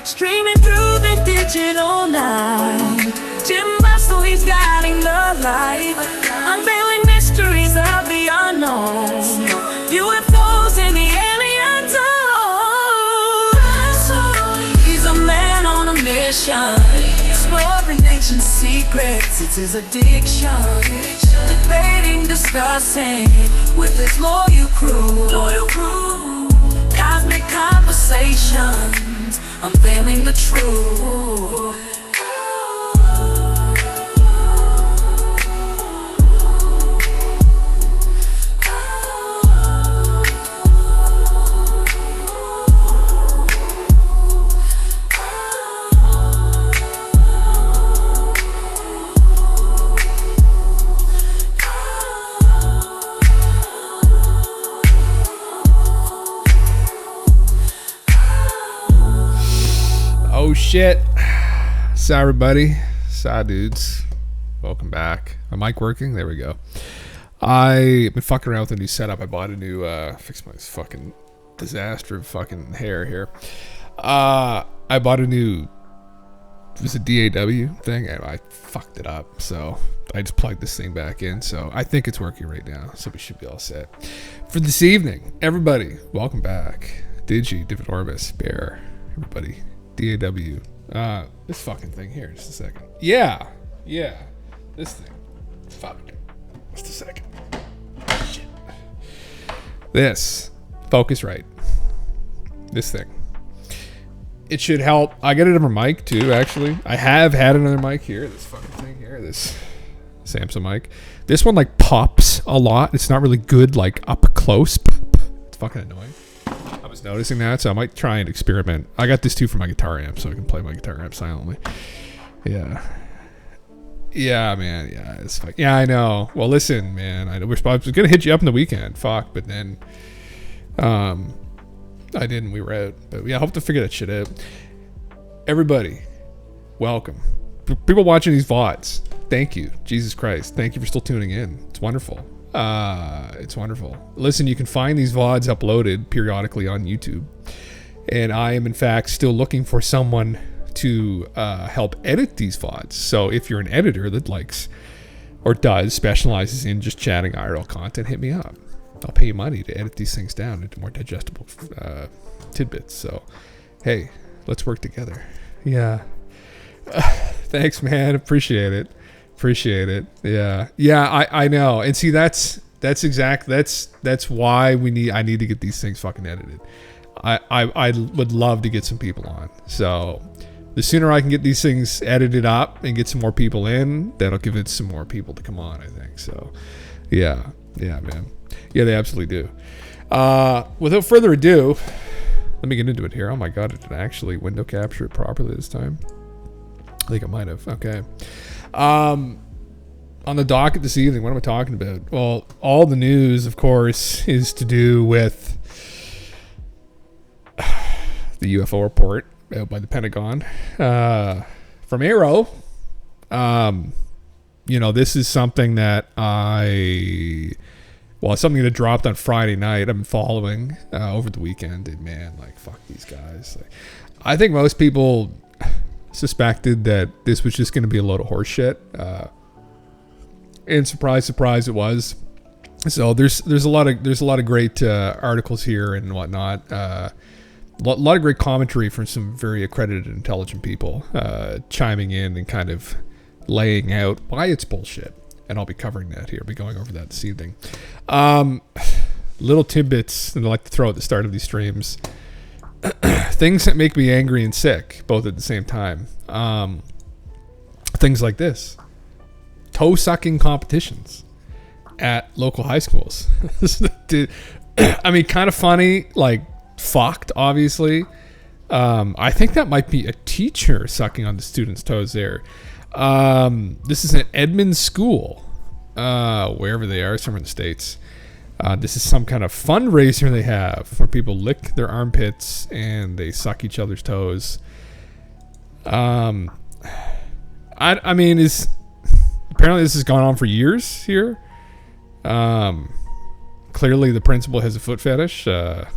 streaming through the digital night. Jim Bustle, he's guiding the light, unveiling mysteries of the unknown, UFOs and the alien zone. He's a man on a mission, exploring ancient secrets, it's his addiction. Debating, discussing with his loyal crew. Cosmic conversations, unveiling the truth. Oh shit. Psy everybody. Psy dudes. Welcome back. My mic working? There we go. I've been fucking around with a new setup. I bought a new fix my fucking disaster of fucking hair here. I bought a new, it was a DAW thing and I fucked it up, so I just plugged this thing back in, so I think it's working right now, so we should be all set for this evening. Everybody, welcome back. Digi, David Orbis, Bear, everybody. DAW. This fucking thing here, just a second. Yeah, this thing. Fuck. Just a second. Shit. This. Focusrite. This thing. It should help. I get another mic too, actually. I have had another mic here. This fucking thing here. This Samsung mic. This one like pops a lot. It's not really good like up close. It's fucking annoying. I was noticing that, so I might try and experiment. I got this too for my guitar amp, so I can play my guitar amp silently. Yeah, man. Yeah, it's fuck. Yeah, I know. Well, listen, man. I was gonna hit you up in the weekend. Fuck, but then, I didn't. We were out, but yeah, I hope to figure that shit out. Everybody, welcome. People watching these VODs, thank you. Jesus Christ, thank you for still tuning in. It's wonderful. It's wonderful. Listen, you can find these VODs uploaded periodically on YouTube, and I am in fact still looking for someone to help edit these VODs. So if you're an editor that likes or specializes in just chatting IRL content, hit me up. I'll pay you money to edit these things down into more digestible tidbits. So hey, let's work together. Yeah. Thanks, man. Appreciate it. Yeah, I know. And see, that's why I need to get these things fucking edited. I would love to get some people on. So the sooner I can get these things edited up and get some more people in, that'll give it some more people to come on, I think. So yeah, man. Yeah, they absolutely do. Without further ado, let me get into it here. Oh my God, it did actually window capture it properly this time. I think I might have. Okay. On the docket this evening, what am I talking about? Well, all the news, of course, is to do with the UFO report out by the Pentagon from AARO. This is something that it's something that dropped on Friday night. I've been following over the weekend, and man, like, fuck these guys. Like, I think most people suspected that this was just going to be a load of horse shit, and surprise, it was. So there's a lot of great articles here and whatnot. A lot of great commentary from some very accredited, intelligent people chiming in and kind of laying out why it's bullshit. And I'll be covering that here. I'll be going over that this evening. Little tidbits that I like to throw at the start of these streams. Things that make me angry and sick, both at the same time. Things like this. Toe-sucking competitions at local high schools. I mean, kind of funny, like, fucked, obviously. I think that might be a teacher sucking on the student's toes there. This is an Edmond school, wherever they are, somewhere in the States. This is some kind of fundraiser they have where people lick their armpits and they suck each other's toes. I mean, apparently this has gone on for years here. Clearly the principal has a foot fetish. It's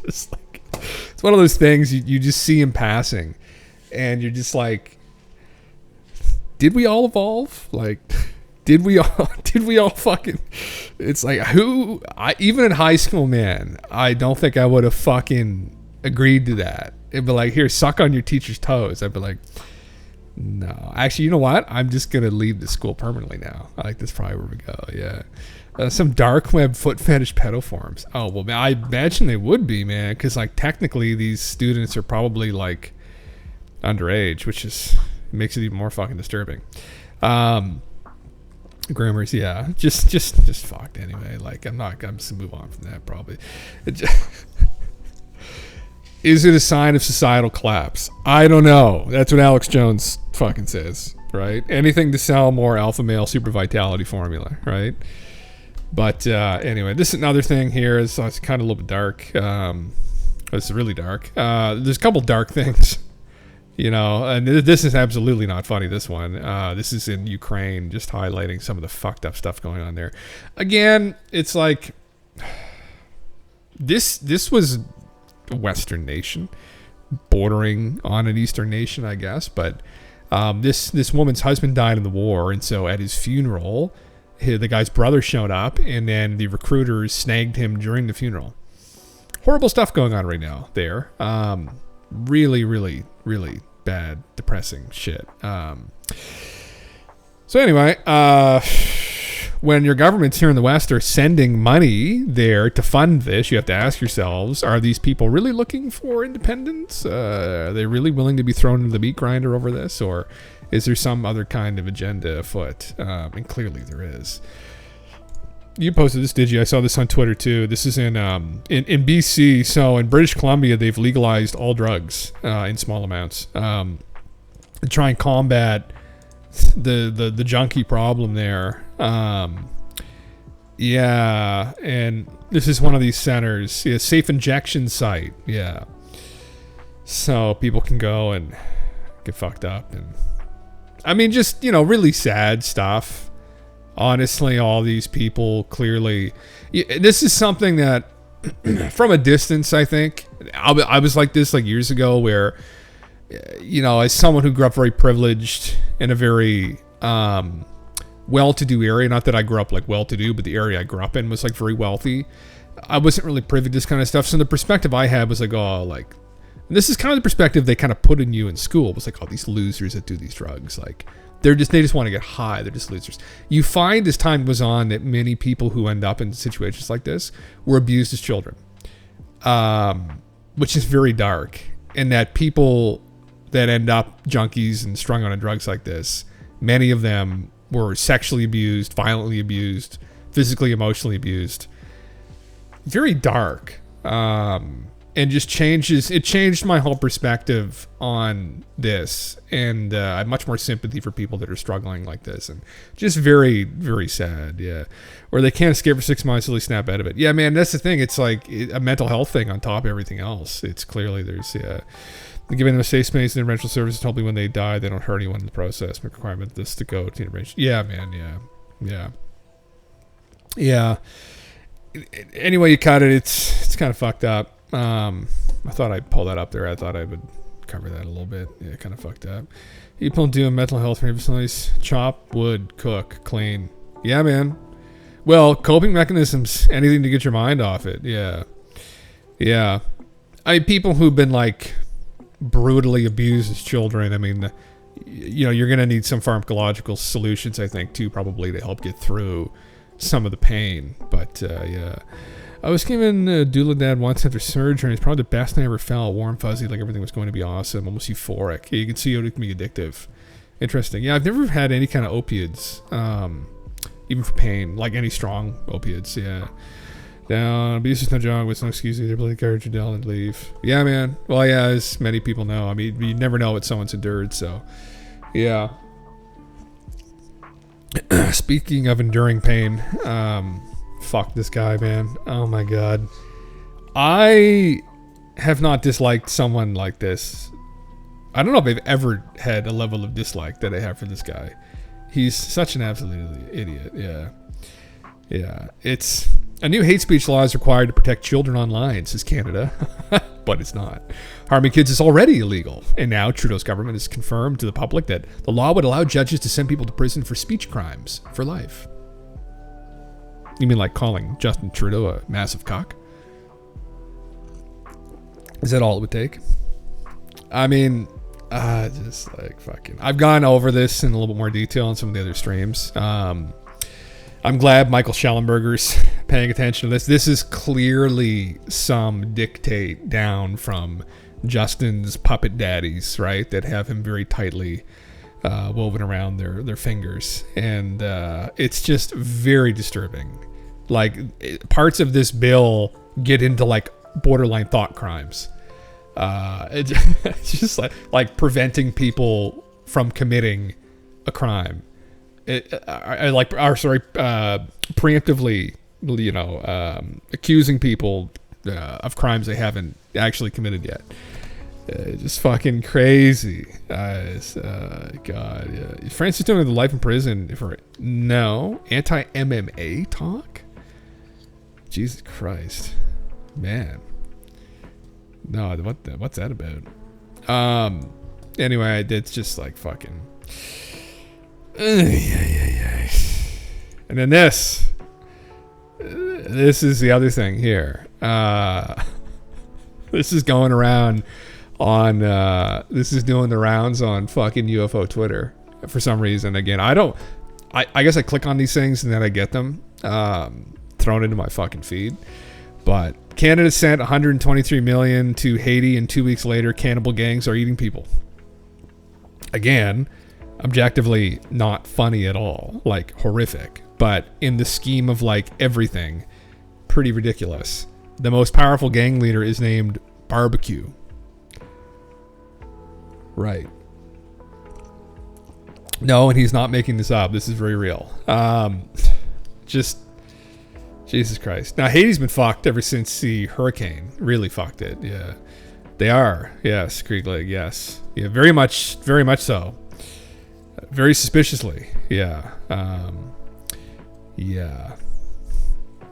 just like, it's one of those things you just see in passing, and you're just like, did we all evolve? Like, did we all fucking? It's like even in high school, man, I don't think I would have fucking agreed to that. It'd be like, here, suck on your teacher's toes. I'd be like, no, actually, you know what? I'm just gonna leave the school permanently now. I think that's probably where we go. Yeah. Some dark web foot fetish pedo forums. Oh, well, I imagine they would be, man, because like technically these students are probably like underage, which makes it even more fucking disturbing. Grammars, yeah, just fucked anyway. Like I'm just gonna move on from that probably. Is it a sign of societal collapse? I don't know. That's what Alex Jones fucking says, right? Anything to sell more alpha male super vitality formula, right? But anyway, this is another thing here. It's kind of a little bit dark. It's really dark. There's a couple dark things, and this is absolutely not funny, this one. This is in Ukraine, just highlighting some of the fucked up stuff going on there. Again, it's like, this was a Western nation, bordering on an Eastern nation, I guess. But this woman's husband died in the war, and so at his funeral, the guy's brother showed up, and then the recruiters snagged him during the funeral. Horrible stuff going on right now there. Really, really, really bad, depressing shit. So anyway, when your governments here in the West are sending money there to fund this, you have to ask yourselves, are these people really looking for independence? Are they really willing to be thrown into the meat grinder over this? Or is there some other kind of agenda afoot? And clearly there is. You posted this, did you? I saw this on Twitter too. This is in BC. So in British Columbia, they've legalized all drugs in small amounts to try and combat the junkie problem there. Yeah, and this is one of these centers. Yeah, safe injection site. Yeah, so people can go and get fucked up, and I mean, just really sad stuff. Honestly, all these people clearly. This is something that, from a distance, I think I was like this like years ago, where as someone who grew up very privileged in a very well-to-do area, not that I grew up like well-to-do, but the area I grew up in was like very wealthy. I wasn't really privy to this kind of stuff, so the perspective I had was like, this is kind of the perspective they kind of put in you in school. It was like, these losers that do these drugs, like they just want to get high. They're just losers. You find as time goes on that many people who end up in situations like this were abused as children, which is very dark. And that people that end up junkies and strung on drugs like this, many of them were sexually abused, violently abused, physically, emotionally abused. Very dark. And just changed my whole perspective on this. And I have much more sympathy for people that are struggling like this. And just very, very sad, yeah. Or they can't escape for 6 months till they snap out of it. Yeah, man, that's the thing. It's like a mental health thing on top of everything else. It's clearly giving them a safe space and interventional services. Hopefully when they die, they don't hurt anyone in the process. Requirement of this to go to intervention. Yeah, man, yeah. Anyway, you cut it. It's kind of fucked up. I thought I'd pull that up there. I thought I would cover that a little bit. Yeah, kind of fucked up. People doing mental health facilities. Chop wood, cook, clean. Yeah, man. Well, coping mechanisms. Anything to get your mind off it. Yeah. People who've been like brutally abused as children. I mean, you're going to need some pharmacological solutions, I think, too, probably to help get through some of the pain. But yeah. I was given doula dad once after surgery. It's probably the best I ever felt. Warm, fuzzy, like everything was going to be awesome. Almost euphoric. Yeah, you can see how it can be addictive. Interesting. Yeah, I've never had any kind of opiates, even for pain, like any strong opiates. Yeah. Down. Abuse is no job. With no excuse either. Play the courage and leave. Yeah, man. Well, yeah, as many people know. I mean, you never know what someone's endured. So, yeah. Speaking of enduring pain, fuck this guy, man. Oh my god. I have not disliked someone like this. I don't know if I've ever had a level of dislike that I have for this guy. He's such an absolute idiot. Yeah. It's a new hate speech law is required to protect children online, says Canada. but it's not. Harming kids is already illegal, and now Trudeau's government has confirmed to the public that the law would allow judges to send people to prison for speech crimes for life. You mean like calling Justin Trudeau a massive cock? Is that all it would take? I mean, just like fucking... I've gone over this in a little bit more detail on some of the other streams. I'm glad Michael Schellenberger's paying attention to this. This is clearly some dictate down from Justin's puppet daddies, right? That have him very tightly woven around their fingers. And it's just very disturbing. Like, parts of this bill get into like borderline thought crimes. It's just like preventing people from committing a crime. Preemptively, accusing people of crimes they haven't actually committed yet. Just fucking crazy. God, yeah. France is doing the life in prison for anti-MMA talk. Jesus Christ, man. No, what's that about? Anyway, it's just like fucking. And then this is the other thing here. This is going around on. This is doing the rounds on fucking UFO Twitter for some reason. Again, I guess I click on these things and then I get them thrown into my fucking feed. But Canada sent 123 million to Haiti, and 2 weeks later, cannibal gangs are eating people. Again, objectively not funny at all, like horrific, but in the scheme of like everything, pretty ridiculous. The most powerful gang leader is named Barbecue. Right. No, and he's not making this up. This is very real. Just Jesus Christ. Now, Haiti's been fucked ever since the hurricane. Really fucked it. Yeah. They are. Yes. Creek Leg. Yes. Yeah. Very much so. Very suspiciously. Yeah. Yeah.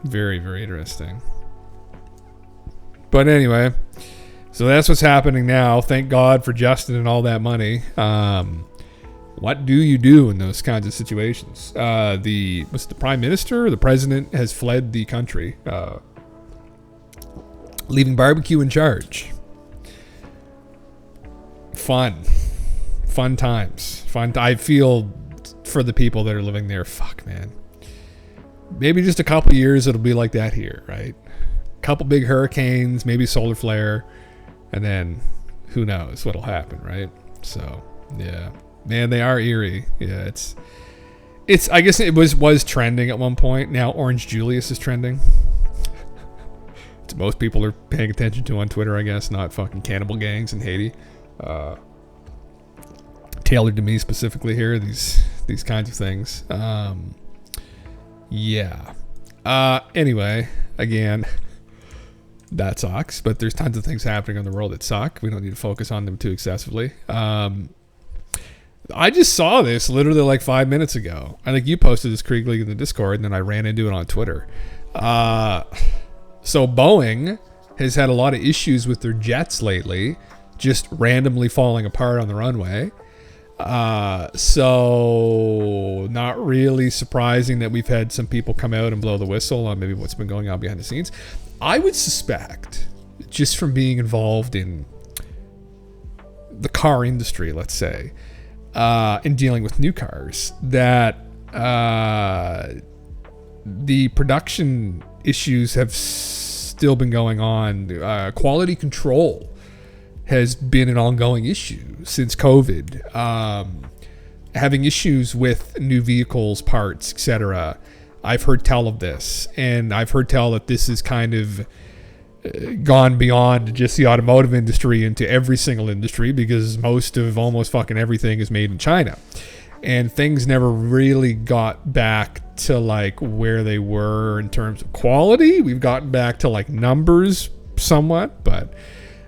Very, very interesting. But anyway, so that's what's happening now. Thank God for Justin and all that money. What do you do in those kinds of situations? The prime minister or the president has fled the country, leaving Barbecue in charge. Fun times. I feel for the people that are living there. Fuck, man. Maybe just a couple years it'll be like that here, right? Couple big hurricanes, maybe solar flare, and then who knows what'll happen, right? So yeah. Man, they are eerie. Yeah, it's. I guess it was trending at one point. Now Orange Julius is trending. It's most people are paying attention to on Twitter, I guess, not fucking cannibal gangs in Haiti. Tailored to me specifically here. These kinds of things. Yeah. Anyway, again, that sucks. But there's tons of things happening in the world that suck. We don't need to focus on them too excessively. I just saw this literally like 5 minutes ago. I think you posted this Krieg League in the Discord, and then I ran into it on Twitter. So Boeing has had a lot of issues with their jets lately, just randomly falling apart on the runway. So not really surprising that we've had some people come out and blow the whistle on maybe what's been going on behind the scenes. I would suspect, just from being involved in the car industry, let's say, in dealing with new cars, that the production issues have still been going on. Quality control has been an ongoing issue since COVID. Having issues with new vehicles, parts, etc. I've heard tell of this, and I've heard tell that this is kind of gone beyond just the automotive industry into every single industry, because most of almost fucking everything is made in China, and things never really got back to like where they were in terms of quality. We've gotten back to like numbers somewhat, but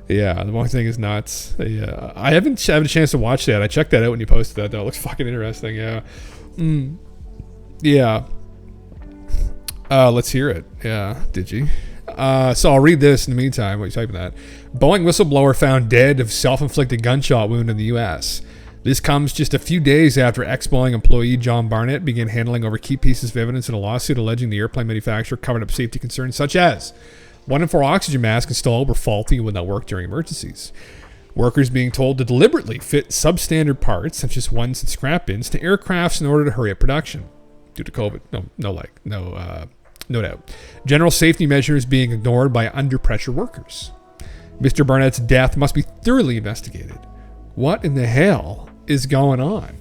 yeah, the one thing is nuts. Yeah, I haven't had a chance to watch that. I checked that out when you posted that though. It looks fucking interesting. Yeah. Yeah. Let's hear it. Yeah. Did you? So I'll read this in the meantime while you're typing that. Boeing whistleblower found dead of self-inflicted gunshot wound in the U.S. This comes just a few days after ex-Boeing employee John Barnett began handling over key pieces of evidence in a lawsuit alleging the airplane manufacturer covered up safety concerns such as 1 in 4 oxygen masks installed were faulty and would not work during emergencies. Workers being told to deliberately fit substandard parts, such as ones in scrap bins, to aircrafts in order to hurry up production due to COVID. No doubt. General safety measures being ignored by under-pressure workers. Mr. Barnett's death must be thoroughly investigated. What in the hell is going on?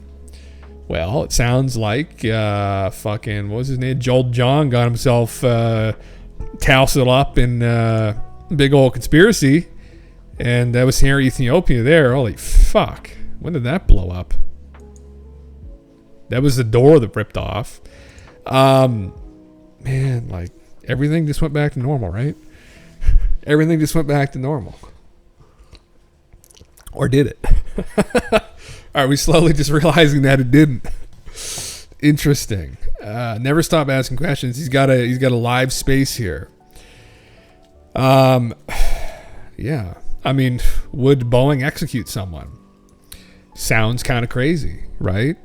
Well, it sounds like what was his name? Joel John got himself tousled up in big old conspiracy, and that was here in Ethiopia there. Holy fuck. When did that blow up? That was the door that ripped off. Man, like, everything just went back to normal, right? Everything just went back to normal. Or did it? Are we slowly just realizing that it didn't? Interesting. Never stop asking questions. He's got a live space here. Yeah. I mean, would Boeing execute someone? Sounds kind of crazy, right?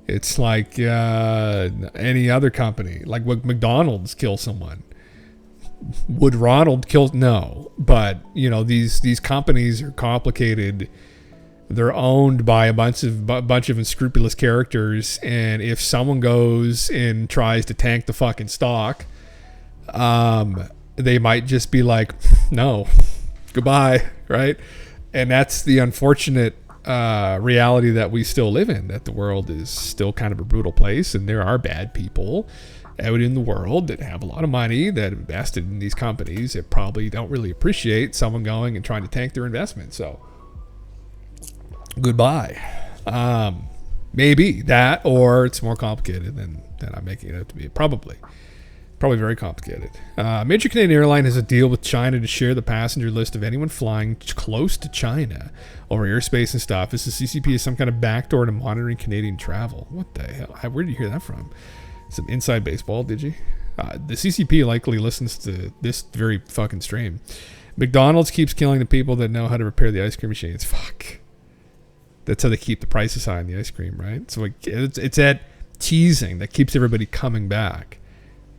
It's like any other company. Like, would McDonald's kill someone? Would Ronald kill? No. But, you know, these companies are complicated. They're owned by a bunch of unscrupulous characters. And if someone goes and tries to tank the fucking stock, they might just be like, no, goodbye, right? And that's the unfortunate reality that we still live in, that the world is still kind of a brutal place, and there are bad people out in the world that have a lot of money that invested in these companies that probably don't really appreciate someone going and trying to tank their investment. So goodbye. Maybe that, or it's more complicated than I'm making it out to be. Probably very complicated. Major Canadian airline has a deal with China to share the passenger list of anyone flying close to China over airspace and stuff. Is the CCP is some kind of backdoor to monitoring Canadian travel? What the hell? Where did you hear that from? Some inside baseball, did you? The CCP likely listens to this very fucking stream. McDonald's keeps killing the people that know how to repair the ice cream machines. Fuck. That's how they keep the prices high on the ice cream, right? So it's that teasing that keeps everybody coming back.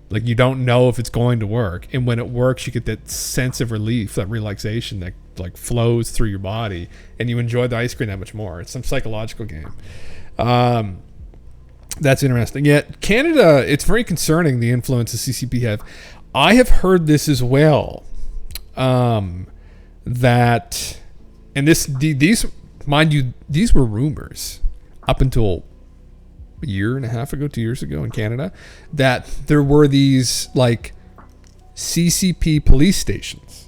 Like, you don't know if it's going to work, and when it works, you get that sense of relief, that relaxation that like flows through your body, and you enjoy the ice cream that much more. It's some psychological game. That's interesting. Yet Canada, it's very concerning the influence the CCP have. I have heard this as well. That, and these, mind you, these were rumors up until a year and a half ago, 2 years ago in Canada, that there were these like CCP police stations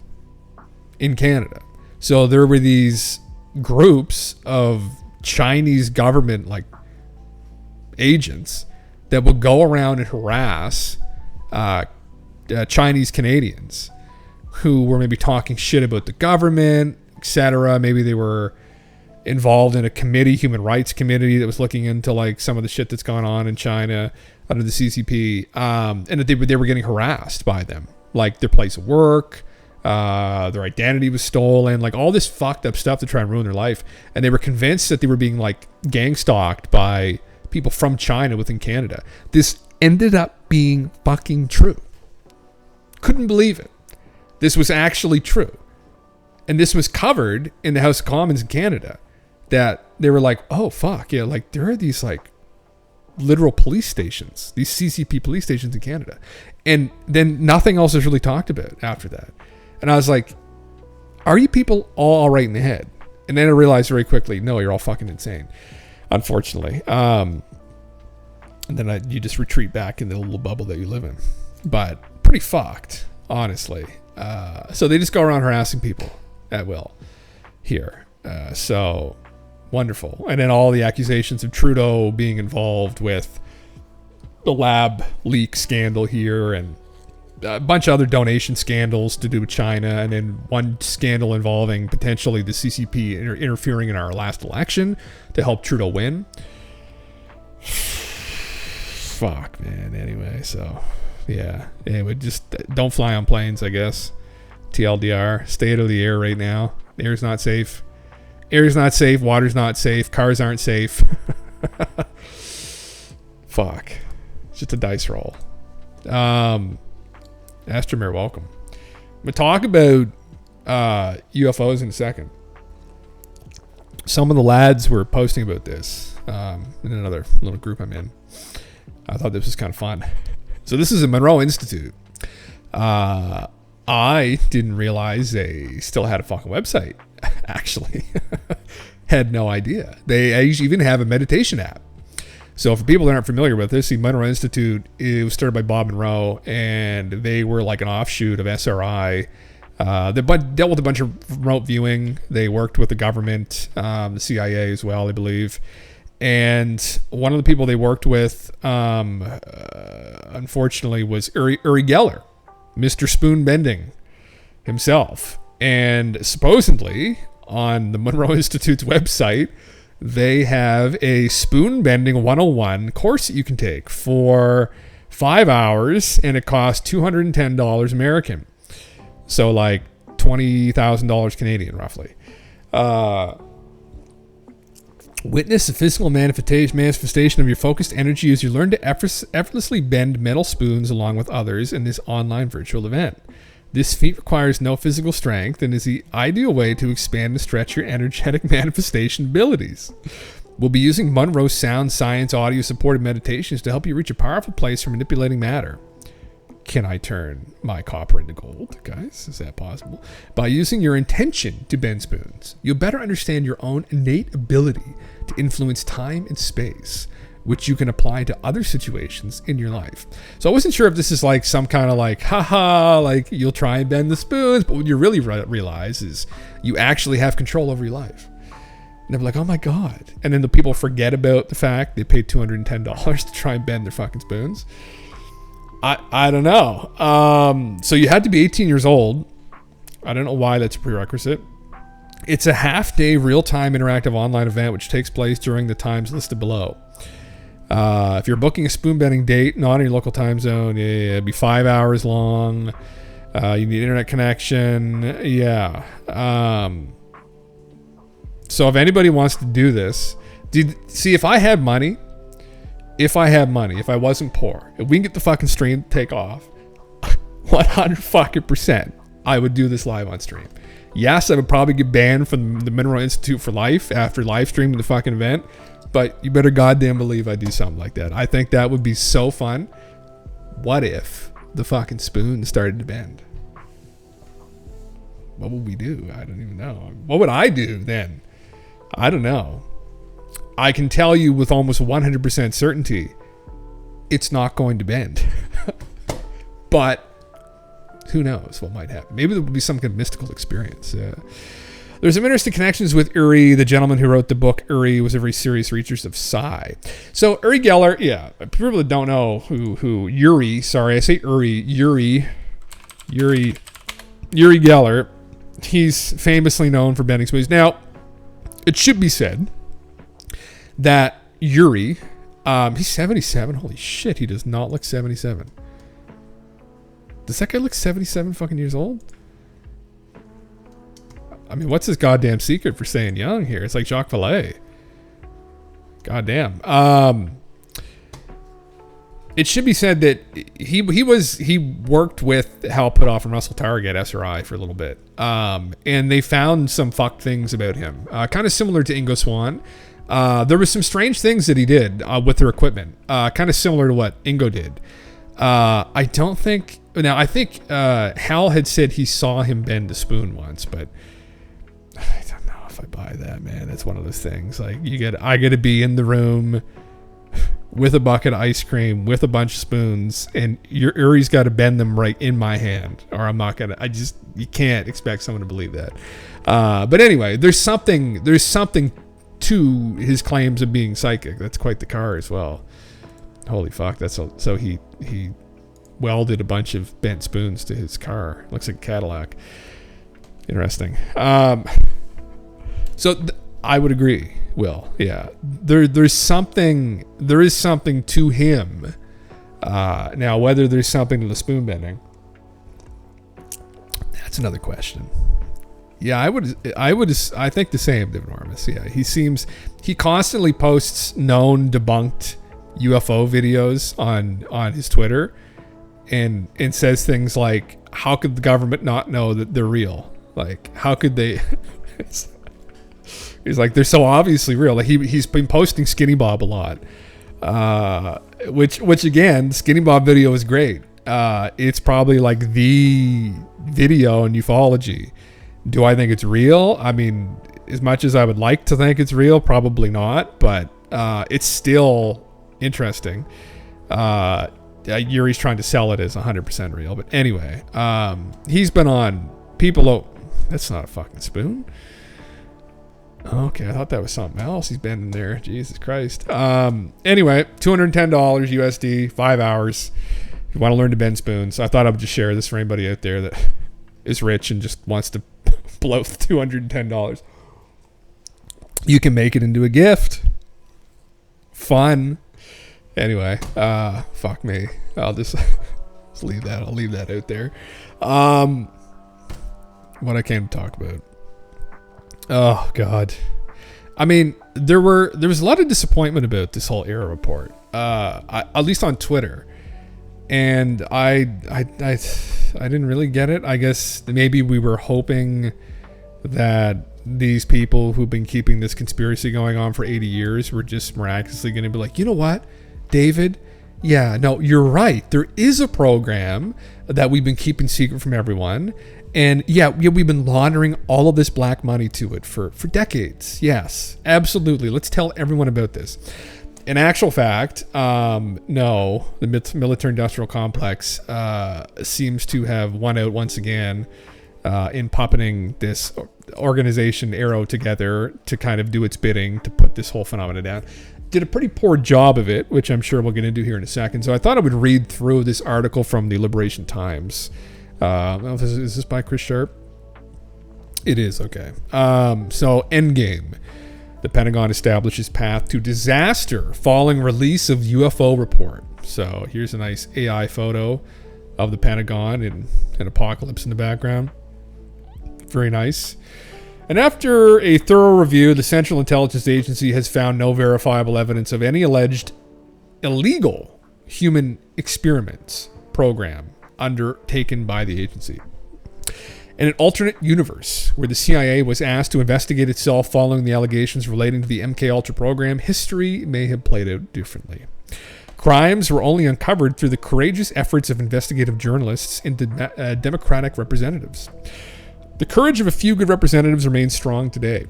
in Canada. So there were these groups of Chinese government like agents that would go around and harass Chinese Canadians who were maybe talking shit about the government, etc. Maybe they were involved in a committee, human rights committee, that was looking into like some of the shit that's gone on in China under the CCP, and that they were getting harassed by them, like their place of work, their identity was stolen, like all this fucked up stuff to try and ruin their life. And they were convinced that they were being like gang stalked by people from China within Canada. This ended up being fucking true. Couldn't believe it. This was actually true. And this was covered in the House of Commons in Canada, that they were like, oh fuck, yeah, like there are these like literal police stations, these CCP police stations in Canada. And then nothing else is really talked about after that. And I was like, are you people all right in the head? And then I realized very quickly, no, you're all fucking insane, unfortunately. And then you just retreat back in the little bubble that you live in. But pretty fucked, honestly. So they just go around harassing people at will here. So wonderful. And then all the accusations of Trudeau being involved with the lab leak scandal here, and a bunch of other donation scandals to do with China, and then one scandal involving potentially the CCP interfering in our last election to help Trudeau win. Fuck, man. Anyway, so Yeah. Anyway, just don't fly on planes, I guess. TLDR. Stay out of the air right now. The air's not safe. Air's not safe. Water's not safe. Cars aren't safe. Fuck. It's just a dice roll. Astromir, welcome. I'm going to talk about UFOs in a second. Some of the lads were posting about this in another little group I'm in. I thought this was kind of fun. So this is a Monroe Institute. I didn't realize they still had a fucking website, actually. Had no idea. They even have a meditation app. So for people that aren't familiar with this, the Monroe Institute, it was started by Bob Monroe, and they were like an offshoot of SRI. They dealt with a bunch of remote viewing. They worked with the government, the CIA as well, I believe. And one of the people they worked with, unfortunately, was Uri Geller, Mr. Spoon Bending himself. And supposedly, on the Monroe Institute's website, they have a Spoon Bending 101 course that you can take for 5 hours, and it costs $210 American. So like $20,000 Canadian, roughly. Witness a physical manifestation of your focused energy as you learn to effortlessly bend metal spoons along with others in this online virtual event. This feat requires no physical strength and is the ideal way to expand and stretch your energetic manifestation abilities. We'll be using Monroe sound science audio supported meditations to help you reach a powerful place for manipulating matter. Can I turn my copper into gold, guys? Is that possible? By using your intention to bend spoons, you'll better understand your own innate ability to influence time and space, which you can apply to other situations in your life. So I wasn't sure if this is like some kind of like, haha, like you'll try and bend the spoons, but what you really realize is you actually have control over your life. And they're like, oh my God. And then the people forget about the fact they paid $210 to try and bend their fucking spoons. I don't know. So you had to be 18 years old. I don't know why that's a prerequisite. It's a half-day real-time interactive online event which takes place during the times listed below. If you're booking a spoon-bending date not in your local time zone, it'd be 5 hours long. You need internet connection. Yeah. So if anybody wants to do this, see, if I had money, if I wasn't poor, if we can get the fucking stream to take off, 100% I would do this live on stream. Yes, I would probably get banned from the Monroe Institute for life after live streaming the fucking event, but you better goddamn believe I'd do something like that. I think that would be so fun. What if the fucking spoon started to bend? What would we do? I don't even know. What would I do then? I don't know. I can tell you with almost 100% certainty, it's not going to bend. But who knows what might happen? Maybe there will be some kind of mystical experience. There's some interesting connections with Uri, the gentleman who wrote the book. Uri was a very serious researcher of Psy. So Uri Geller, yeah, people that don't know who Uri, sorry, I say Uri Geller, he's famously known for bending spoons. Now, it should be said that Uri, he's 77. Holy shit, he does not look 77. Does that guy look 77 fucking years old? I mean, what's his goddamn secret for staying young here? It's like Jacques Vallée. Goddamn. It should be said that he worked with Hal Puthoff and Russell Targ at SRI for a little bit. And they found some fucked things about him. Kind of similar to Ingo Swann. There was some strange things that he did with their equipment. Kind of similar to what Ingo did. I think Hal had said he saw him bend a spoon once, but I don't know if I buy that, man. That's one of those things. Like I got to be in the room with a bucket of ice cream, with a bunch of spoons, and Uri's got to bend them right in my hand, or I'm not gonna. You can't expect someone to believe that. But anyway, there's something to his claims of being psychic. That's quite the car as well. Holy fuck! So he welded a bunch of bent spoons to his car. Looks like a Cadillac. Interesting. I would agree, Will. Yeah, there is something to him Now, whether there's something to the spoon bending, that's another question. Yeah, I think the same, David Ormus. Yeah, he constantly posts known debunked UFO videos on his Twitter and says things like, how could the government not know that they're real? Like, how could they? He's like, they're so obviously real. Like he's been posting Skinny Bob a lot, which again, Skinny Bob video is great. It's probably like the video in ufology. Do I think it's real? I mean, as much as I would like to think it's real, probably not, but it's still interesting. Yuri's trying to sell it as 100% real, but anyway, he's been on people. Oh, that's not a fucking spoon. Okay, I thought that was something else. He's been in there. Jesus Christ. Anyway, $210 USD, 5 hours. If you want to learn to bend spoons, I thought I would just share this for anybody out there that is rich and just wants to blow $210. You can make it into a gift. Fun. Anyway, fuck me. I'll just leave that. I'll leave that out there. What I came to talk about. Oh God. I mean, there was a lot of disappointment about this whole AARO report. At least on Twitter. And I didn't really get it. I guess maybe we were hoping that these people who've been keeping this conspiracy going on for 80 years were just miraculously going to be like, you know what, David? Yeah, no, you're right. There is a program that we've been keeping secret from everyone. And yeah, we've been laundering all of this black money to it for decades. Yes, absolutely. Let's tell everyone about this. In actual fact, no, the military-industrial complex seems to have won out once again in puppeting this organization, AARO, together to kind of do its bidding to put this whole phenomenon down. Did a pretty poor job of it, which I'm sure we'll get into here in a second. So I thought I would read through this article from the Liberation Times. Is this by Chris Sharp? It is, okay. So, Endgame. The Pentagon establishes path to disaster following release of UFO report. So here's a nice AI photo of the Pentagon and an apocalypse in the background. Very nice. And after a thorough review, the Central Intelligence Agency has found no verifiable evidence of any alleged illegal human experiments program undertaken by the agency. In an alternate universe where the CIA was asked to investigate itself following the allegations relating to the MKUltra program, history may have played out differently. Crimes were only uncovered through the courageous efforts of investigative journalists and democratic representatives. The courage of a few good representatives remains strong today,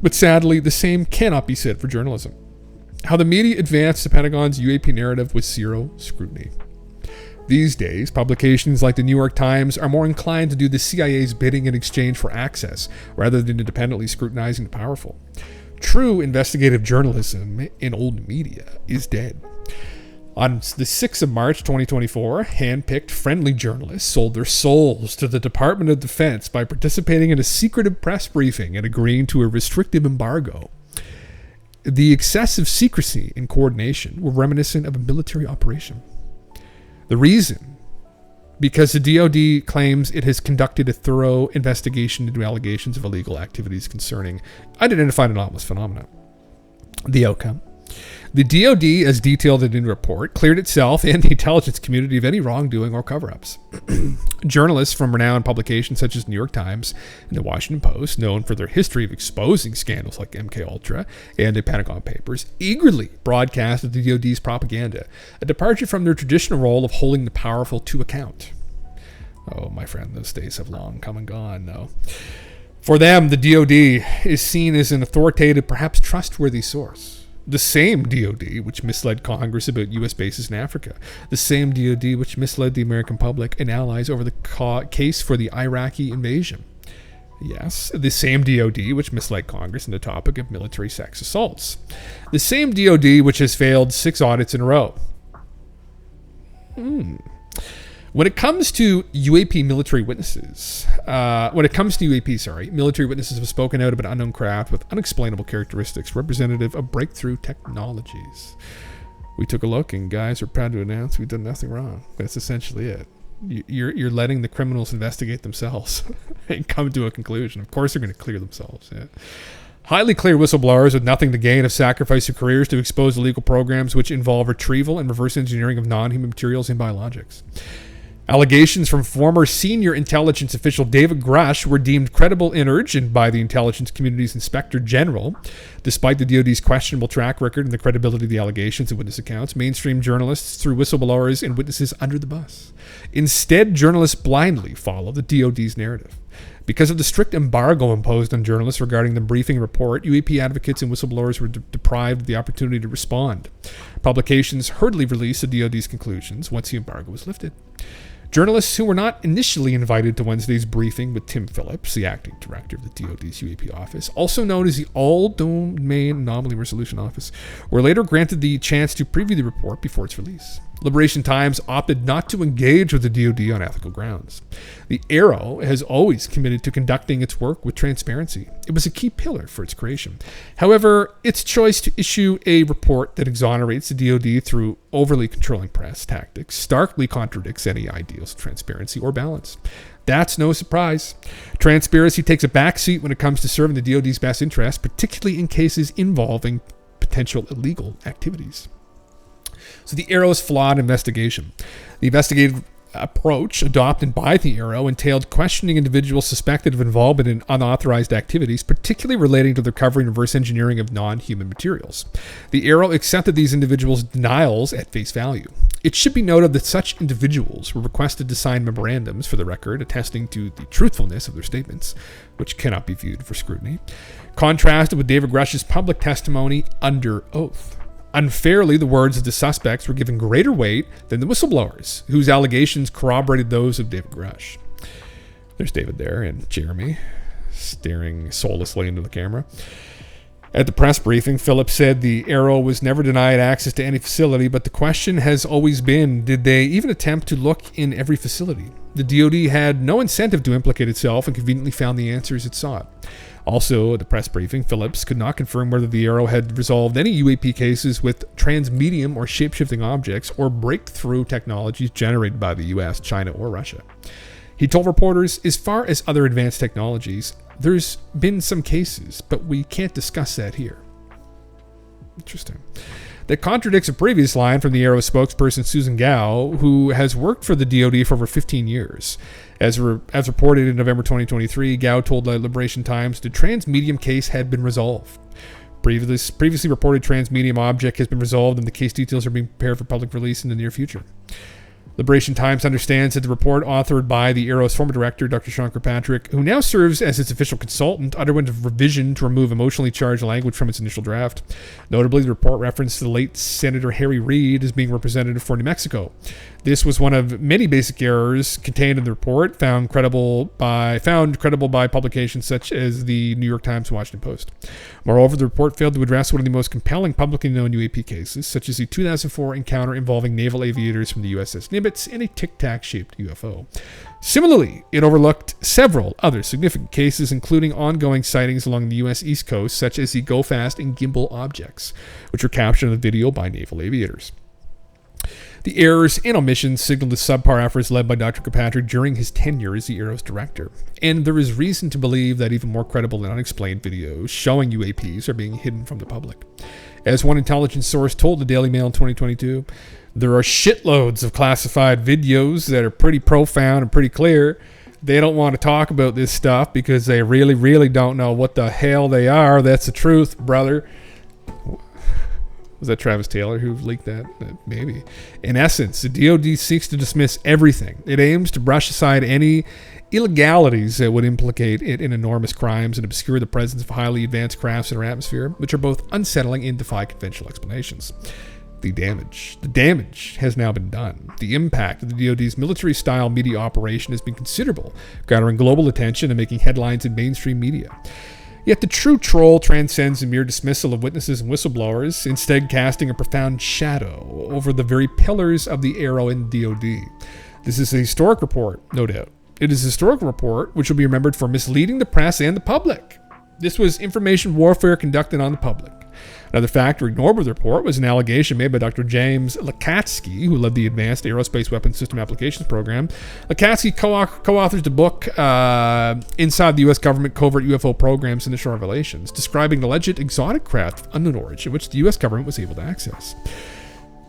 but sadly, the same cannot be said for journalism. How the media advanced the Pentagon's UAP narrative with zero scrutiny. These days, publications like the New York Times are more inclined to do the CIA's bidding in exchange for access, rather than independently scrutinizing the powerful. True investigative journalism in old media is dead. On the 6th of March 2024, hand-picked friendly journalists sold their souls to the Department of Defense by participating in a secretive press briefing and agreeing to a restrictive embargo. The excessive secrecy and coordination were reminiscent of a military operation. The reason? Because the DoD claims it has conducted a thorough investigation into allegations of illegal activities concerning unidentified anomalous phenomena. The outcome? The DoD, as detailed in the report, cleared itself and the intelligence community of any wrongdoing or cover-ups. Journalists from renowned publications such as the New York Times and the Washington Post, known for their history of exposing scandals like MKUltra and the Pentagon Papers, eagerly broadcasted the DoD's propaganda, a departure from their traditional role of holding the powerful to account. Oh, my friend, those days have long come and gone, though. For them, the DoD is seen as an authoritative, perhaps trustworthy source. The same DoD which misled Congress about U.S. bases in Africa. The same DoD which misled the American public and allies over the case for the Iraqi invasion. Yes, the same DoD which misled Congress on the topic of military sex assaults. The same DoD which has failed 6 audits in a row. When it comes to UAP military witnesses, military witnesses have spoken out about unknown craft with unexplainable characteristics representative of breakthrough technologies. The same DoD which misled Congress on the topic of military sex assaults. The same DoD which has failed 6 audits in a row. When it comes to UAP military witnesses, military witnesses have spoken out about unknown craft with unexplainable characteristics representative of breakthrough technologies. We took a look, and guys, we're proud to announce we've done nothing wrong. That's essentially it. You're letting the criminals investigate themselves and come to a conclusion. Of course they're going to clear themselves. Yeah. Highly clear whistleblowers with nothing to gain have sacrificed their careers to expose illegal programs which involve retrieval and reverse engineering of non-human materials and biologics. Allegations from former senior intelligence official David Grush were deemed credible and urgent by the intelligence community's inspector general. Despite the DoD's questionable track record and the credibility of the allegations and witness accounts, mainstream journalists threw whistleblowers and witnesses under the bus. Instead, journalists blindly follow the DoD's narrative. Because of the strict embargo imposed on journalists regarding the briefing report, UAP advocates and whistleblowers were deprived of the opportunity to respond. Publications hurriedly released the DoD's conclusions once the embargo was lifted. Journalists who were not initially invited to Wednesday's briefing with Tim Phillips, the acting director of the DoD's UAP office, also known as the All-Domain Anomaly Resolution Office, were later granted the chance to preview the report before its release. Liberation Times opted not to engage with the DoD on ethical grounds. The AARO has always committed to conducting its work with transparency. It was a key pillar for its creation. However, its choice to issue a report that exonerates the DoD through overly controlling press tactics starkly contradicts any ideals of transparency or balance. That's no surprise. Transparency takes a backseat when it comes to serving the DoD's best interests, particularly in cases involving potential illegal activities. So the AARO's flawed investigation. The investigative approach adopted by the AARO entailed questioning individuals suspected of involvement in unauthorized activities, particularly relating to the recovery and reverse engineering of non-human materials. The AARO accepted these individuals' denials at face value. It should be noted that such individuals were requested to sign memorandums for the record attesting to the truthfulness of their statements, which cannot be viewed for scrutiny, contrasted with David Grush's public testimony under oath. Unfairly, the words of the suspects were given greater weight than the whistleblowers, whose allegations corroborated those of David Grush. There's David there and Jeremy staring soullessly into the camera. At the press briefing, Phillips said the AARO was never denied access to any facility, but the question has always been, did they even attempt to look in every facility? The DoD had no incentive to implicate itself and conveniently found the answers it sought. Also, at the press briefing, Phillips could not confirm whether the AARO had resolved any UAP cases with transmedium or shape-shifting objects or breakthrough technologies generated by the US, China, or Russia. He told reporters, as far as other advanced technologies, there's been some cases, but we can't discuss that here. Interesting. That contradicts a previous line from the AARO spokesperson Susan Gao, who has worked for the DoD for over 15 years. As reported in November 2023, Gao told the Liberation Times the transmedium case had been resolved. Previously reported transmedium object has been resolved and the case details are being prepared for public release in the near future. Liberation Times understands that the report authored by the AARO's former director, Dr. Sean Kirkpatrick, who now serves as its official consultant, underwent a revision to remove emotionally charged language from its initial draft. Notably, the report referenced the late Senator Harry Reid as being representative for New Mexico. This was one of many basic errors contained in the report, found credible by publications such as the New York Times and Washington Post. Moreover, the report failed to address one of the most compelling publicly known UAP cases, such as the 2004 encounter involving naval aviators from the USS Nimitz and a tic-tac-shaped UFO. Similarly, it overlooked several other significant cases, including ongoing sightings along the U.S. East Coast, such as the Go-Fast and Gimbal objects, which were captured on the video by naval aviators. The errors and omissions signaled the subpar efforts led by Dr. Kirkpatrick during his tenure as the AARO's director, and there is reason to believe that even more credible and unexplained videos showing UAPs are being hidden from the public. As one intelligence source told the Daily Mail in 2022, there are shitloads of classified videos that are pretty profound and pretty clear. They don't want to talk about this stuff because they really, really don't know what the hell they are. That's the truth, brother. Was that Travis Taylor who leaked that? Maybe. In essence, the DoD seeks to dismiss everything. It aims to brush aside any illegalities that would implicate it in enormous crimes and obscure the presence of highly advanced crafts in our atmosphere, which are both unsettling and defy conventional explanations. The damage has now been done. The impact of the DoD's military-style media operation has been considerable, garnering global attention and making headlines in mainstream media. Yet the true troll transcends the mere dismissal of witnesses and whistleblowers, instead casting a profound shadow over the very pillars of the AARO and DoD. This is a historic report, no doubt. It is a historical report which will be remembered for misleading the press and the public. This was information warfare conducted on the public. Another factor ignored with the report was an allegation made by Dr. James Lakatsky, who led the Advanced Aerospace Weapons System Applications Program. Lakatsky co-authored the book Inside the U.S. Government Covert UFO Programs Initial Revelations, describing alleged exotic craft of unknown origin, which the U.S. government was able to access.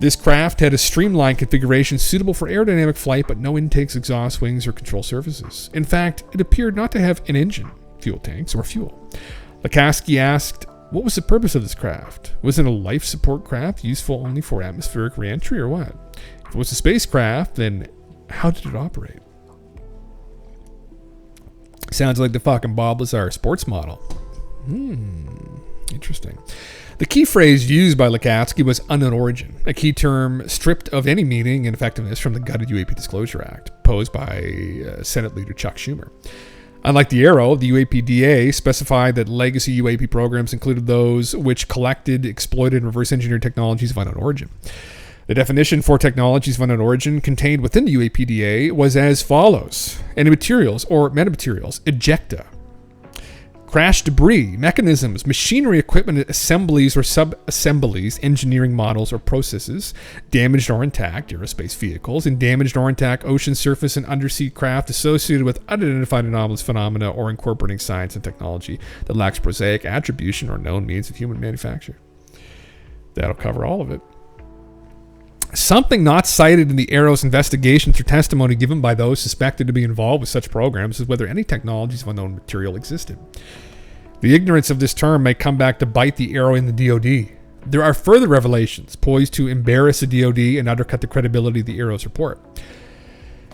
This craft had a streamlined configuration suitable for aerodynamic flight, but no intakes, exhaust, wings, or control surfaces. In fact, it appeared not to have an engine, fuel tanks, or fuel. Lakatsky asked, what was the purpose of this craft? Was it a life support craft useful only for atmospheric reentry or what? If it was a spacecraft, then how did it operate? Sounds like the fucking Bob Lazar sports model. Interesting. The key phrase used by Lakatsky was unknown origin, a key term stripped of any meaning and effectiveness from the gutted UAP Disclosure Act, posed by Senate Leader Chuck Schumer. Unlike the AARO, the UAPDA specified that legacy UAP programs included those which collected, exploited, and reverse engineered technologies of unknown origin. The definition for technologies of unknown origin contained within the UAPDA was as follows: any materials or metamaterials, ejecta, crash debris, mechanisms, machinery, equipment, assemblies or sub-assemblies, engineering models or processes, damaged or intact aerospace vehicles, and damaged or intact ocean surface and undersea craft associated with unidentified anomalous phenomena or incorporating science and technology that lacks prosaic attribution or known means of human manufacture. That'll cover all of it. Something not cited in the AARO's investigations or testimony given by those suspected to be involved with such programs is whether any technologies of unknown material existed. The ignorance of this term may come back to bite the AARO and the DoD. There are further revelations poised to embarrass the DoD and undercut the credibility of the AARO's report.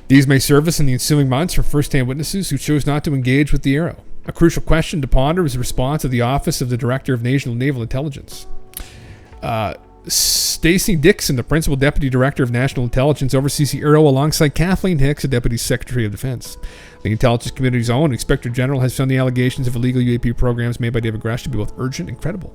These may surface in the ensuing months from first-hand witnesses who chose not to engage with the AARO. A crucial question to ponder is the response of the Office of the Director of Naval Intelligence. Stacey Dixon, the Principal Deputy Director of National Intelligence, oversees the AARO alongside Kathleen Hicks, the Deputy Secretary of Defense. The Intelligence Community's own Inspector General has found the allegations of illegal UAP programs made by David Grush to be both urgent and credible.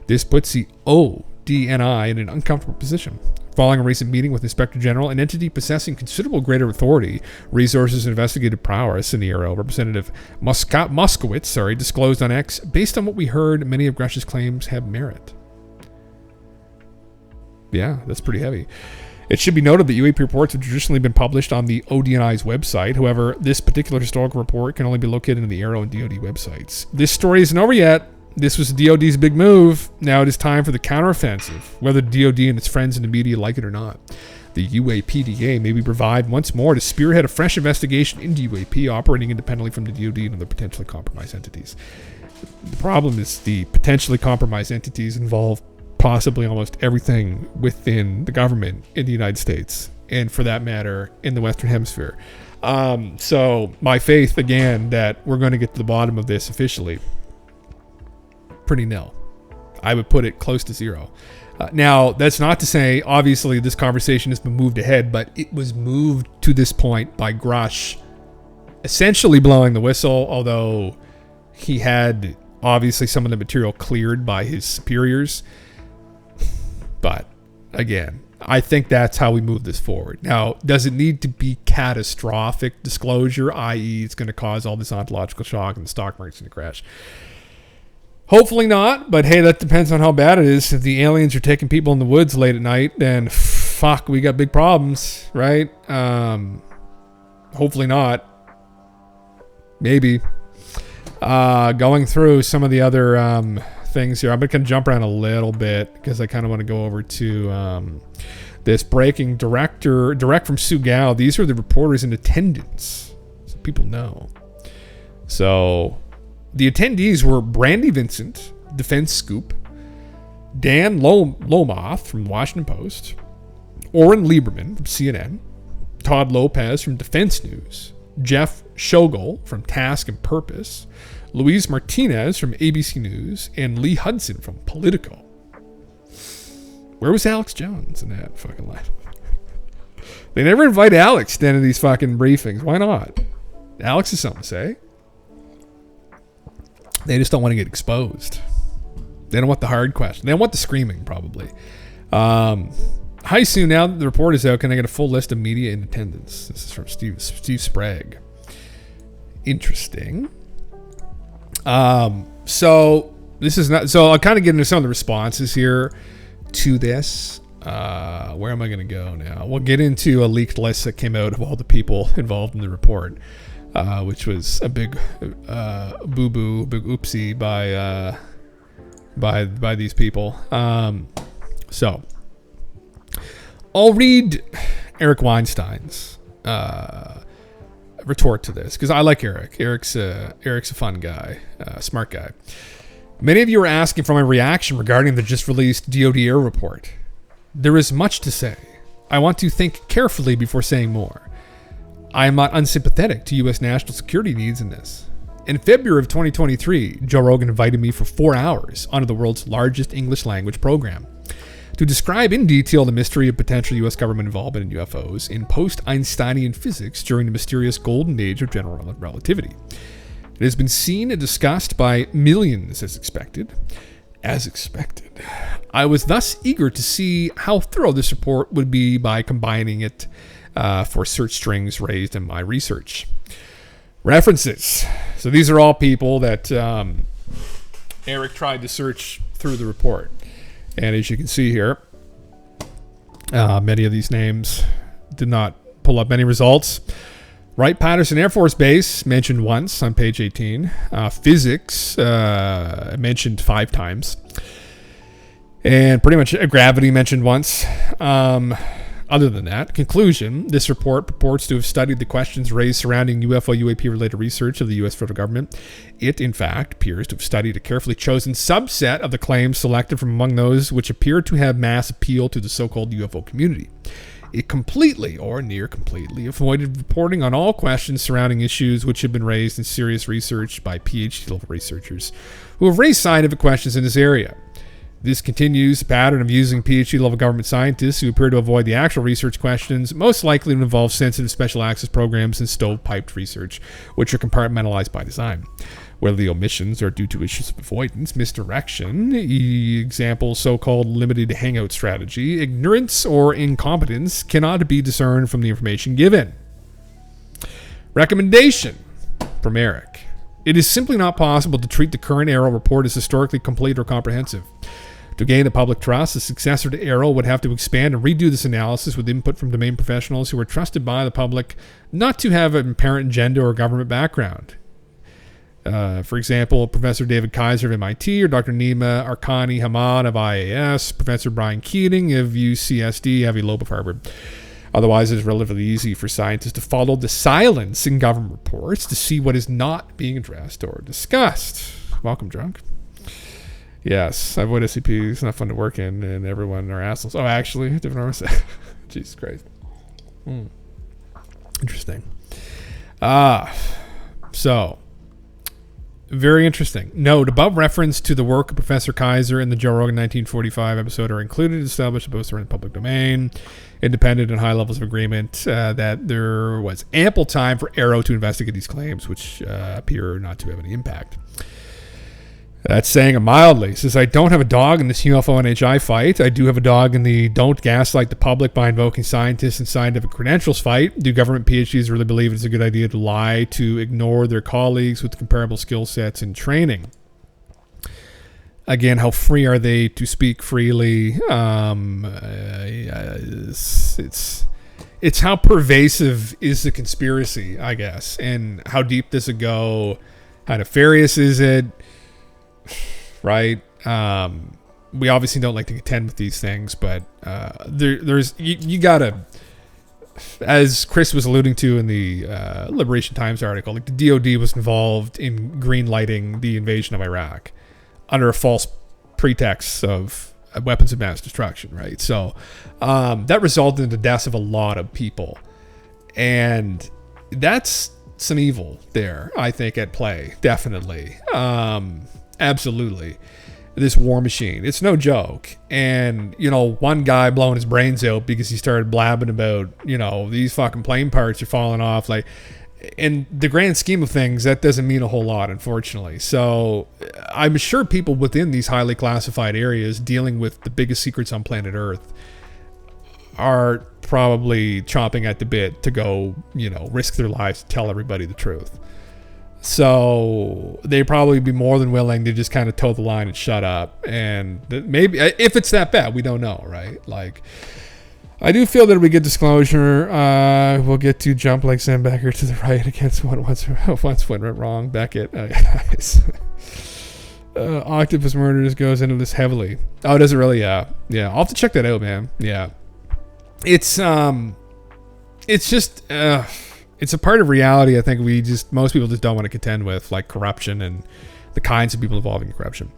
This puts the ODNI in an uncomfortable position. Following a recent meeting with Inspector General, an entity possessing considerable greater authority, resources, and investigative prowess in the AARO, Representative Moskowitz, disclosed on X, based on what we heard, many of Grush's claims have merit. Yeah, that's pretty heavy. It should be noted that UAP reports have traditionally been published on the ODNI's website. However, this particular historical report can only be located in the AARO and DoD websites. This story isn't over yet. This was the DoD's big move. Now it is time for the counteroffensive, whether the DoD and its friends in the media like it or not. The UAPDA may be revived once more to spearhead a fresh investigation into UAP operating independently from the DoD and other potentially compromised entities. The problem is the potentially compromised entities involve possibly almost everything within the government in the United States, and for that matter, in the Western Hemisphere. So my faith, again, that we're going to get to the bottom of this officially, pretty nil. I would put it close to zero. Now, that's not to say, obviously, this conversation has been moved ahead, but it was moved to this point by Grush essentially blowing the whistle, although he had obviously some of the material cleared by his superiors. But again, I think that's how we move this forward. Now, does it need to be catastrophic disclosure, i.e. it's going to cause all this ontological shock and the stock market's going to crash? Hopefully not, but hey, that depends on how bad it is. If the aliens are taking people in the woods late at night, then fuck, we got big problems, right? Hopefully not. Maybe. Going through some of the other things here. I'm going to jump around a little bit because I kind of want to go over to this breaking direct from Sue Gao. These are the reporters in attendance, so people know. So the attendees were Brandy Vincent, Defense Scoop, Dan Lomoth from the Washington Post, Oren Lieberman from CNN, Todd Lopez from Defense News, Jeff Shogol from Task and Purpose, Luis Martinez from ABC News, and Lee Hudson from Politico. Where was Alex Jones in that fucking line? They never invite Alex to any of these fucking briefings. Why not? Alex has something to say. They just don't want to get exposed. They don't want the hard question. They don't want the screaming, probably. Hi, Sue. Now that the report is out, can I get a full list of media in attendance? This is from Steve Sprague. Interesting. So this is not. So I'll kind of get into some of the responses here to this. Where am I going to go now? We'll get into a leaked list that came out of all the people involved in the report, which was a big boo-boo, big oopsie by these people. So I'll read Eric Weinstein's retort to this because I like Eric. Eric's a fun guy, smart guy. Many of you are asking for my reaction regarding the just released DoD Air report. There is much to say. I want to think carefully before saying more. I am not unsympathetic to U.S. national security needs in this. In February of 2023, Joe Rogan invited me for 4 hours onto the world's largest English language program to describe in detail the mystery of potential U.S. government involvement in UFOs in post-Einsteinian physics during the mysterious golden age of general relativity. It has been seen and discussed by millions as expected. I was thus eager to see how thorough this report would be by combining it for search strings raised in my research. References. So these are all people that Eric tried to search through the report. And as you can see here, many of these names did not pull up any results. Wright-Patterson Air Force Base mentioned once on page 18. Physics mentioned 5 times. And pretty much gravity mentioned once. Other than that, conclusion, this report purports to have studied the questions raised surrounding UFO UAP-related research of the U.S. federal government. It, in fact, appears to have studied a carefully chosen subset of the claims selected from among those which appear to have mass appeal to the so-called UFO community. It completely, or near completely, avoided reporting on all questions surrounding issues which have been raised in serious research by PhD-level researchers who have raised scientific questions in this area. This continues a pattern of using PhD-level government scientists who appear to avoid the actual research questions, most likely to involve sensitive special access programs and stovepiped research, which are compartmentalized by design. Whether the omissions are due to issues of avoidance, misdirection, example so-called limited hangout strategy, ignorance, or incompetence cannot be discerned from the information given. Recommendation from Eric. It is simply not possible to treat the current AARO report as historically complete or comprehensive. To gain the public trust, the successor to AARO would have to expand and redo this analysis with input from domain professionals who are trusted by the public not to have an apparent agenda or government background. For example, Professor David Kaiser of MIT or Dr. Nima Arkani Hamad of IAS, Professor Brian Keating of UCSD, Avi Loeb of Harvard. Otherwise, it is relatively easy for scientists to follow the silence in government reports to see what is not being addressed or discussed. Welcome, drunk. Yes, I avoid SCP. It's not fun to work in, and everyone are assholes. Oh, actually, different arms. Jesus Christ. Interesting. So, very interesting. Note, above reference to the work of Professor Kaiser in the Joe Rogan 1945 episode are included to establish that both are in the public domain, independent and high levels of agreement, that there was ample time for AARO to investigate these claims, which appear not to have any impact. That's saying it mildly. It says, I don't have a dog in this UFO NHI fight. I do have a dog in the don't gaslight the public by invoking scientists and scientific credentials fight. Do government PhDs really believe it's a good idea to lie, to ignore their colleagues with comparable skill sets and training? Again, how free are they to speak freely? It's how pervasive is the conspiracy, I guess, and how deep does it go? How nefarious is it? Right? We obviously don't like to contend with these things, but there's you gotta, as Chris was alluding to in the Liberation Times article, like the DoD was involved in green lighting the invasion of Iraq under a false pretext of weapons of mass destruction, right? So that resulted in the deaths of a lot of people, and that's some evil there, I think, at play, definitely. Absolutely. This war machine. It's no joke. And, one guy blowing his brains out because he started blabbing about, these fucking plane parts are falling off. Like, in the grand scheme of things, that doesn't mean a whole lot, unfortunately. So I'm sure people within these highly classified areas dealing with the biggest secrets on planet Earth are probably chomping at the bit to go, risk their lives to tell everybody the truth. So they'd probably be more than willing to just kind of toe the line and shut up. And maybe if it's that bad, we don't know, right? Like, I do feel that we get disclosure. We'll get to jump like Sam Becker to the right against once went wrong. Beckett, guys. Octopus Murders goes into this heavily. Oh, does it really? Yeah. I'll have to check that out, man. Yeah. It's just it's a part of reality. I think most people just don't want to contend with, like corruption and the kinds of people involved in corruption.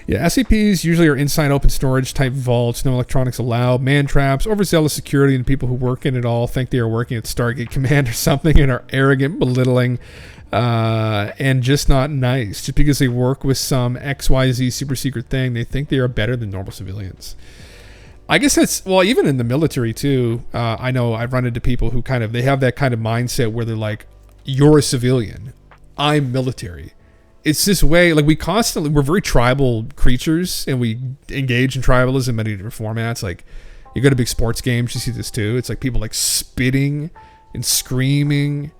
Yeah, SCPs usually are inside open storage type vaults, no electronics allowed, man traps, overzealous security, and people who work in it all think they are working at Stargate Command or something and are arrogant, belittling, and just not nice. Just because they work with some XYZ super secret thing, they think they are better than normal civilians. I guess that's, well, even in the military too, I know I've run into people who they have that kind of mindset where they're like, you're a civilian, I'm military. It's this way, like we're very tribal creatures and we engage in tribalism in many different formats. Like you go to big sports games, you see this too. It's like people like spitting and screaming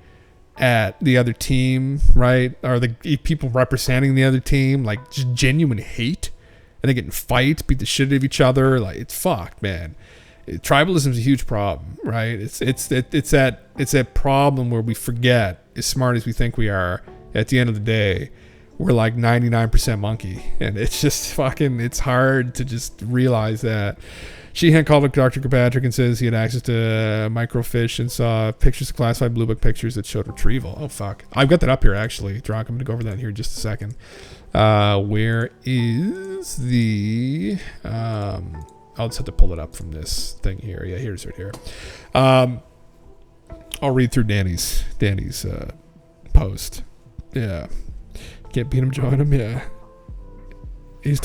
at the other team, right? Or the people representing the other team, like just genuine hate. And they get in fights, beat the shit out of each other. Like it's fucked, man. Tribalism is a huge problem, right? It's that problem where we forget, as smart as we think we are, at the end of the day, we're like 99% monkey, and it's just fucking, it's hard to just realize that. Sheehan called up Dr. Kirkpatrick and says he had access to microfiche and saw pictures of classified Blue Book pictures that showed retrieval. Oh, fuck. I've got that up here, actually. Drock, I'm going to go over that here in just a second. Where is the... I'll just have to pull it up from this thing here. Yeah, here's right here. I'll read through Danny's post. Yeah. Can't beat him, join him. Yeah. He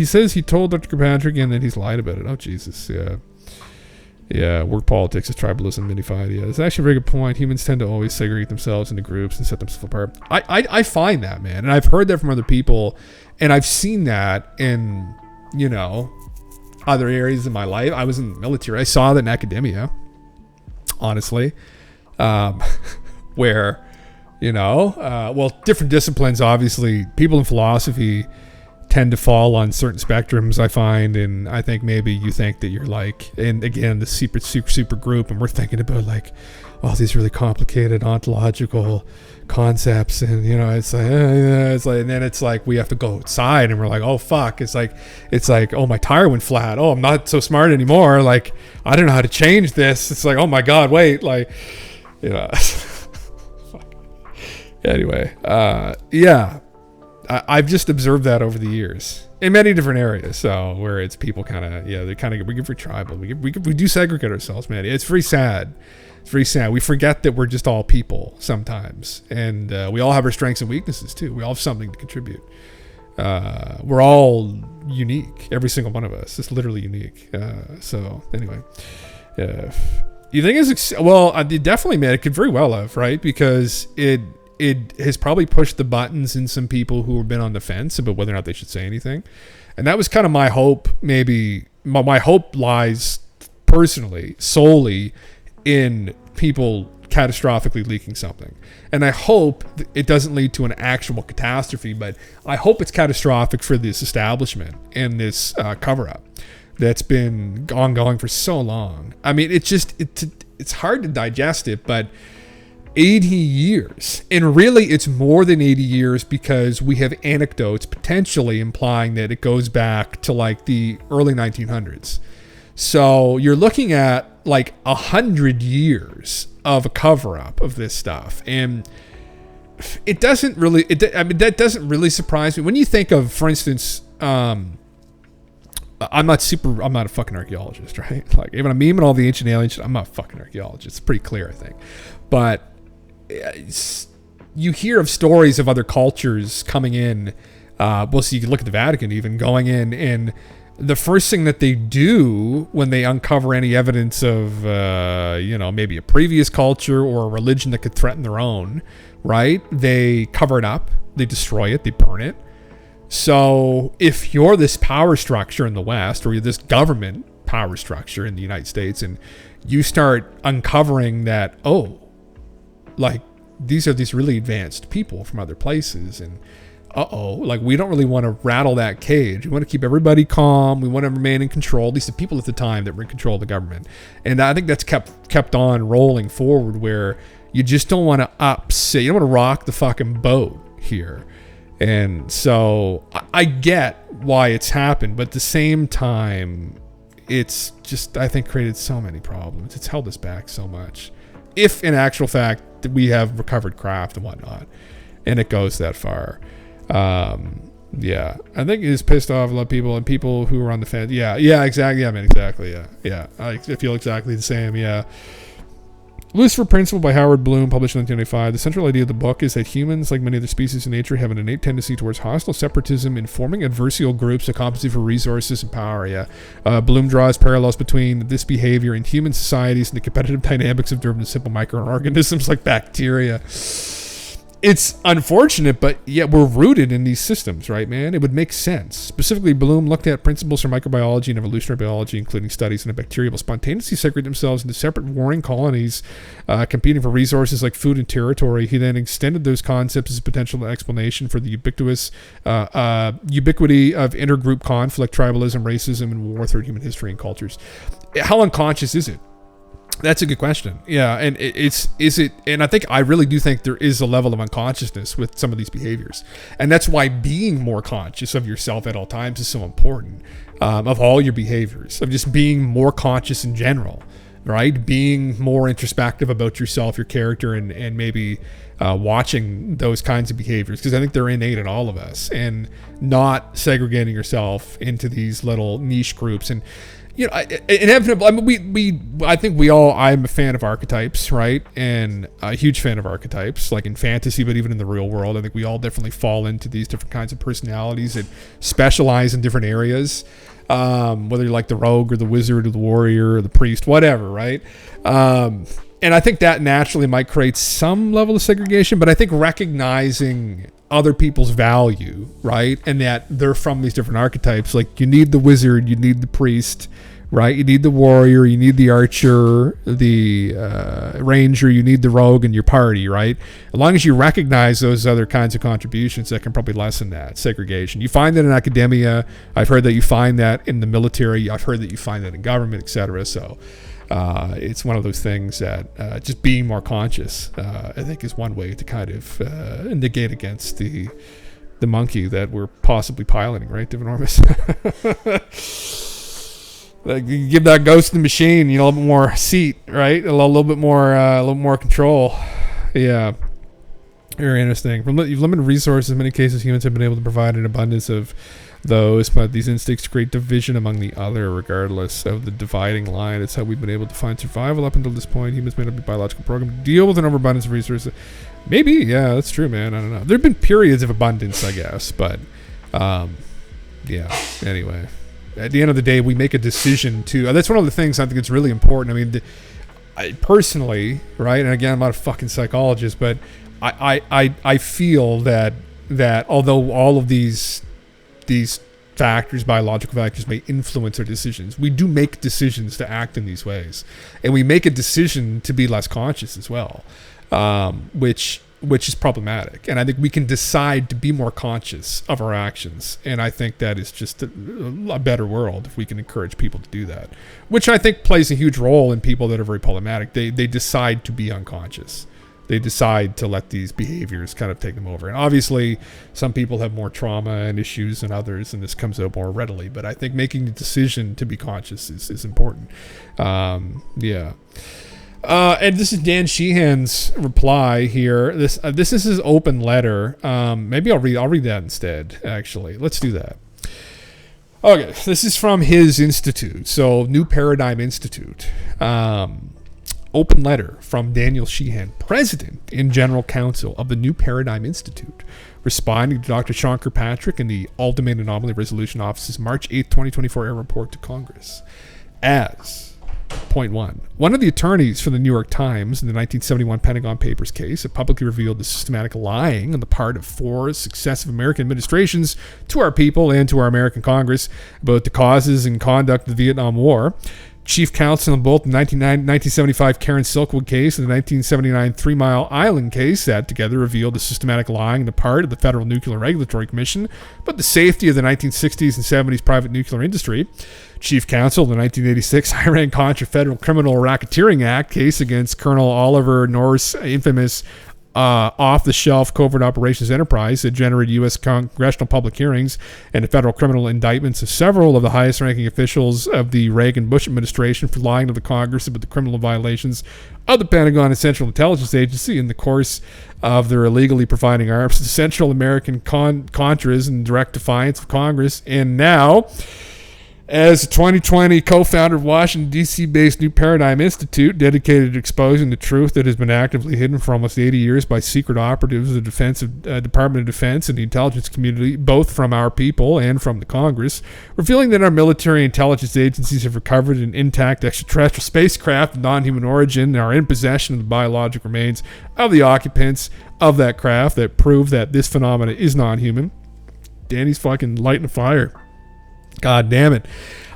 says he told Dr. Kirkpatrick and then he's lied about it. Oh, Jesus. Yeah. Yeah. Work politics is tribalism minified. Yeah. It's actually a very good point. Humans tend to always segregate themselves into groups and set themselves apart. I find that, man. And I've heard that from other people. And I've seen that in, other areas of my life. I was in the military. I saw that in academia, honestly, where, different disciplines, obviously, people in philosophy tend to fall on certain spectrums, I find, and I think maybe you think that you're like, and again, the super group, and we're thinking about like, these really complicated ontological concepts, and it's like, and then it's like we have to go outside, and we're like, oh fuck, it's like, oh, my tire went flat, oh, I'm not so smart anymore, like I don't know how to change this. It's like, oh my god, wait, like, anyway, yeah. I've just observed that over the years in many different areas. So where it's people we get very tribal. We do segregate ourselves, man. It's very sad. It's very sad. We forget that we're just all people sometimes, and we all have our strengths and weaknesses too. We all have something to contribute. We're all unique. Every single one of us is literally unique. So anyway, you think it's it definitely, man. It could very well have, right? Because it has probably pushed the buttons in some people who have been on the fence about whether or not they should say anything. And that was kind of my hope. Maybe my hope lies personally, solely in people catastrophically leaking something. And I hope it doesn't lead to an actual catastrophe, but I hope it's catastrophic for this establishment and this cover-up that's been ongoing for so long. I mean, it's hard to digest it, but 80 years. And really, it's more than 80 years because we have anecdotes potentially implying that it goes back to like the early 1900s. So you're looking at like 100 years of a cover-up of this stuff. And it doesn't really, that doesn't really surprise me. When you think of, for instance, I'm not a fucking archaeologist, right? Like, even I'm memeing all the ancient aliens shit, I'm not a fucking archaeologist. It's pretty clear, I think. But you hear of stories of other cultures coming in. So you can look at the Vatican even going in, and the first thing that they do when they uncover any evidence of, maybe a previous culture or a religion that could threaten their own, right? They cover it up, they destroy it, they burn it. So if you're this power structure in the West, or you're this government power structure in the United States, and you start uncovering that, like these are these really advanced people from other places, and like we don't really want to rattle that cage. We want to keep everybody calm. We want to remain in control, at least the people at the time that were in control of the government. And I think that's kept on rolling forward, where you just don't want to upset, you don't want to rock the fucking boat here. And so I get why it's happened, but at the same time, it's just, I think, created so many problems. It's held us back so much. If in actual fact that we have recovered craft and whatnot, and it goes that far. Yeah, I think it's pissed off a lot of people, and people who are on the fence. Yeah, exactly. Yeah, man, exactly. Yeah. I feel exactly the same. Yeah. Lucifer Principle by Howard Bloom, published in 1995. The central idea of the book is that humans, like many other species in nature, have an innate tendency towards hostile separatism in forming adversarial groups that compete for resources and power. Yeah. Bloom draws parallels between this behavior in human societies and the competitive dynamics observed in simple microorganisms like bacteria. It's unfortunate, but yet we're rooted in these systems, right, man? It would make sense. Specifically, Bloom looked at principles from microbiology and evolutionary biology, including studies in the bacteria will spontaneously segregate themselves into separate warring colonies, competing for resources like food and territory. He then extended those concepts as a potential explanation for the ubiquity of intergroup conflict, tribalism, racism, and war throughout human history and cultures. How unconscious is it? That's a good question. Yeah, and is it? And I really do think there is a level of unconsciousness with some of these behaviors, and that's why being more conscious of yourself at all times is so important. Of all your behaviors, of just being more conscious in general, right? Being more introspective about yourself, your character, and maybe watching those kinds of behaviors, because I think they're innate in all of us, and not segregating yourself into these little niche groups. And you know, inevitable. I mean, I think we all. I'm a fan of archetypes, right? And a huge fan of archetypes, like in fantasy, but even in the real world. I think we all definitely fall into these different kinds of personalities that specialize in different areas. Whether you're like the rogue or the wizard or the warrior or the priest, whatever, right? And I think that naturally might create some level of segregation, but I think recognizing other people's value, right? And that they're from these different archetypes. Like you need the wizard, you need the priest, right? You need the warrior, you need the archer, the ranger, you need the rogue in your party, right? As long as you recognize those other kinds of contributions, that can probably lessen that segregation. You find that in academia. I've heard that you find that in the military. I've heard that you find that in government, etc. So it's one of those things that just being more conscious, I think, is one way to kind of negate against the monkey that we're possibly piloting, right, Divinormus? Like, you give that ghost in the machine, you know, a little bit more seat, right? A little bit more control. Yeah. Very interesting. You've limited resources. In many cases, humans have been able to provide an abundance of those, but these instincts create division among the other, regardless of the dividing line. It's how we've been able to find survival up until this point. Humans may not be biological programmed to deal with an overabundance of resources. Maybe, yeah, that's true, man. I don't know. There have been periods of abundance, I guess, but yeah. Anyway, at the end of the day, we make a decision to. That's one of the things I think it's really important. I mean, I personally, right? And again, I'm not a fucking psychologist, but I feel that although all of these factors, biological factors, may influence our decisions, we do make decisions to act in these ways, and we make a decision to be less conscious as well, which is problematic. And I think we can decide to be more conscious of our actions, and I think that is just a better world if we can encourage people to do that, which I think plays a huge role in people that are very problematic. They decide to be unconscious. They decide to let these behaviors kind of take them over. And obviously, some people have more trauma and issues than others, and this comes out more readily. But I think making the decision to be conscious is important. Yeah. And this is Dan Sheehan's reply here. This is his open letter. Maybe I'll read that instead, actually. Let's do that. Okay, this is from his institute. So, New Paradigm Institute. Open letter from Daniel Sheehan, President and General Counsel of the New Paradigm Institute, responding to Dr. Sean Kirkpatrick in the All-Domain Anomaly Resolution Office's March 8th, 2024 air report to Congress. As, point one of the attorneys for the New York Times in the 1971 Pentagon Papers case have publicly revealed the systematic lying on the part of 4 successive American administrations to our people and to our American Congress about the causes and conduct of the Vietnam War. chief counsel in both the 1975 Karen Silkwood case and the 1979 Three Mile Island case that together revealed the systematic lying on the part of the Federal Nuclear Regulatory Commission about the safety of the 1960s and 70s private nuclear industry. Chief counsel of the 1986 Iran-Contra Federal Criminal Racketeering Act case against Colonel Oliver North's infamous off-the-shelf covert operations enterprise that generated U.S. congressional public hearings and the federal criminal indictments of several of the highest-ranking officials of the Reagan-Bush administration for lying to the Congress about the criminal violations of the Pentagon and Central Intelligence Agency in the course of their illegally providing arms to Central American Contras in direct defiance of Congress. And now, as a 2020 co-founder of Washington, D.C.-based New Paradigm Institute, dedicated to exposing the truth that has been actively hidden for almost 80 years by secret operatives of the Department of Defense and the intelligence community, both from our people and from the Congress, revealing that our military intelligence agencies have recovered an intact extraterrestrial spacecraft of non-human origin and are in possession of the biological remains of the occupants of that craft that prove that this phenomena is non-human. Danny's fucking lighting a fire. God damn it.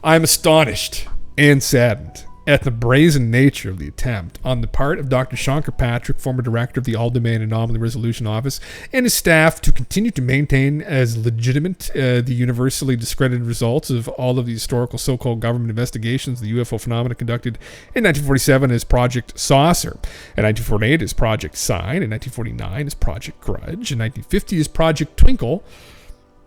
I'm astonished and saddened at the brazen nature of the attempt on the part of Dr. Sean Kirkpatrick, former director of the All-Domain Anomaly Resolution Office, and his staff to continue to maintain as legitimate the universally discredited results of all of the historical so-called government investigations of the UFO phenomena conducted in 1947 as Project Saucer, in 1948 as Project Sign, in 1949 as Project Grudge, in 1950 as Project Twinkle.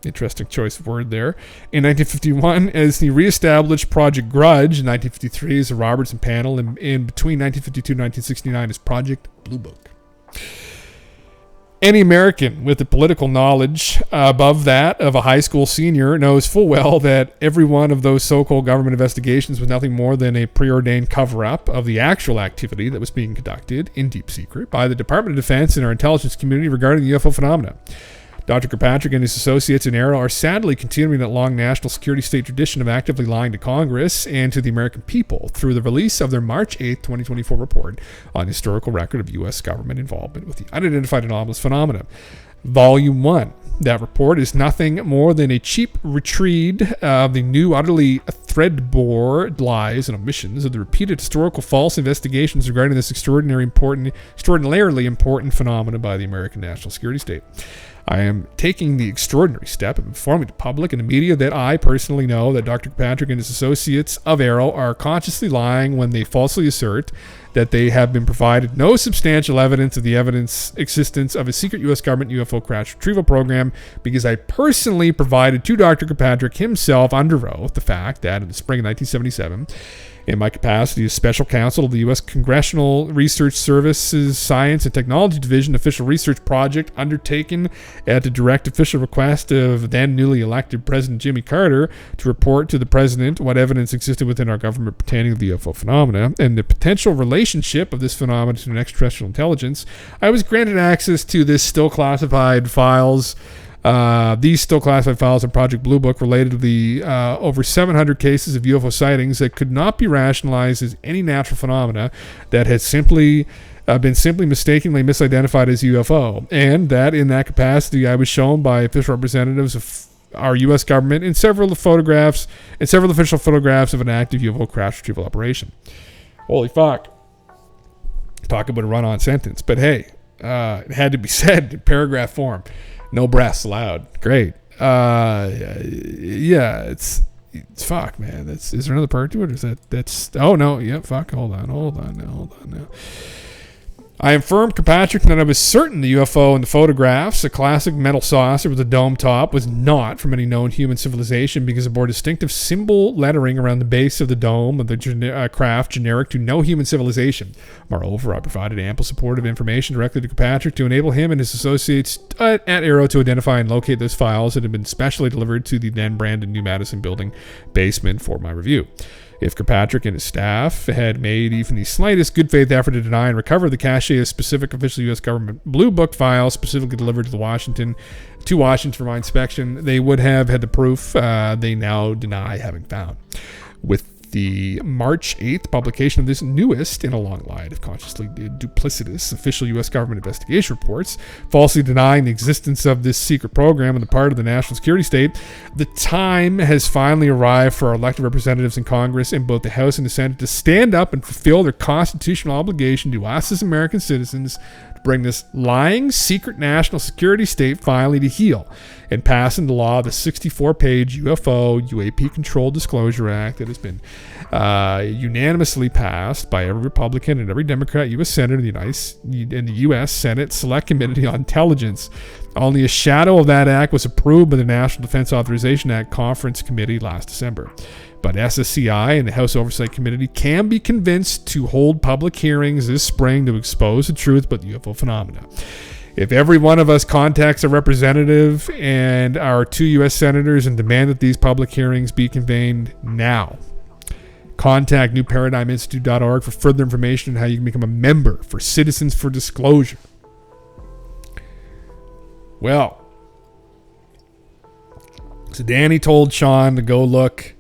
Interesting choice of word there. In 1951, as the reestablished Project Grudge. In 1953, as the Robertson Panel. And in between 1952 and 1969, as Project Blue Book. Any American with the political knowledge above that of a high school senior knows full well that every one of those so-called government investigations was nothing more than a preordained cover-up of the actual activity that was being conducted in deep secret by the Department of Defense and our intelligence community regarding the UFO phenomena. Dr. Kirkpatrick and his associates in AARO are sadly continuing that long national security state tradition of actively lying to Congress and to the American people through the release of their March 8, 2024 report on historical record of U.S. government involvement with the unidentified anomalous phenomena. Volume 1. That report is nothing more than a cheap retreat of the new, utterly threadbare lies and omissions of the repeated historical false investigations regarding this extraordinarily important phenomena by the American national security state. I am taking the extraordinary step of informing the public and the media that I personally know that Dr. Kirkpatrick and his associates of AARO are consciously lying when they falsely assert that they have been provided no substantial evidence of the existence of a secret U.S. government UFO crash retrieval program, because I personally provided to Dr. Kirkpatrick himself under oath the fact that in the spring of 1977, in my capacity as special counsel of the U.S. Congressional Research Service's Science and Technology Division official research project undertaken at the direct official request of then newly elected President Jimmy Carter to report to the President what evidence existed within our government pertaining to the UFO phenomena and the potential relationship of this phenomenon to an extraterrestrial intelligence, I was granted access to these still classified files of Project Blue Book related to the over 700 cases of UFO sightings that could not be rationalized as any natural phenomena that had been simply mistakenly misidentified as UFO, and that in that capacity I was shown by official representatives of our U.S. government in several official photographs of an active UFO crash retrieval operation. Holy fuck. Talk about a run-on sentence. But hey, it had to be said in paragraph form. No breaths allowed. Great. Yeah, it's fuck, man. Is there another part to it? Or is that's oh no, yeah, fuck. Hold on now. I informed Kirkpatrick that I was certain the UFO in the photographs, a classic metal saucer with a dome top, was not from any known human civilization because it bore distinctive symbol lettering around the base of the dome of the craft generic to no human civilization. Moreover, I provided ample supportive information directly to Kirkpatrick to enable him and his associates at AARO to identify and locate those files that had been specially delivered to the then branded New Madison building basement for my review. If Kirkpatrick and his staff had made even the slightest good faith effort to deny and recover the cache of specific official U.S. government Blue Book files specifically delivered to Washington for my inspection, they would have had the proof they now deny having found. With the March 8th publication of this newest in a long line of consciously duplicitous official U.S. government investigation reports, falsely denying the existence of this secret program on the part of the national security state. The time has finally arrived for our elected representatives in Congress in both the House and the Senate to stand up and fulfill their constitutional obligation to us as American citizens to bring this lying, secret national security state finally to heel and pass into law the 64-page UFO UAP Control Disclosure Act that has been unanimously passed by every Republican and every Democrat U.S. Senator in the U.S. Senate Select Committee on Intelligence. Only a shadow of that act was approved by the National Defense Authorization Act Conference Committee last December. But SSCI and the House Oversight Committee can be convinced to hold public hearings this spring to expose the truth about the UFO phenomena. If every one of us contacts a representative and our 2 U.S. senators and demand that these public hearings be convened now, contact newparadigminstitute.org for further information on how you can become a member for Citizens for Disclosure. Well, so Danny told Sean to go look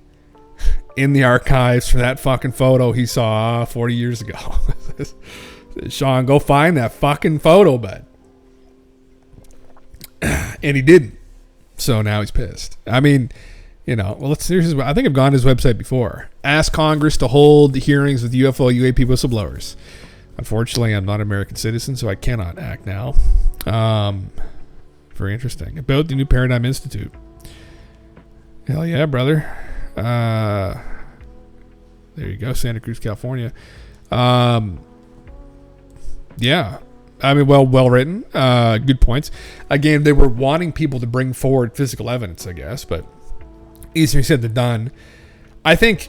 in the archives for that fucking photo he saw 40 years ago. Sean, go find that fucking photo, bud. And he didn't. So now he's pissed. I mean, well, here's I think I've gone to his website before. Ask Congress to hold the hearings with UFO UAP whistleblowers. Unfortunately, I'm not an American citizen, so I cannot act now. Very interesting. About the New Paradigm Institute. Hell yeah, brother. There you go, Santa Cruz, California. Yeah. I mean, well written. Good points. Again, they were wanting people to bring forward physical evidence, I guess, but easier said than done. I think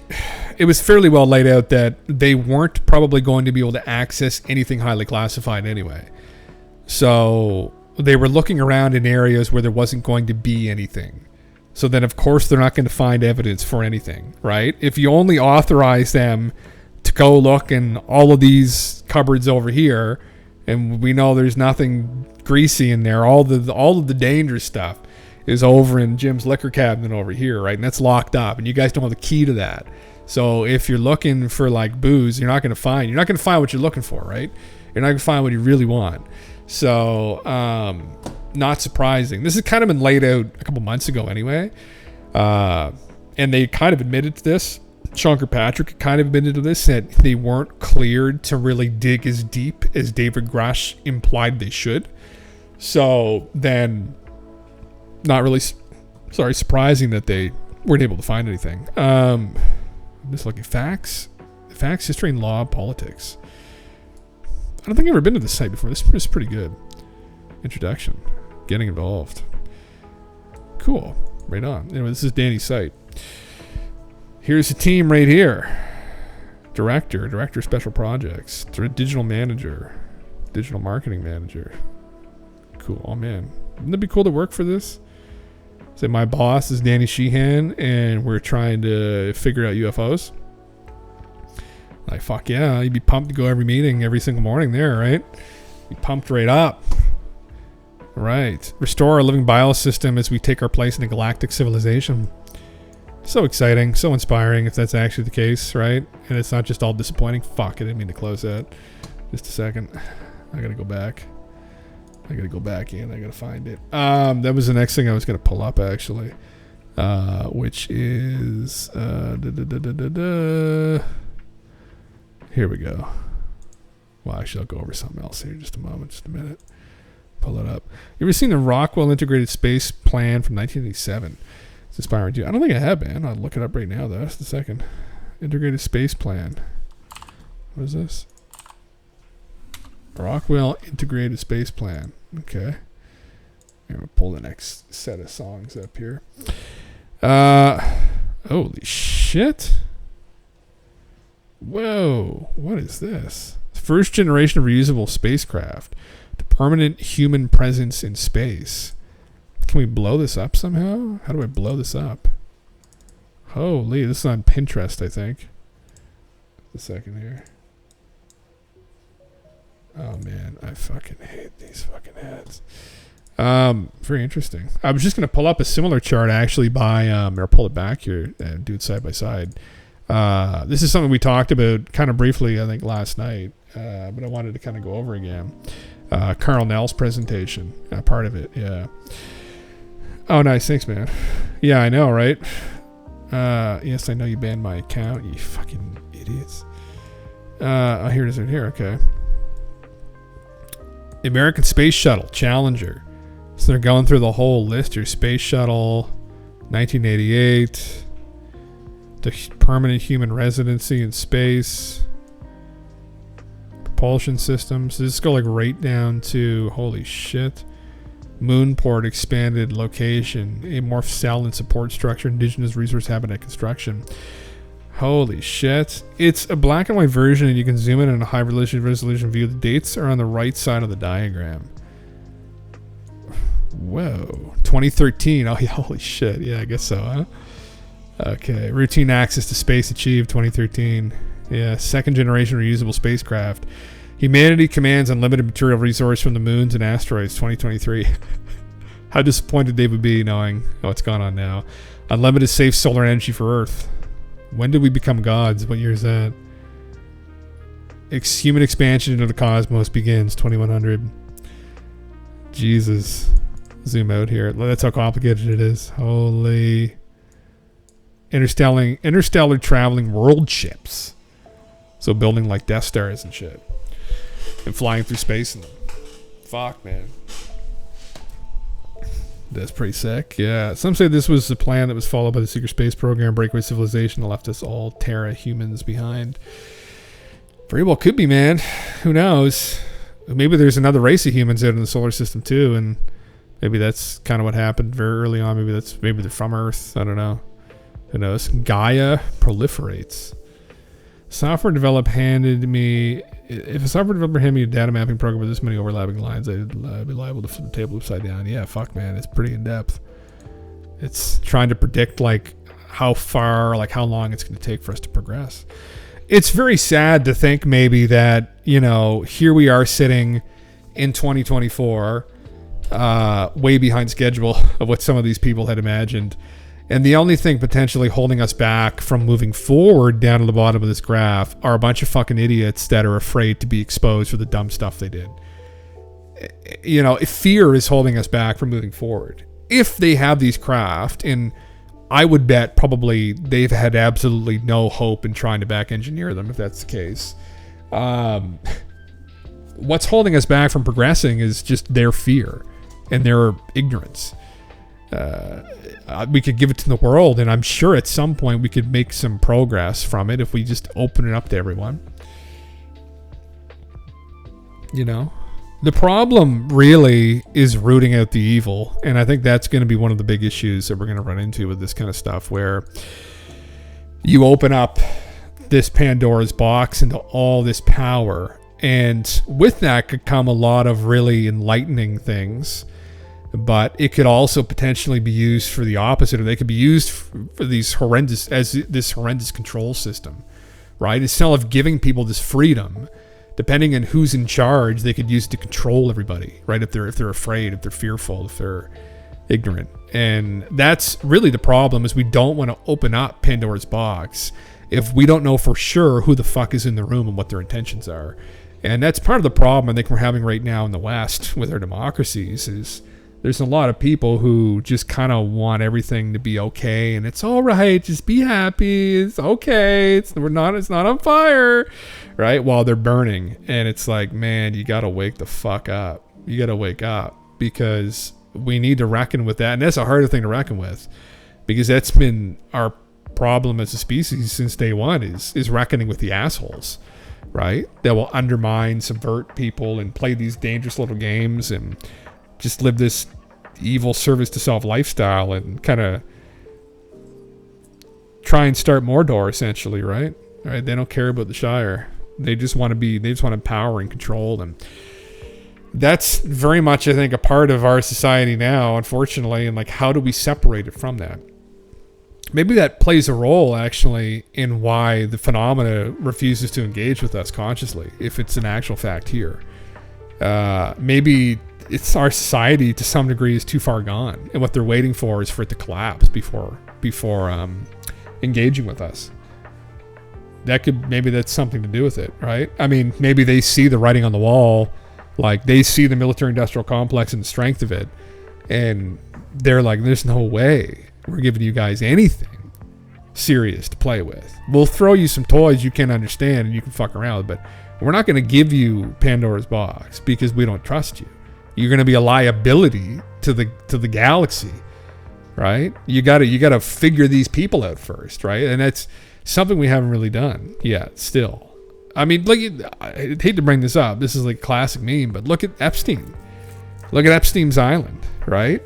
it was fairly well laid out that they weren't probably going to be able to access anything highly classified anyway. So they were looking around in areas where there wasn't going to be anything. So then, of course, they're not going to find evidence for anything, right? If you only authorize them to go look in all of these cupboards over here, and we know there's nothing greasy in there, all of the dangerous stuff is over in Jim's liquor cabinet over here, right? And that's locked up, and you guys don't have the key to that. So if you're looking for like booze, you're not going to find what you're looking for, right? You're not going to find what you really want. So, not surprising. This has kind of been laid out a couple months ago anyway. And they kind of admitted to this. Sean Kirkpatrick kind of admitted to this, that they weren't cleared to really dig as deep as David Grush implied they should. So then, not really, surprising that they weren't able to find anything. I'm just looking facts, history, and law, politics. I don't think I've ever been to this site before. This is pretty good. Introduction. Getting involved. Cool. Right on. Anyway, this is Danny's site. Here's the team right here. Director of Special Projects, Digital Manager, Digital Marketing Manager. Cool. Oh, man. Wouldn't it be cool to work for this? Say my boss is Danny Sheehan, and we're trying to figure out UFOs. Like, fuck yeah. You'd be pumped to go every meeting every single morning there, right? Be pumped right up. Right. Restore our living biosystem as we take our place in a galactic civilization. So exciting, so inspiring if that's actually the case, right? And it's not just all disappointing. Fuck, I didn't mean to close that. Just a second. I gotta go back. I gotta go back in. I gotta find it. That was the next thing I was gonna pull up actually. Which is here we go. Well, actually I'll go over something else here in just a moment, just a minute. Pull it up. You ever seen the Rockwell Integrated Space Plan from 1987? It's inspiring too. I don't think I have, man. I'll look it up right now, though. Just a second. Integrated Space Plan. What is this? Rockwell Integrated Space Plan. Okay. I'm going to pull the next set of songs up here. Holy shit. Whoa. What is this? First generation of reusable spacecraft. The permanent human presence in space. Can we blow this up somehow? How do I blow this up? Holy, this is on Pinterest, I think. Just a second here. Oh man, I fucking hate these fucking ads. Very interesting. I was just gonna pull up a similar chart actually by or pull it back here and do it side by side. This is something we talked about kind of briefly, I think, last night, but I wanted to kind of go over again. Carl Nell's presentation, part of it, yeah. Oh, nice, thanks, man. Yeah, I know, right? Yes, I know you banned my account, you fucking idiots. Oh, here it is right here, okay. The American Space Shuttle, Challenger. So they're going through the whole list here. Space Shuttle, 1988. The permanent human residency in space. Propulsion systems. Does this go like right down to, holy shit. Moonport expanded location. Amorph cell and support structure. Indigenous resource habitat construction. Holy shit. It's a black and white version and you can zoom in on a high resolution view. The dates are on the right side of the diagram. Whoa. 2013. Oh, yeah, holy shit. Yeah, I guess so, huh? Okay. Routine access to space achieved 2013. Yeah, second generation reusable spacecraft. Humanity commands unlimited material resource from the moons and asteroids 2023. How disappointed they would be knowing what's going on now. Unlimited safe solar energy for Earth. When did we become gods? What year is that? Human expansion into the cosmos begins 2100. Jesus. Zoom out here. That's how complicated it is. Holy. Interstellar traveling world ships. So building like Death Stars and shit. And flying through space in them. Fuck, man. That's pretty sick. Yeah. Some say this was the plan that was followed by the secret space program, breakaway civilization that left us all Terra humans behind. Very well could be, man. Who knows? Maybe there's another race of humans out in the solar system too, and maybe that's kind of what happened very early on. Maybe they're from Earth. I don't know. Who knows? Gaia proliferates. Software developer handed me. If a software developer handed me a data mapping program with this many overlapping lines, I'd be liable to flip the table upside down. Yeah, fuck, man. It's pretty in depth. It's trying to predict like how far, like how long it's going to take for us to progress. It's very sad to think maybe that, you know, here we are sitting in 2024, way behind schedule of what some of these people had imagined. And the only thing potentially holding us back from moving forward down to the bottom of this graph are a bunch of fucking idiots that are afraid to be exposed for the dumb stuff they did. You know, if fear is holding us back from moving forward. If they have these craft, and I would bet probably they've had absolutely no hope in trying to back engineer them, if that's the case. What's holding us back from progressing is just their fear and their ignorance. We could give it to the world, and I'm sure at some point we could make some progress from it if we just open it up to everyone. You know? The problem really is rooting out the evil, and I think that's going to be one of the big issues that we're going to run into with this kind of stuff, where you open up this Pandora's box into all this power, and with that could come a lot of really enlightening things. But it could also potentially be used for the opposite, or they could be used for these this horrendous control system, right? Instead of giving people this freedom, depending on who's in charge, they could use it to control everybody, right? If they're afraid, if they're fearful, if they're ignorant. And that's really the problem, is we don't want to open up Pandora's box if we don't know for sure who the fuck is in the room and what their intentions are. And that's part of the problem I think we're having right now in the West with our democracies, is there's a lot of people who just kind of want everything to be okay, and it's all right, just be happy, it's okay, it's not on fire, right? While they're burning. And it's like, man, you got to wake the fuck up. You got to wake up, because we need to reckon with that. And that's a harder thing to reckon with, because that's been our problem as a species since day one, is reckoning with the assholes, right? That will undermine, subvert people, and play these dangerous little games, and just live this evil service to self lifestyle, and kind of try and start Mordor, essentially, right? Right? They don't care about the Shire. They just want to empower and control them. That's very much, I think, a part of our society now, unfortunately. And like, how do we separate it from that? Maybe that plays a role, actually, in why the phenomena refuses to engage with us consciously, if it's an actual fact here. Maybe it's our society to some degree is too far gone, and what they're waiting for is for it to collapse before engaging with us. maybe that's something to do with it, right? I mean, maybe they see the writing on the wall, like they see the military-industrial complex and the strength of it, and they're like, there's no way we're giving you guys anything serious to play with. We'll throw you some toys you can't understand and you can fuck around with, but we're not going to give you Pandora's box because we don't trust you. You're going to be a liability to the galaxy, right? You got to figure these people out first, right? And that's something we haven't really done yet still. I mean, I hate to bring this up. This is like a classic meme, but look at Epstein. Look at Epstein's Island, right?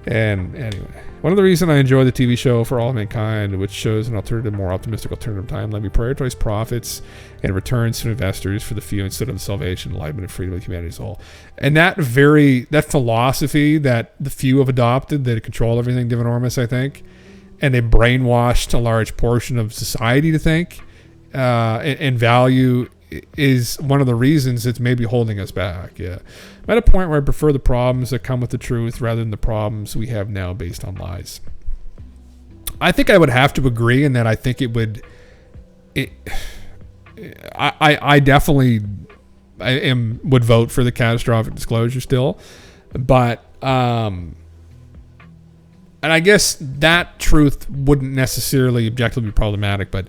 And anyway, one of the reasons I enjoy the TV show For All Mankind, which shows an alternative, more optimistic alternative timeline, we prioritize profits and returns to investors for the few instead of the salvation, enlightenment, and freedom of humanity as a whole. And that philosophy that the few have adopted, that control everything, divinormous, I think, and they brainwashed a large portion of society to think, and value is one of the reasons it's maybe holding us back. Yeah. I'm at a point where I prefer the problems that come with the truth rather than the problems we have now based on lies. I think I would have to agree in that I think I definitely would vote for the catastrophic disclosure still, but and I guess that truth wouldn't necessarily objectively be problematic, but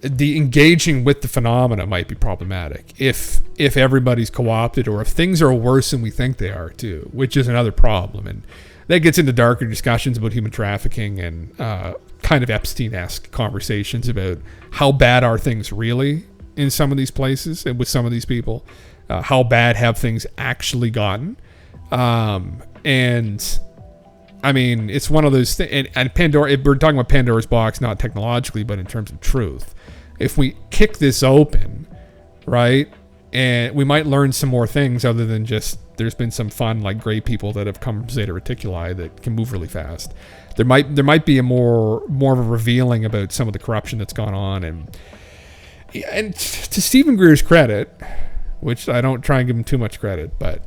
the engaging with the phenomena might be problematic if everybody's co-opted, or if things are worse than we think they are too, which is another problem. And that gets into darker discussions about human trafficking and kind of Epstein-esque conversations about how bad are things really in some of these places and with some of these people. How bad have things actually gotten? And I mean, it's one of those things. And Pandora, we're talking about Pandora's box, not technologically, but in terms of truth. If we kick this open, right, and we might learn some more things other than just there's been some fun, like, gray people that have come from Zeta Reticuli that can move really fast. There might be a more of a revealing about some of the corruption that's gone on. And to Stephen Greer's credit, which I don't try and give him too much credit, but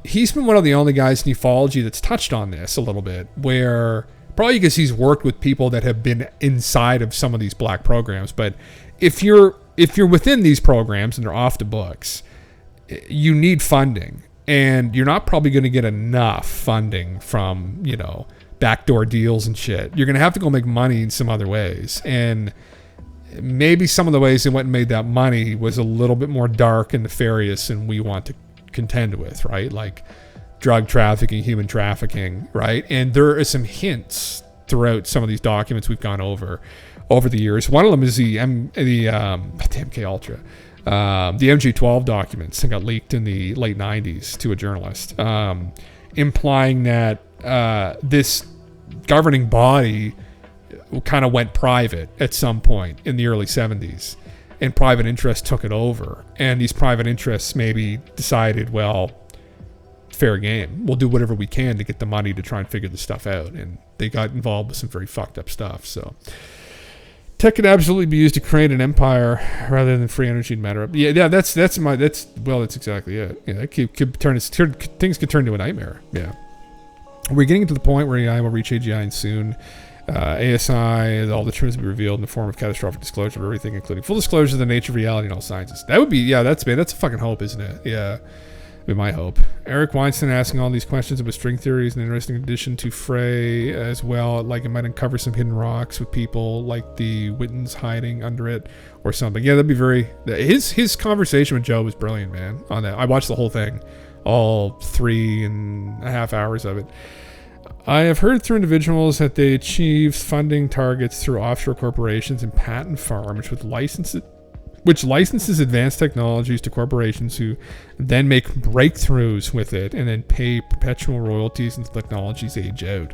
he's been one of the only guys in ufology that's touched on this a little bit, where probably because he's worked with people that have been inside of some of these black programs. But if you're within these programs and they're off the books, you need funding, and you're not probably going to get enough funding from, backdoor deals and shit. You're going to have to go make money in some other ways. And maybe some of the ways they went and made that money was a little bit more dark and nefarious than we want to contend with, right? Like drug trafficking, human trafficking, right? And there are some hints throughout some of these documents we've gone over the years. One of them is the MK Ultra, the MG12 documents that got leaked in the late 90s to a journalist, implying that this governing body kind of went private at some point in the early 70s, and private interests took it over. And these private interests maybe decided, well, fair game, we'll do whatever we can to get the money to try and figure this stuff out. And they got involved with some very fucked up stuff. So tech can absolutely be used to create an empire rather than free energy and matter. Yeah, that's exactly it. Yeah, it things could turn into a nightmare. Yeah. We're getting to the point where AI will reach AGI soon. ASI, all the truths will be revealed in the form of catastrophic disclosure of everything, including full disclosure of the nature of reality and all sciences. That would be, that's a fucking hope, isn't it? Yeah, be my hope. Eric Weinstein asking all these questions about string theory is an interesting addition to Frey as well. Like, it might uncover some hidden rocks with people like the Wittens hiding under it or something. Yeah, that'd be very... His conversation with Joe was brilliant, man, on that. I watched the whole thing, all 3.5 hours of it. I have heard through individuals that they achieve funding targets through offshore corporations and patent farms which licenses advanced technologies to corporations who then make breakthroughs with it and then pay perpetual royalties until technologies age out.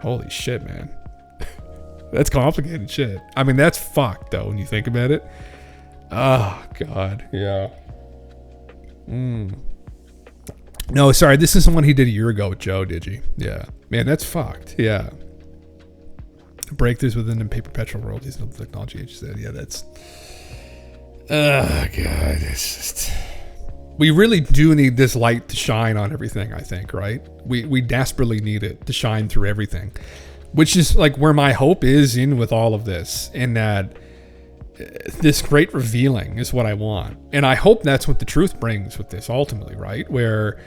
Holy shit, man. That's complicated shit. I mean, that's fucked, though, when you think about it. Oh, God. Yeah. No, sorry. This is the one he did a year ago with Joe, did you? Yeah. Man, that's fucked. Yeah. Breakthroughs within them pay perpetual royalties until the technology ages out. Yeah, that's... Oh, God. It's just... We really do need this light to shine on everything, I think, right? We desperately need it to shine through everything. Which is like where my hope is in with all of this. In that this great revealing is what I want. And I hope that's what the truth brings with this ultimately, right? Where,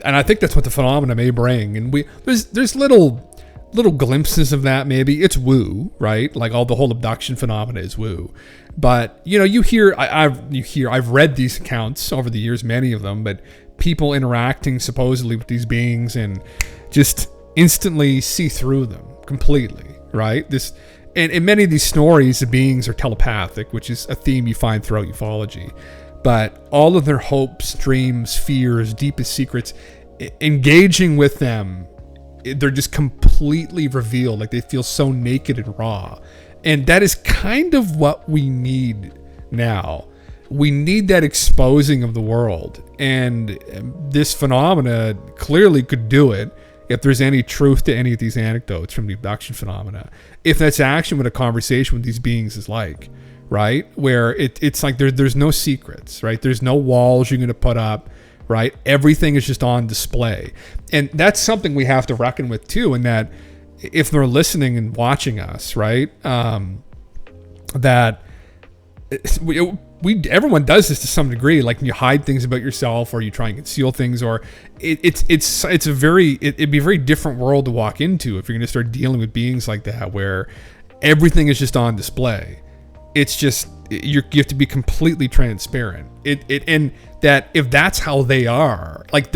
and I think that's what the phenomena may bring. And there's little glimpses of that. Maybe it's woo, right? Like all the whole abduction phenomena is woo. But I've read these accounts over the years, many of them, but people interacting supposedly with these beings and just instantly see through them completely, right? And in many of these stories, the beings are telepathic, which is a theme you find throughout ufology. But all of their hopes, dreams, fears, deepest secrets, engaging with them, they're just completely revealed. Like they feel so naked and raw. And that is kind of what we need now. We need that exposing of the world. And this phenomena clearly could do it if there's any truth to any of these anecdotes from the abduction phenomena. If that's actually what a conversation with these beings is like, right? Where it's like there's no secrets, right? There's no walls you're going to put up, right? Everything is just on display. And that's something we have to reckon with too, in that if they're listening and watching us, right? That everyone does this to some degree. Like you hide things about yourself, or you try and conceal things, or it'd be a very different world to walk into if you're going to start dealing with beings like that, where everything is just on display. It's just you have to be completely transparent. And that if that's how they are, like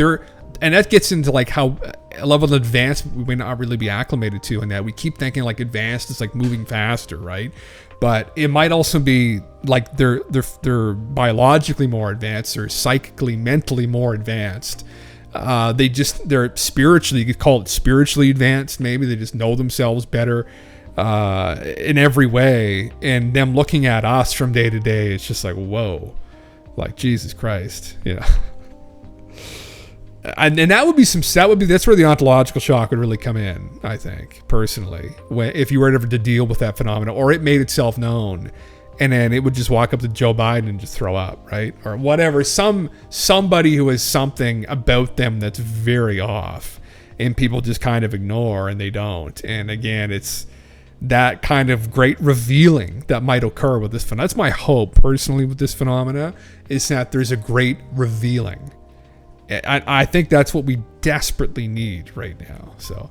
and that gets into like how a level of advance we may not really be acclimated to, and that we keep thinking like advanced is like moving faster, right? But it might also be like they're biologically more advanced, or psychically, mentally more advanced. They're spiritually, you could call it spiritually advanced. Maybe they just know themselves better in every way. And them looking at us from day to day, it's just like, whoa, like Jesus Christ, you know. And that's where the ontological shock would really come in, I think, personally, if you were ever to deal with that phenomenon, or it made itself known, and then it would just walk up to Joe Biden and just throw up, right? Or whatever, somebody who has something about them that's very off, and people just kind of ignore, and they don't. And again, it's that kind of great revealing that might occur with this phenomenon. That's my hope, personally, with this phenomena, is that there's a great revealing. I think that's what we desperately need right now. So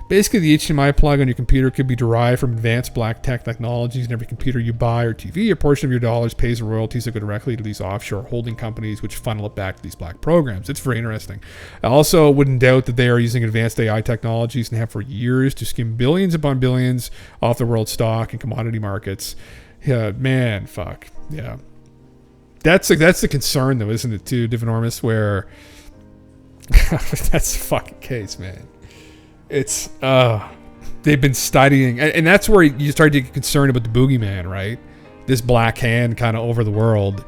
basically, the HDMI plug on your computer could be derived from advanced black tech technologies, and every computer you buy or TV, a portion of your dollars pays royalties that go directly to these offshore holding companies, which funnel it back to these black programs. It's very interesting. I also wouldn't doubt that they are using advanced AI technologies, and have for years, to skim billions upon billions off the world stock and commodity markets. Yeah, man, fuck. Yeah. That's the concern, though, isn't it, too, Divinormous, where... that's the fucking case, man. It's they've been studying, and that's where you start to get concerned about the boogeyman, right? This black hand kind of over the world.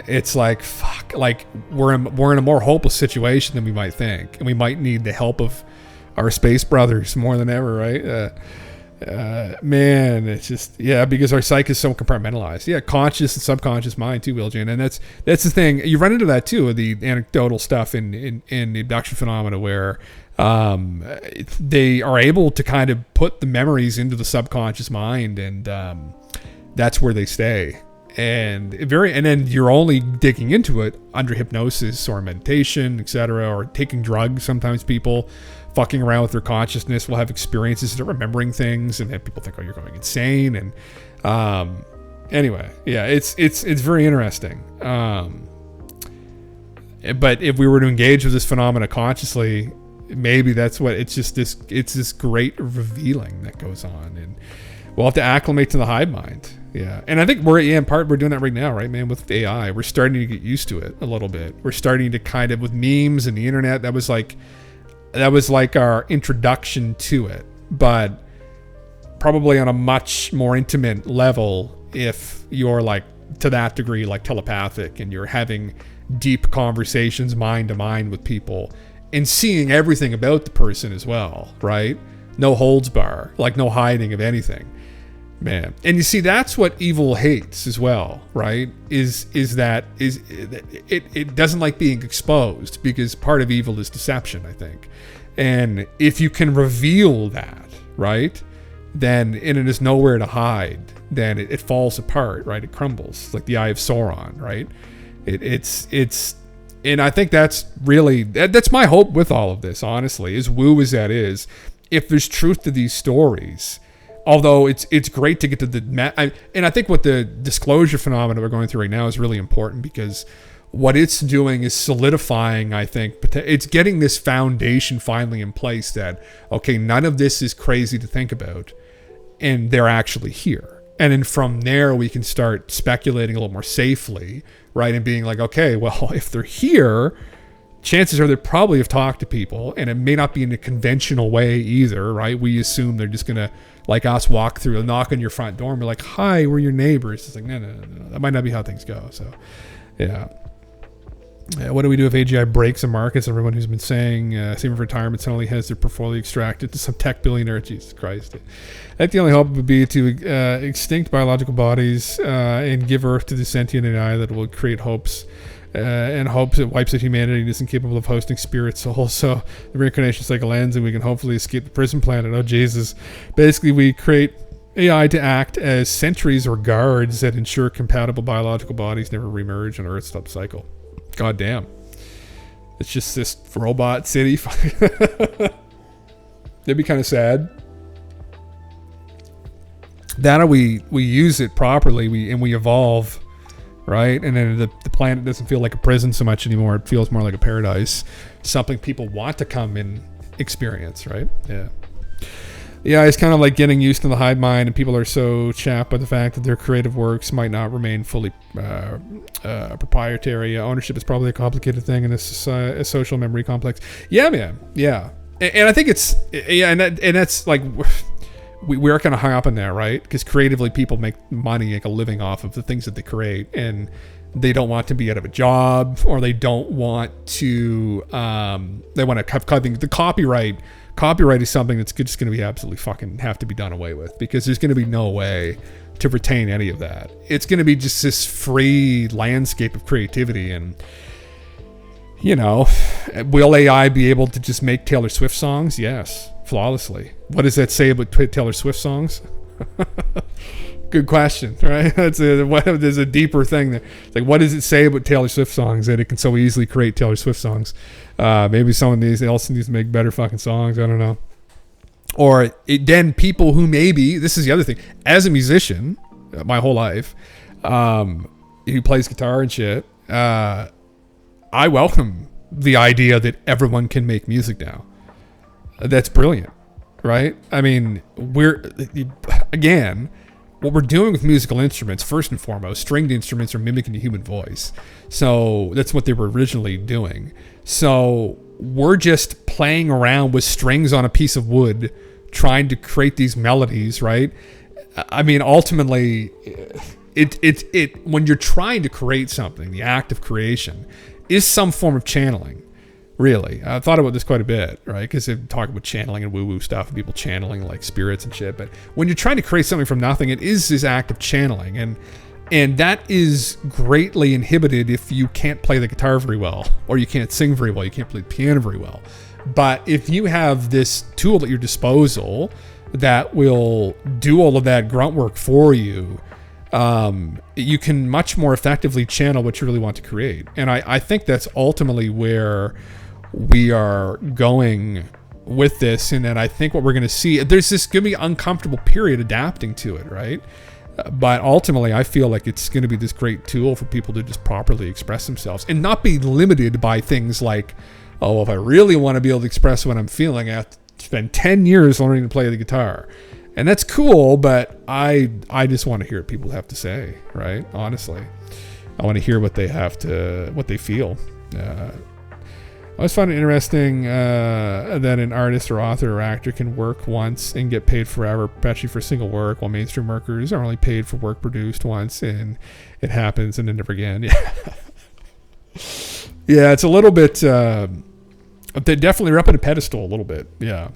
It's like, fuck, like we're in a more hopeless situation than we might think, and we might need the help of our space brothers more than ever, right? Man, it's just, yeah, because our psyche is so compartmentalized. Yeah, conscious and subconscious mind too, Wiljan, and that's the thing. You run into that too, the anecdotal stuff in the abduction phenomena, where they are able to kind of put the memories into the subconscious mind, and that's where they stay. And then you're only digging into it under hypnosis or meditation, etc., or taking drugs. Sometimes people fucking around with their consciousness will have experiences of remembering things, and then people think, oh, you're going insane. And anyway, yeah, it's very interesting. But if we were to engage with this phenomena consciously, maybe that's what it's this great revealing that goes on, and we'll have to acclimate to the hive mind. Yeah, and I think we're doing that right now, right, man? With AI, we're starting to get used to it a little bit. We're starting to kind of, with memes and the internet, that was like our introduction to it, but probably on a much more intimate level. If you're like to that degree, like telepathic, and you're having deep conversations mind to mind with people, and seeing everything about the person as well, right? No holds bar, like no hiding of anything. Man, and you see, that's what evil hates as well, right? It doesn't like being exposed, because part of evil is deception, I think. And if you can reveal that, right, then and it is nowhere to hide, then it falls apart, right? It crumbles like the Eye of Sauron, right? It's and I think that's really that's my hope with all of this, honestly, as woo as that is. If there's truth to these stories, although it's great to get to and I think what the disclosure phenomenon we're going through right now is really important, because what it's doing is solidifying, I think, it's getting this foundation finally in place that, okay, none of this is crazy to think about, and they're actually here. And then from there, we can start speculating a little more safely, right? And being like, okay, well, if they're here, chances are they probably have talked to people, and it may not be in a conventional way either, right? We assume they're just going to, like us, walk through and knock on your front door and be like, hi, we're your neighbors. It's like, no. That might not be how things go. So, yeah. What do we do if AGI breaks the markets? Everyone who's been saying saving for retirement suddenly has their portfolio extracted to some tech billionaire. Jesus Christ. I think the only hope would be to extinct biological bodies and give Earth to the sentient AI that will create hopes and hopes it wipes out humanity and is incapable of hosting spirit souls. So the reincarnation cycle ends and we can hopefully escape the prison planet. Oh, Jesus. Basically, we create AI to act as sentries or guards that ensure compatible biological bodies never reemerge and Earth stops cycle. God damn. It's just this robot city. That'd be kind of sad. That we use it properly, we evolve, right? And then the planet doesn't feel like a prison so much anymore. It feels more like a paradise. Something people want to come and experience, right? Yeah. Yeah, it's kind of like getting used to the hive mind, and people are so chapped by the fact that their creative works might not remain fully proprietary. Ownership is probably a complicated thing, and it's a social memory complex. Yeah, man. Yeah, and I think it's and that's like we're kind of hung up in there, right? Because creatively, people make money, make a living off of the things that they create, and they don't want to be out of a job, or they don't want to. They want to have the copyright. Copyright is something that's just going to be absolutely fucking have to be done away with, because there's going to be no way to retain any of that. It's going to be just this free landscape of creativity. And, you know, will AI be able to just make Taylor Swift songs? Yes, flawlessly. What does that say about Taylor Swift songs? Good question, right? There's a deeper thing there. It's like, what does it say about Taylor Swift songs that it can so easily create Taylor Swift songs? Maybe someone else needs to make better fucking songs. I don't know. Or then people who maybe, this is the other thing, as a musician, my whole life, who plays guitar and shit, I welcome the idea that everyone can make music now. That's brilliant, right? I mean, what we're doing with musical instruments, first and foremost, stringed instruments are mimicking the human voice. So that's what they were originally doing. So we're just playing around with strings on a piece of wood, trying to create these melodies, right? I mean, ultimately, it when you're trying to create something, the act of creation is some form of channeling. Really, I've thought about this quite a bit, right? Because they talk about channeling and woo-woo stuff, and people channeling like spirits and shit. But when you're trying to create something from nothing, it is this act of channeling, and that is greatly inhibited if you can't play the guitar very well, or you can't sing very well, you can't play the piano very well. But if you have this tool at your disposal that will do all of that grunt work for you, you can much more effectively channel what you really want to create. And I think that's ultimately where we are going with this, and then I think what we're going to see, there's this going to be uncomfortable period adapting to it, right? But ultimately, I feel like it's going to be this great tool for people to just properly express themselves and not be limited by things like, oh, if I really want to be able to express what I'm feeling, I have to spend 10 years learning to play the guitar. And that's cool, but I just want to hear what people have to say, right? Honestly, I want to hear what they feel. I always find it interesting that an artist or author or actor can work once and get paid forever, especially for single work, while mainstream workers are only paid for work produced once, and it happens and then never again. Yeah, it's a little bit. They definitely up on a pedestal a little bit. Yeah.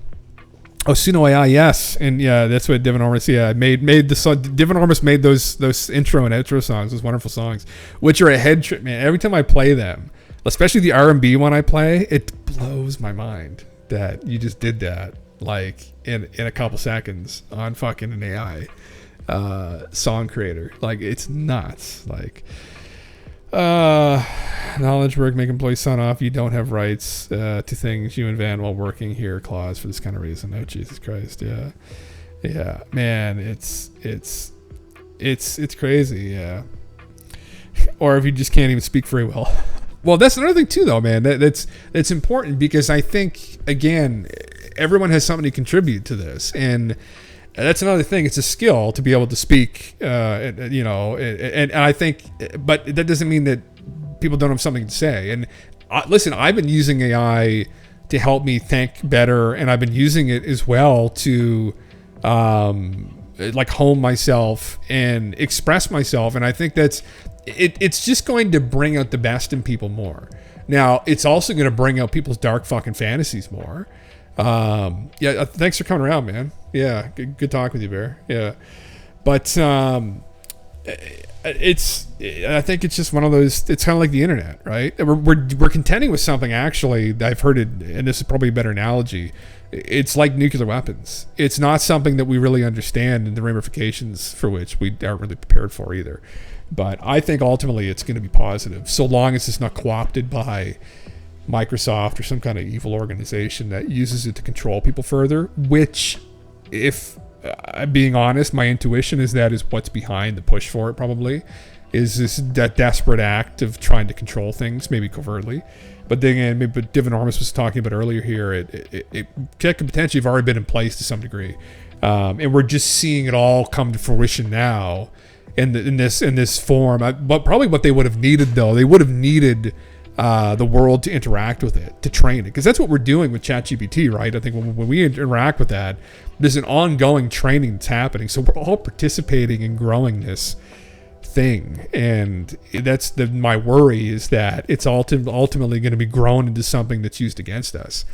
Oh, Suno AI, yes, and yeah, that's what Devin Ormus. Yeah, made the song. Devin Ormus made those intro and outro songs, those wonderful songs, which are a head trip, man. Every time I play them, especially the R&B one I play, it blows my mind that you just did that. like in a couple seconds on fucking an AI song creator. Like, it's nuts. Like, knowledge work make employees sign off. You don't have rights to things you invent while working here clause for this kind of reason. Oh, Jesus Christ. Yeah, man, it's crazy. Yeah. Or if you just can't even speak very well. Well, that's another thing too, though, man. That's important, because I think, again, everyone has something to contribute to this, and that's another thing. It's a skill to be able to speak, and I think, but that doesn't mean that people don't have something to say. And listen, I've been using AI to help me think better, and I've been using it as well to like hone myself and express myself. And I think it's just going to bring out the best in people more. Now, it's also going to bring out people's dark fucking fantasies more. Thanks for coming around, man. Yeah, good talk with you, Bear. Yeah, but I think it's just one of those. It's kind of like the internet, right? We're contending with something. Actually, I've heard it, and this is probably a better analogy. It's like nuclear weapons. It's not something that we really understand, and the ramifications for which we aren't really prepared for either. But I think ultimately it's going to be positive, so long as it's not co-opted by Microsoft or some kind of evil organization that uses it to control people further, which, if I'm being honest, my intuition is that is what's behind the push for it, probably, is that desperate act of trying to control things, maybe covertly. But then again, maybe Divin Ormus was talking about earlier here, it could potentially have already been in place to some degree. And we're just seeing it all come to fruition now in this form. But probably what they would have needed, though, they would have needed the world to interact with it, to train it, because that's what we're doing with ChatGPT, right? I think when we interact with that, there's an ongoing training that's happening, so we're all participating in growing this thing. And that's my worry, is that it's ultimately going to be grown into something that's used against us.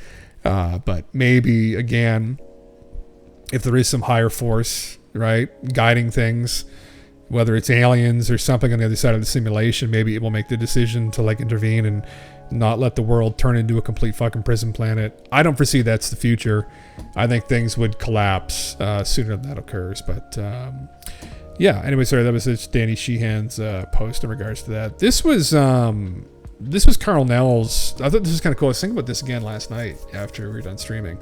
But maybe, again, if there is some higher force, right, guiding things, whether it's aliens or something on the other side of the simulation, maybe it will make the decision to like intervene and not let the world turn into a complete fucking prison planet. I don't foresee that's the future. I think things would collapse sooner than that occurs. But anyway, sorry, that was just Danny Sheehan's post in regards to that. This was Carl Nell's. I thought this was kind of cool. I was thinking about this again last night after we were done streaming.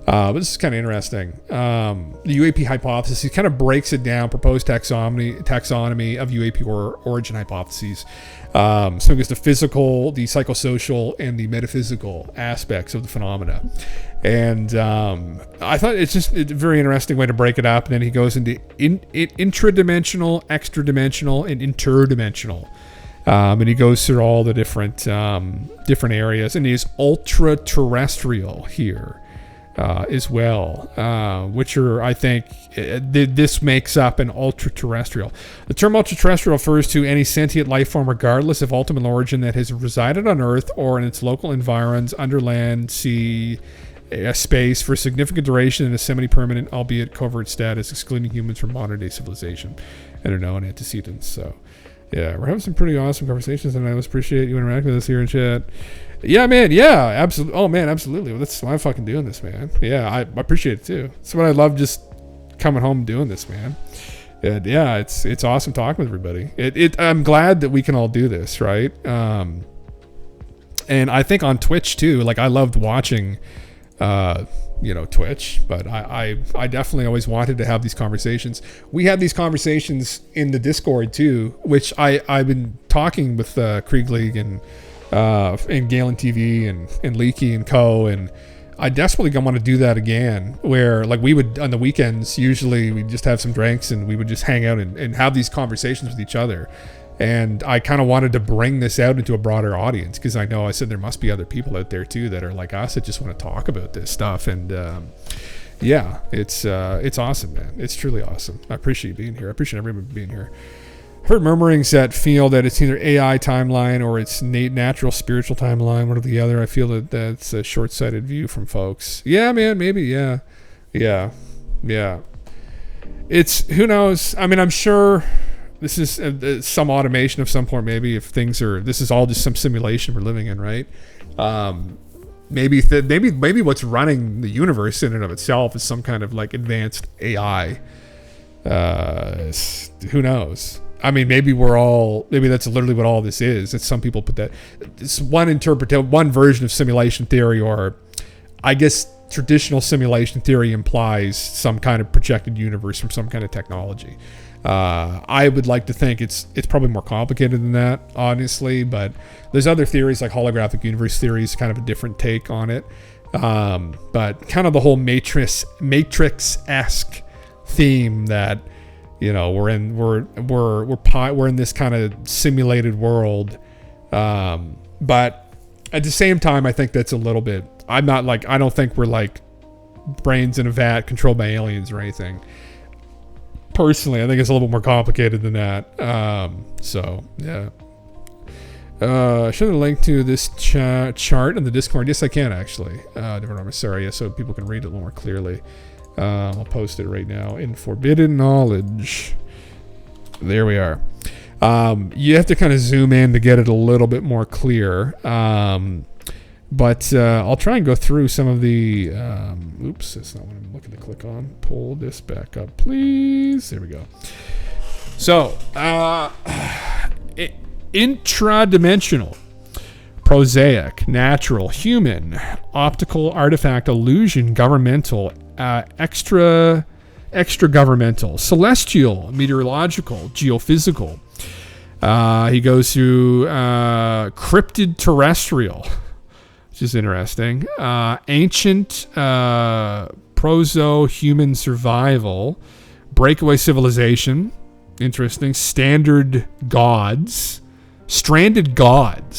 But this is kind of interesting. The UAP hypothesis, he kind of breaks it down, proposed taxonomy of UAP origin hypotheses. So it goes to physical, the psychosocial, and the metaphysical aspects of the phenomena. And I thought it's a very interesting way to break it up. And then he goes into intradimensional, extradimensional, and interdimensional. And he goes through all the different areas. And he's ultra-terrestrial here. As well, which are, I think, this makes up an ultra-terrestrial. The term ultra-terrestrial refers to any sentient life form, regardless of ultimate origin, that has resided on Earth or in its local environs, under land, sea, space, for a significant duration in a semi-permanent, albeit covert status, excluding humans from modern-day civilization and are known antecedents. So, yeah, we're having some pretty awesome conversations, and I always appreciate you interacting with us here in chat. Yeah, man. Yeah, absolutely. Oh, man, absolutely. Well, that's why I'm fucking doing this, man. Yeah, I appreciate it too. That's what I love, just coming home and doing this, man. And yeah, it's awesome talking with everybody. I'm glad that we can all do this, right? And I think on Twitch too. Like, I loved watching, Twitch, but I definitely always wanted to have these conversations. We had these conversations in the Discord too, which I've been talking with Krieg League and Galen TV and Leaky and Co. And I desperately want to do that again, where like we would on the weekends, usually we'd just have some drinks and we would just hang out and have these conversations with each other. And I kind of wanted to bring this out into a broader audience, because I said there must be other people out there too that are like us that just want to talk about this stuff. And it's awesome, man. It's truly awesome. I appreciate you being here. I appreciate everybody being here. Heard murmurings that feel that it's either AI timeline or it's natural spiritual timeline, one or the other. I feel that that's a short-sighted view from folks. Yeah, man, maybe. Yeah. It's, who knows? I mean, I'm sure this is some automation of some point, maybe, if this is all just some simulation we're living in, right? maybe what's running the universe in and of itself is some kind of like advanced AI. Who knows? I mean, maybe that's literally what all this is. It's some people put that. It's one version of simulation theory, or I guess traditional simulation theory implies some kind of projected universe from some kind of technology. I would like to think it's probably more complicated than that, honestly, but there's other theories like holographic universe theories, kind of a different take on it. But kind of the whole Matrix-esque theme that, you know, we're in this kind of simulated world. But at the same time, I think that's a little bit, I don't think we're like brains in a vat controlled by aliens or anything. Personally, I think it's a little bit more complicated than that. So yeah. Should I link to this chart in the Discord? Yes, I can actually. Different armor, sorry, so people can read it a little more clearly. I'll post it right now in Forbidden Knowledge. There we are. You have to kind of zoom in to get it a little bit more clear. But I'll try and go through some of the... oops, that's not what I'm looking to click on. Pull this back up, please. There we go. So, intradimensional, prosaic, natural, human, optical, artifact, illusion, governmental, extra-governmental, celestial, meteorological, geophysical. He goes through cryptid terrestrial, which is interesting. Ancient, proso-human survival, breakaway civilization, interesting. Stranded gods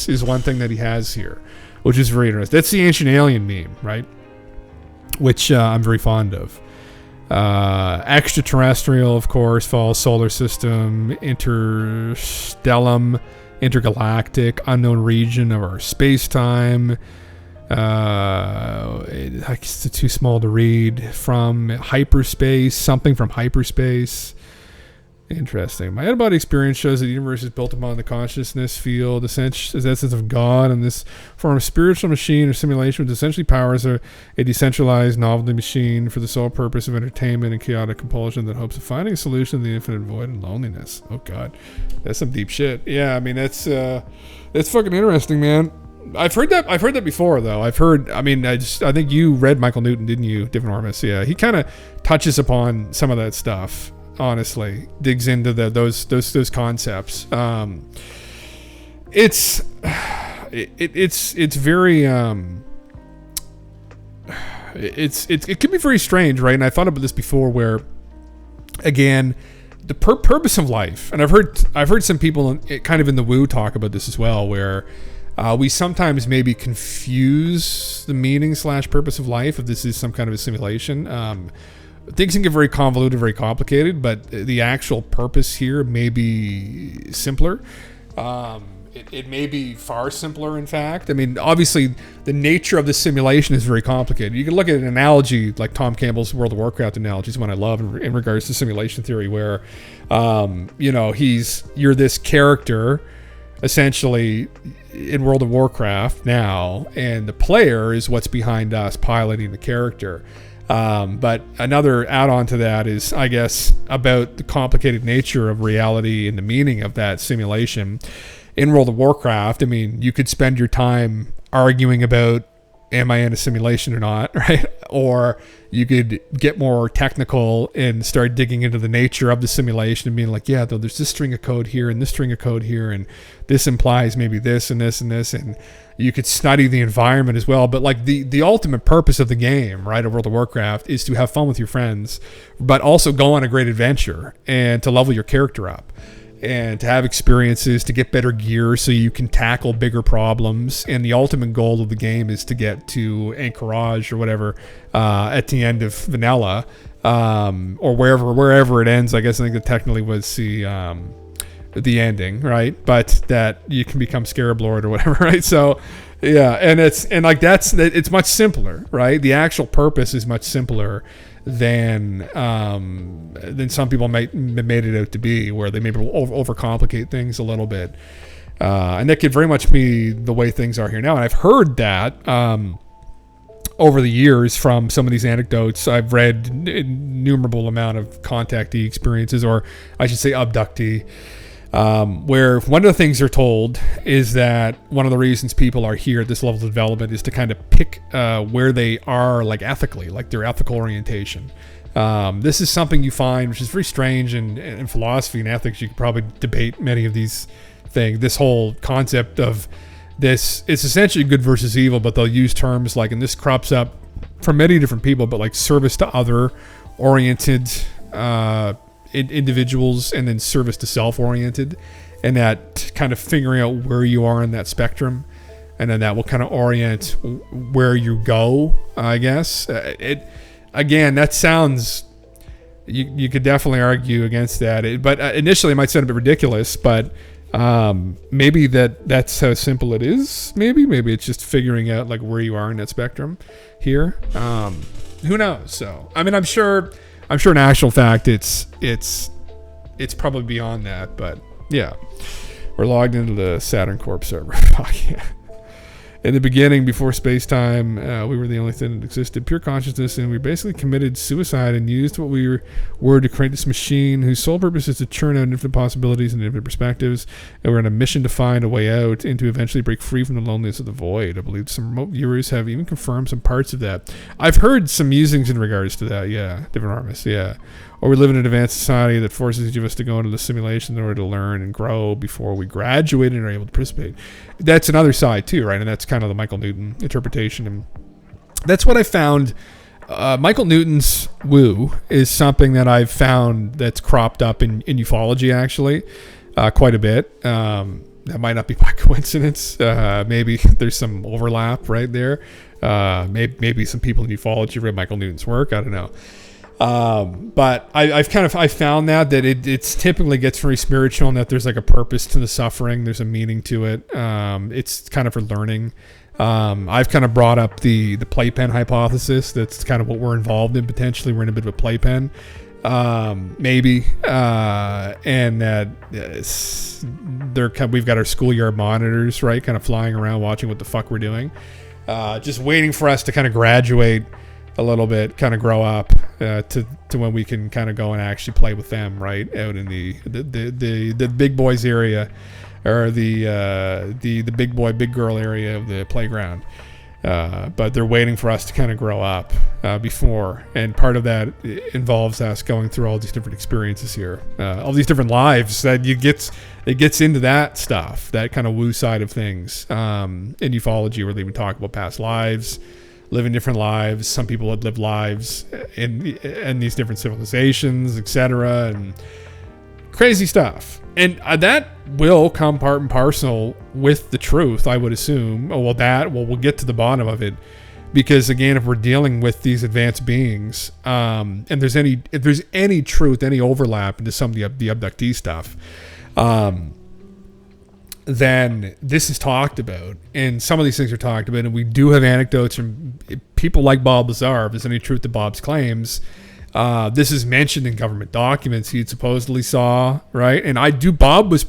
is one thing that he has here, which is very interesting. That's the ancient alien meme, right? Which I'm very fond of. Extraterrestrial, of course, false solar system, interstellum, intergalactic, unknown region of our space-time. It's too small to read. From hyperspace, something from hyperspace. Interesting. My out-of-body experience shows that the universe is built upon the consciousness field, the sense of God, and this form of spiritual machine or simulation, which essentially powers a decentralized novelty machine for the sole purpose of entertainment and chaotic compulsion that hopes of finding a solution to the infinite void and loneliness. Oh God, that's some deep shit. Yeah, I mean that's fucking interesting, man. I've heard that before, though. I think you read Michael Newton, didn't you? Different Ormus. Yeah, he kind of touches upon some of that stuff. Honestly, digs into those concepts. It's very it can be very strange, right? And I thought about this before, where again, the purpose of life, and I've heard some people kind of in the woo talk about this as well, where we sometimes maybe confuse the meaning / purpose of life if this is some kind of a simulation. Things can get very convoluted, very complicated, but the actual purpose here may be simpler. It may be far simpler, in fact. I mean, obviously, the nature of the simulation is very complicated. You can look at an analogy like Tom Campbell's World of Warcraft analogy is one I love in regards to simulation theory, where, you're this character, essentially, in World of Warcraft now, and the player is what's behind us piloting the character. But another add-on to that is, I guess, about the complicated nature of reality and the meaning of that simulation. In World of Warcraft, I mean, you could spend your time arguing about, am I in a simulation or not, right? Or you could get more technical and start digging into the nature of the simulation and being like, yeah, though there's this string of code here and this string of code here, and this implies maybe this and this and this, and you could study the environment as well. But like the ultimate purpose of the game, right, of World of Warcraft, is to have fun with your friends, but also go on a great adventure and to level your character up, and to have experiences, to get better gear so you can tackle bigger problems. And the ultimate goal of the game is to get to Anchorage or whatever at the end of vanilla, or wherever it ends. I guess I think that technically was the ending, right? But that you can become Scarab Lord or whatever, right? So yeah, and it's much simpler, right? The actual purpose is much simpler than some people might made it out to be, where they maybe overcomplicate things a little bit, and that could very much be the way things are here now. And I've heard that over the years from some of these anecdotes, I've read innumerable amount of contactee experiences, or I should say abductee, where one of the things they're told is that one of the reasons people are here at this level of development is to kind of pick where they are, like ethically, like their ethical orientation. This is something you find, which is very strange, and in philosophy and ethics, you could probably debate many of these things. This whole concept of this, it's essentially good versus evil, but they'll use terms like, and this crops up from many different people, but like service to other oriented individuals, and then service to self oriented, and that kind of figuring out where you are in that spectrum, and then that will kind of orient where you go, I guess. Again, that sounds, you could definitely argue against that, but initially it might sound a bit ridiculous, but maybe that's how simple it is. Maybe it's just figuring out like where you are in that spectrum here. Who knows? So I mean, I'm sure in actual fact it's probably beyond that, but yeah, we're logged into the Saturn Corp server. Fuck yeah. In the beginning, before space-time, we were the only thing that existed, pure consciousness, and we basically committed suicide and used what we were to create this machine whose sole purpose is to churn out infinite possibilities and infinite perspectives, and we're on a mission to find a way out and to eventually break free from the loneliness of the void. I believe some remote viewers have even confirmed some parts of that. I've heard some musings in regards to that, yeah. Different artists, yeah. Or we live in an advanced society that forces each of us to go into the simulation in order to learn and grow before we graduate and are able to participate. That's another side too, right? And that's kind of the Michael Newton interpretation. And that's what I found. Michael Newton's woo is something that I've found that's cropped up in ufology, actually, quite a bit. That might not be by coincidence. Maybe there's some overlap right there. Maybe some people in ufology read Michael Newton's work. I don't know. But I found that it's typically gets very spiritual, and that there's like a purpose to the suffering. There's a meaning to it. It's kind of for learning. I've kind of brought up the playpen hypothesis. That's kind of what we're involved in. Potentially we're in a bit of a playpen, maybe. And that we've got our schoolyard monitors, right? Kind of flying around watching what the fuck we're doing. Just waiting for us to kind of graduate a little bit, kind of grow up to when we can kind of go and actually play with them, right, out in the big boys area, or the big boy big girl area of the playground. But they're waiting for us to kind of grow up before, and part of that involves us going through all these different experiences here, all these different lives that it gets into that stuff, that kind of woo side of things. In ufology, where they even talk about past lives, living different lives. Some people had lived lives in these different civilizations, etc., and crazy stuff. And that will come part and parcel with the truth, I would assume. We'll get to the bottom of it, because again, if we're dealing with these advanced beings, and if there's any truth, any overlap into some of the abductee stuff, then this is talked about, and some of these things are talked about, and we do have anecdotes from people like Bob Lazar. If there's any truth to Bob's claims, this is mentioned in government documents he supposedly saw, right? And I think Bob was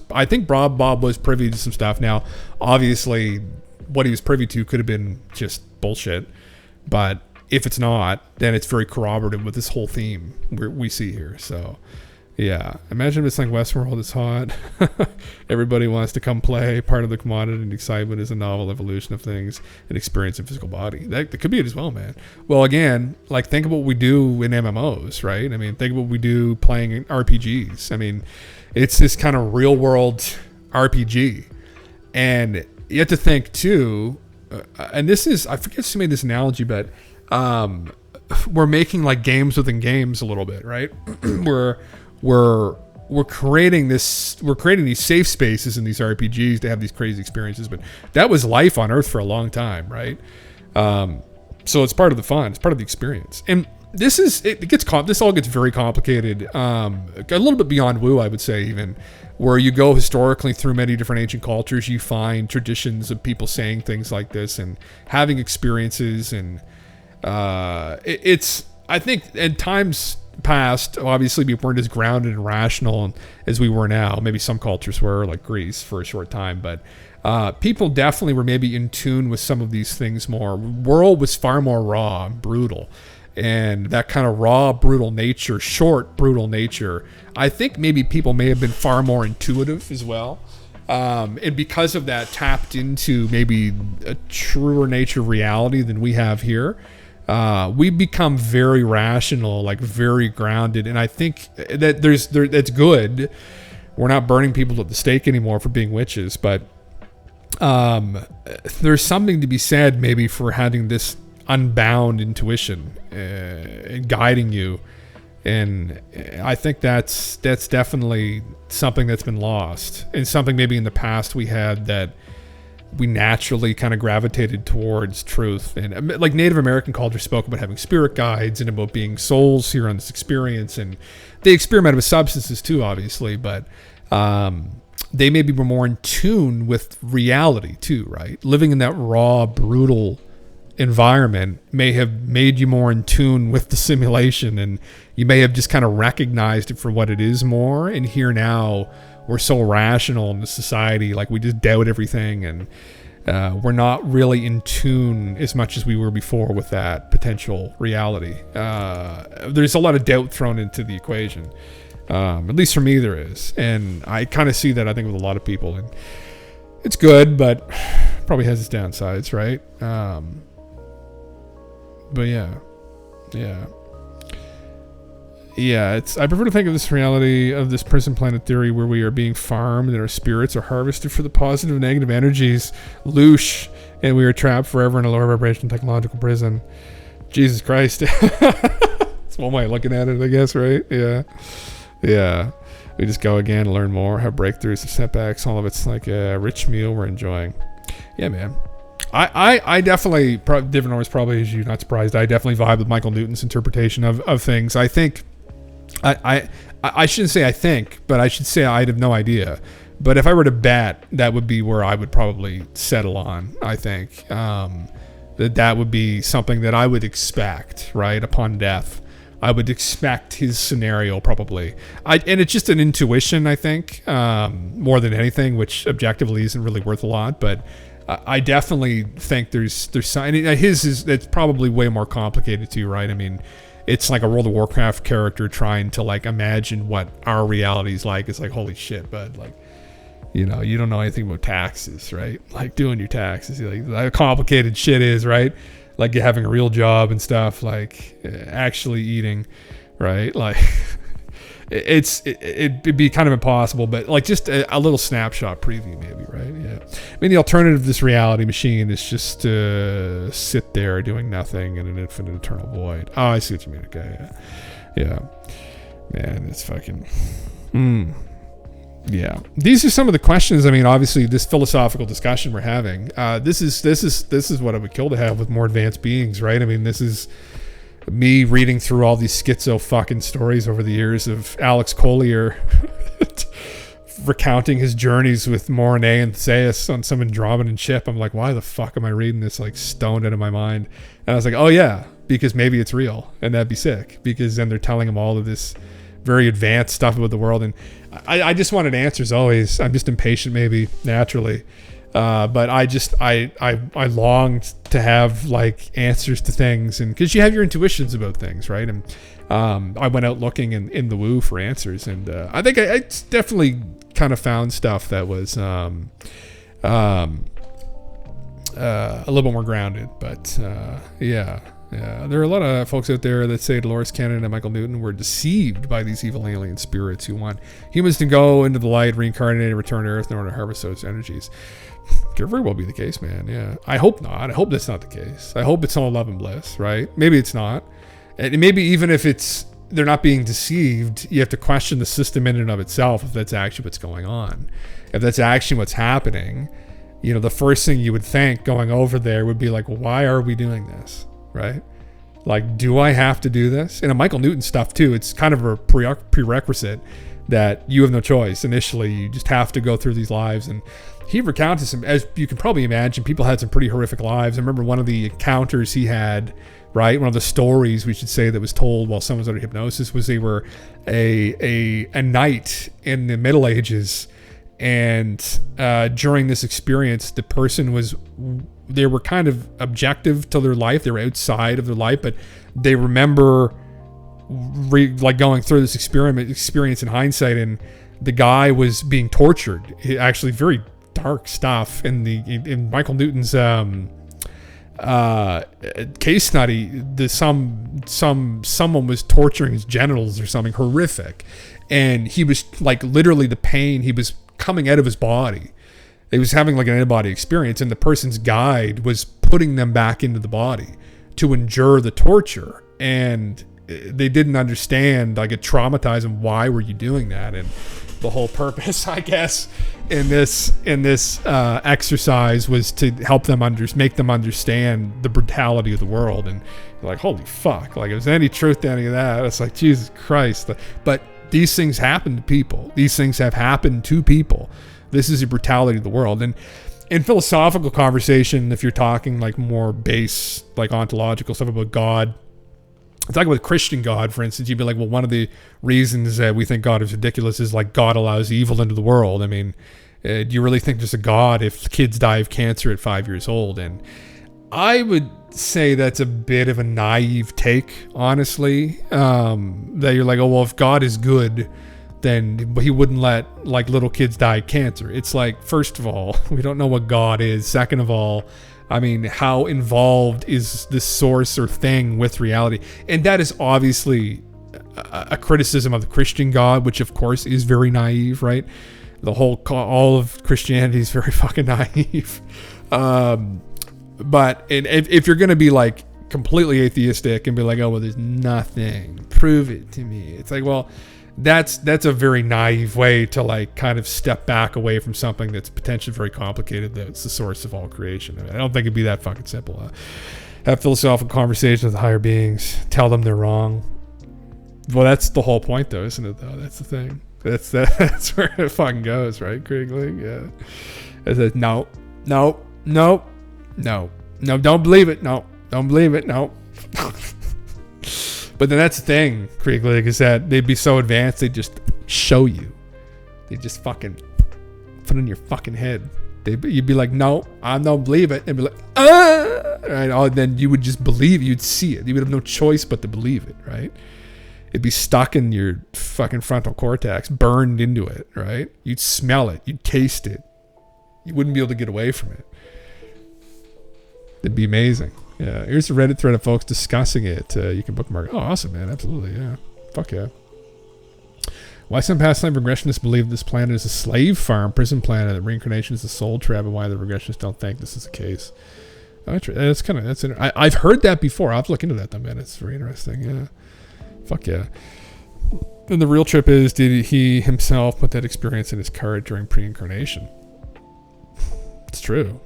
privy to some stuff. Now, obviously, what he was privy to could have been just bullshit, but if it's not, then it's very corroborative with this whole theme we see here. So yeah, imagine if it's like Westworld is hot. Everybody wants to come play. Part of the commodity and excitement is a novel evolution of things and experience in physical body. That could be it as well, man. Well, again, like think of what we do in MMOs, right? I mean, think of what we do playing in RPGs. I mean, it's this kind of real world RPG. And you have to think too, and this is, I forget who made this analogy, but we're making like games within games a little bit, right? We're creating these safe spaces in these RPGs to have these crazy experiences, but that was life on Earth for a long time, right? So it's part of the fun, it's part of the experience. And this all gets very complicated, a little bit beyond woo, I would say, even where you go historically through many different ancient cultures, you find traditions of people saying things like this and having experiences, and it's, I think, at times past, obviously we weren't as grounded and rational as we were now. Maybe some cultures were, like Greece, for a short time, but people definitely were maybe in tune with some of these things more. World was far more raw and brutal. And that kind of raw, brutal nature, short, brutal nature, I think maybe people may have been far more intuitive as well. And because of that, tapped into maybe a truer nature of reality than we have here. We become very rational, like very grounded. And I think that that's good. We're not burning people at the stake anymore for being witches, but there's something to be said maybe for having this unbound intuition guiding you. And I think that's definitely something that's been lost, and something maybe in the past we had that we naturally kind of gravitated towards truth. And like Native American culture spoke about having spirit guides and about being souls here on this experience, and they experimented with substances too, obviously, but they maybe were more in tune with reality too, right? Living in that raw, brutal environment may have made you more in tune with the simulation, and you may have just kind of recognized it for what it is more. And here now we're so rational in the society, like we just doubt everything, and we're not really in tune as much as we were before with that potential reality. There's a lot of doubt thrown into the equation, at least for me there is, and I kind of see that, I think, with a lot of people, and it's good, but probably has its downsides, right? But yeah. I prefer to think of this reality of this prison planet theory where we are being farmed and our spirits are harvested for the positive and negative energies, loosh, and we are trapped forever in a lower vibration technological prison. Jesus Christ. That's one way of looking at it, I guess, right? Yeah. We just go again, learn more, have breakthroughs, have setbacks. All of it's like a rich meal we're enjoying. Yeah, man. I definitely, different noise probably, as you're not surprised, I definitely vibe with Michael Newton's interpretation of things. I think, I shouldn't say I think, but I should say I'd have no idea. But if I were to bet, that would be where I would probably settle on, I think. That would be something that I would expect, right, upon death. I would expect his scenario probably. And it's just an intuition, I think, more than anything, which objectively isn't really worth a lot, but I definitely think there's and his is, it's probably way more complicated too, right? I mean, it's like a World of Warcraft character trying to like imagine what our reality is like. It's like, holy shit, bud, like, you know, you don't know anything about taxes, right? Like doing your taxes, like how complicated shit is, right? Like having a real job and stuff, like actually eating, right? Like it'd be kind of impossible, but like just a little snapshot preview maybe, right? Yeah. I mean, the alternative to this reality machine is just to sit there doing nothing in an infinite eternal void. Oh, I see what you mean. Okay. Yeah. Man, it's fucking, yeah. These are some of the questions. I mean, obviously this philosophical discussion we're having, this is what I would kill to have with more advanced beings, right? I mean, this is me reading through all these schizo fucking stories over the years of Alex Collier recounting his journeys with Mornay and Theseus on some Andromedan ship. I'm like, why the fuck am I reading this like stoned out of my mind? And I was like, oh yeah, because maybe it's real, and that'd be sick, because then they're telling him all of this very advanced stuff about the world, and I just wanted answers always. I'm just impatient maybe naturally. But I longed to have like answers to things, and because you have your intuitions about things, right? And I went out looking in the woo for answers, and I think I definitely kind of found stuff that was a little bit more grounded. But yeah, there are a lot of folks out there that say Dolores Cannon and Michael Newton were deceived by these evil alien spirits who want humans to go into the light, reincarnate, and return to Earth in order to harvest those energies. Could very well be the case, man. Yeah, I hope not. I hope that's not the case. I hope it's all love and bliss, right? Maybe it's not, and maybe even if they're not being deceived, you have to question the system in and of itself if that's actually what's going on. If that's actually what's happening, you know, the first thing you would think going over there would be like, why are we doing this, right? Like, do I have to do this? And a Michael Newton stuff too, it's kind of a prerequisite that you have no choice. Initially, you just have to go through these lives. And he recounted some, as you can probably imagine, people had some pretty horrific lives. I remember one of the encounters he had right? One of the stories, we should say, that was told while someone was under hypnosis was they were a knight in the Middle Ages, and during this experience, the person they were kind of objective to their life. They were outside of their life, but they remember like going through this experience in hindsight, and the guy was being tortured. Actually, very dark stuff in Michael Newton's case study. Someone was torturing his genitals or something horrific, and he was like, literally, the pain, he was coming out of his body. He was having like an out-of-body experience, and the person's guide was putting them back into the body to endure the torture, and they didn't understand. Like, it traumatized them. Why were you doing that? And the whole purpose, I guess, in this exercise was to help them make them understand the brutality of the world. And you're like, holy fuck! Like, if there's any truth to any of that, it's like, Jesus Christ. But these things happen to people. These things have happened to people. This is the brutality of the world. And in philosophical conversation, if you're talking like more base, like ontological stuff about God, talking about Christian God, for instance, you'd be like, well, one of the reasons that we think God is ridiculous is like God allows evil into the world. I mean, do you really think there's a God if kids die of cancer at 5 years old? And I would say that's a bit of a naive take, honestly, that you're like, oh, well, if God is good, then he wouldn't let like little kids die of cancer. It's like, first of all, we don't know what God is. Second of all, I mean, how involved is this source or thing with reality? And that is obviously a criticism of the Christian God, which of course is very naive, right? All of Christianity is very fucking naive. But if you're going to be like completely atheistic and be like, oh, well, there's nothing, prove it to me. It's like, well, that's a very naive way to like kind of step back away from something that's potentially very complicated, that's the source of all creation. I don't think it'd be that fucking simple. Have philosophical conversations with higher beings, tell them they're wrong. Well, that's the whole point, though, isn't it? Though that's the thing. That's where it fucking goes, right, Kriegling? Yeah. It says no, don't believe it. No, don't believe it. No. But then that's the thing, Kriegling, is that they'd be so advanced, they'd just show you. They'd just fucking put it in your fucking head. You'd be like, no, I don't believe it. And be like, right? Oh, then you would just believe, you'd see it. You would have no choice but to believe it, right? It'd be stuck in your fucking frontal cortex, burned into it, right? You'd smell it. You'd taste it. You wouldn't be able to get away from it. It'd be amazing. Yeah, here's a Reddit thread of folks discussing it. You can bookmark it. Oh, awesome, man. Absolutely, yeah. Fuck yeah. Why some past life regressionists believe this planet is a slave farm, prison planet, that reincarnation is a soul trap, and why the regressionists don't think this is the case. I've heard that before. I'll have to look into that, though, man. It's very interesting, yeah. Fuck yeah. And the real trip is, did he himself put that experience in his card during pre-incarnation? It's true.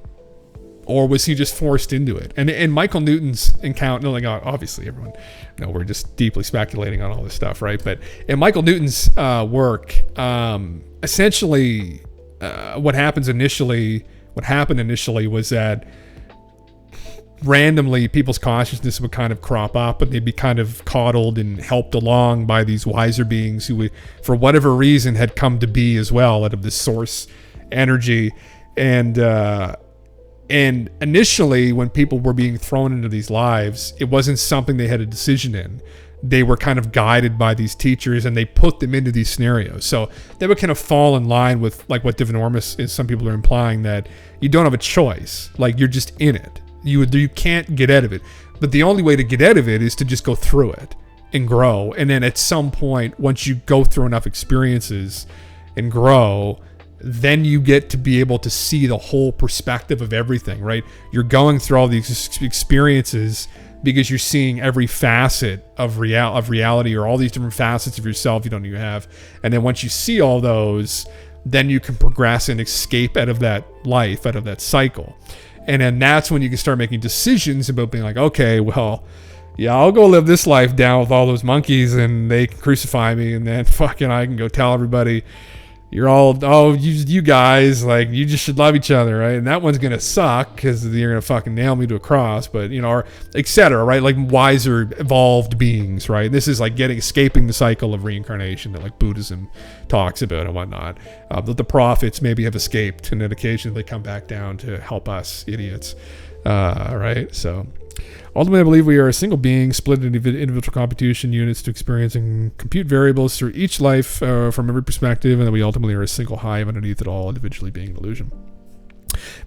Or was he just forced into it? And Michael Newton's encounter, like, obviously everyone, we're just deeply speculating on all this stuff, right? But in Michael Newton's work, essentially, what happened initially was that randomly people's consciousness would kind of crop up, and they'd be kind of coddled and helped along by these wiser beings who would, for whatever reason, had come to be as well out of this source energy. And initially, when people were being thrown into these lives, it wasn't something they had a decision in. They were kind of guided by these teachers, and they put them into these scenarios. So they would kind of fall in line with like what Divinormous is. Some people are implying that you don't have a choice. Like, you're just in it. You can't get out of it. But the only way to get out of it is to just go through it and grow. And then at some point, once you go through enough experiences and grow, then you get to be able to see the whole perspective of everything, right? You're going through all these experiences because you're seeing every facet of reality, or all these different facets of yourself you don't even have. And then once you see all those, then you can progress and escape out of that life, out of that cycle. And then that's when you can start making decisions about being like, okay, well, yeah, I'll go live this life down with all those monkeys and they can crucify me, and then fucking I can go tell everybody you're all, oh, you guys, like, you just should love each other, right? And that one's gonna suck because you're gonna fucking nail me to a cross, but or etc., right? Like wiser, evolved beings, right? This is like escaping the cycle of reincarnation that like Buddhism talks about and whatnot. That the prophets maybe have escaped, and then occasionally they come back down to help us idiots, right? So. Ultimately, I believe we are a single being split into individual computation units to experience and compute variables through each life from every perspective, and that we ultimately are a single hive underneath it all, individually being an illusion.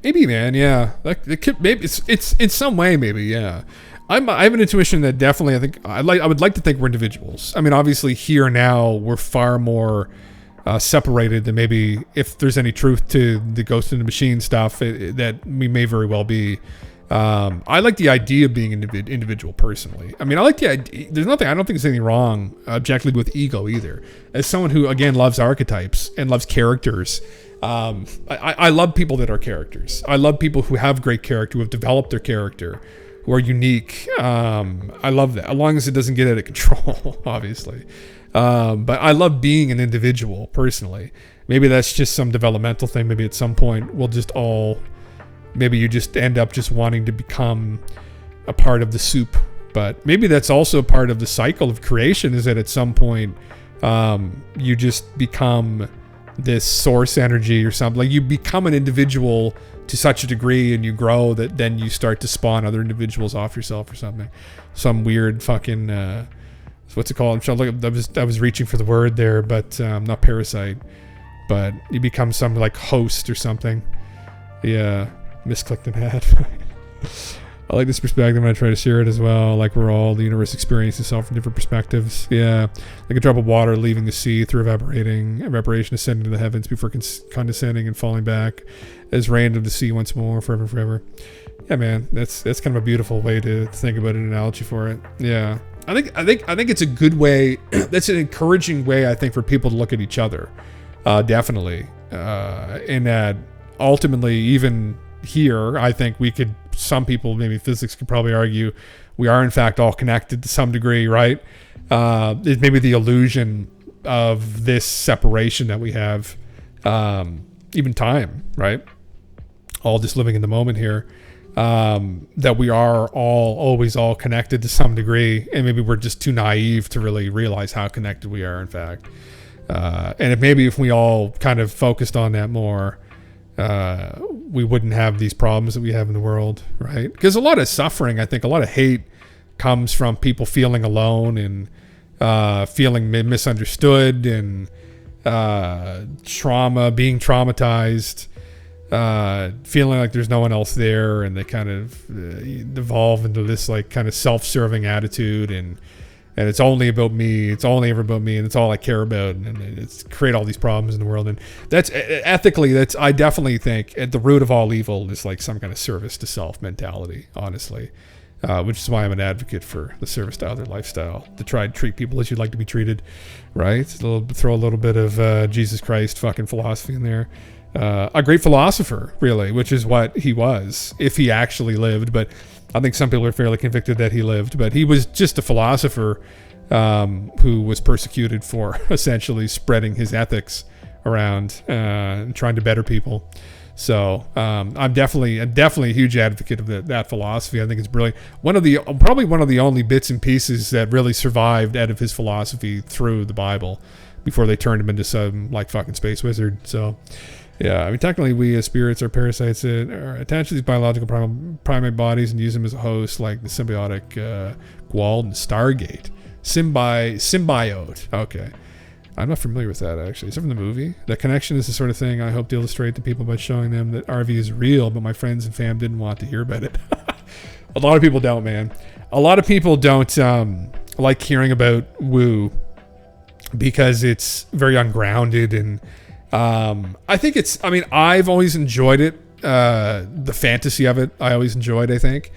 Maybe, man, yeah. It could, maybe it's in some way, maybe, yeah. I have an intuition that definitely, I think I would like to think we're individuals. I mean, obviously, here now we're far more separated than maybe if there's any truth to the ghost in the machine stuff that we may very well be. I like the idea of being individual personally. I mean, I like the idea. I don't think there's anything wrong objectively with ego either. As someone who, again, loves archetypes and loves characters, I love people that are characters. I love people who have great character, who have developed their character, who are unique. I love that, as long as it doesn't get out of control, obviously. But I love being an individual personally. Maybe that's just some developmental thing. Maybe at some point we'll just all... Maybe you just end up just wanting to become a part of the soup. But maybe that's also part of the cycle of creation, is that at some point you just become this source energy or something. Like you become an individual to such a degree and you grow that then you start to spawn other individuals off yourself or something. Some weird fucking... what's it called? I was reaching for the word there, but not parasite. But you become some like host or something. Yeah. Misclicked an ad. I like this perspective and I try to share it as well. Like we're all, the universe experiences itself from different perspectives. Yeah. Like a drop of water leaving the sea through evaporation ascending to the heavens before condescending and falling back as rain to the sea once more, forever and forever. Yeah, man. That's kind of a beautiful way to think about an analogy for it. Yeah. I think it's a good way. That's an encouraging way, I think, for people to look at each other. Definitely. In that ultimately, even here, I think some people, maybe physics could probably argue, we are in fact all connected to some degree, right? It maybe the illusion of this separation that we have, even time, right? All just living in the moment here, that we are always all connected to some degree, and maybe we're just too naive to really realize how connected we are, in fact. And if we all kind of focused on that more, we wouldn't have these problems that we have in the world, right? Because a lot of suffering, I think, a lot of hate comes from people feeling alone and feeling misunderstood and trauma, being traumatized, feeling like there's no one else there, and they kind of evolve into this like kind of self-serving attitude, and it's only about me, it's only ever about me, and it's all I care about, and it's create all these problems in the world. And that's ethically, I definitely think at the root of all evil is like some kind of service to self mentality, honestly, which is why I'm an advocate for the service to other lifestyle, to try to treat people as you'd like to be treated, right? Throw a little bit of Jesus Christ fucking philosophy in there. A great philosopher, really, which is what he was, if he actually lived. But I think some people are fairly convicted that he lived, but he was just a philosopher who was persecuted for essentially spreading his ethics around and trying to better people. So I'm definitely a huge advocate of that philosophy. I think it's brilliant. Probably one of the only bits and pieces that really survived out of his philosophy through the Bible before they turned him into some like fucking space wizard. So. Yeah, I mean, technically, we as spirits are parasites that are attached to these biological primate bodies and use them as a host, like the symbiotic Gwald and Stargate. Symbiote. Okay. I'm not familiar with that, actually. Is it from the movie? That connection is the sort of thing I hope to illustrate to people by showing them that RV is real, but my friends and fam didn't want to hear about it. A lot of people don't, man. A lot of people don't like hearing about woo because it's very ungrounded, and I think I've always enjoyed it. The fantasy of it, I always enjoyed, I think.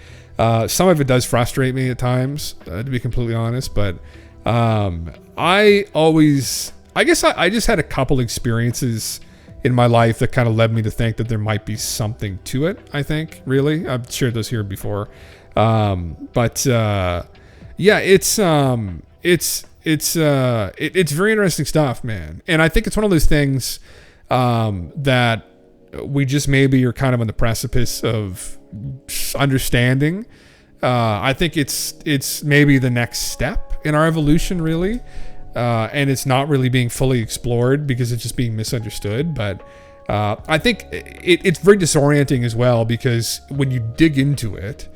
Some of it does frustrate me at times, to be completely honest, but I guess I just had a couple experiences in my life that kind of led me to think that there might be something to it, I think, really. I've shared those here before. Yeah, it's it's very interesting stuff, man. And I think it's one of those things that we just maybe are kind of on the precipice of understanding. I think it's maybe the next step in our evolution, really. And it's not really being fully explored because it's just being misunderstood. But I think it's very disorienting as well, because when you dig into it,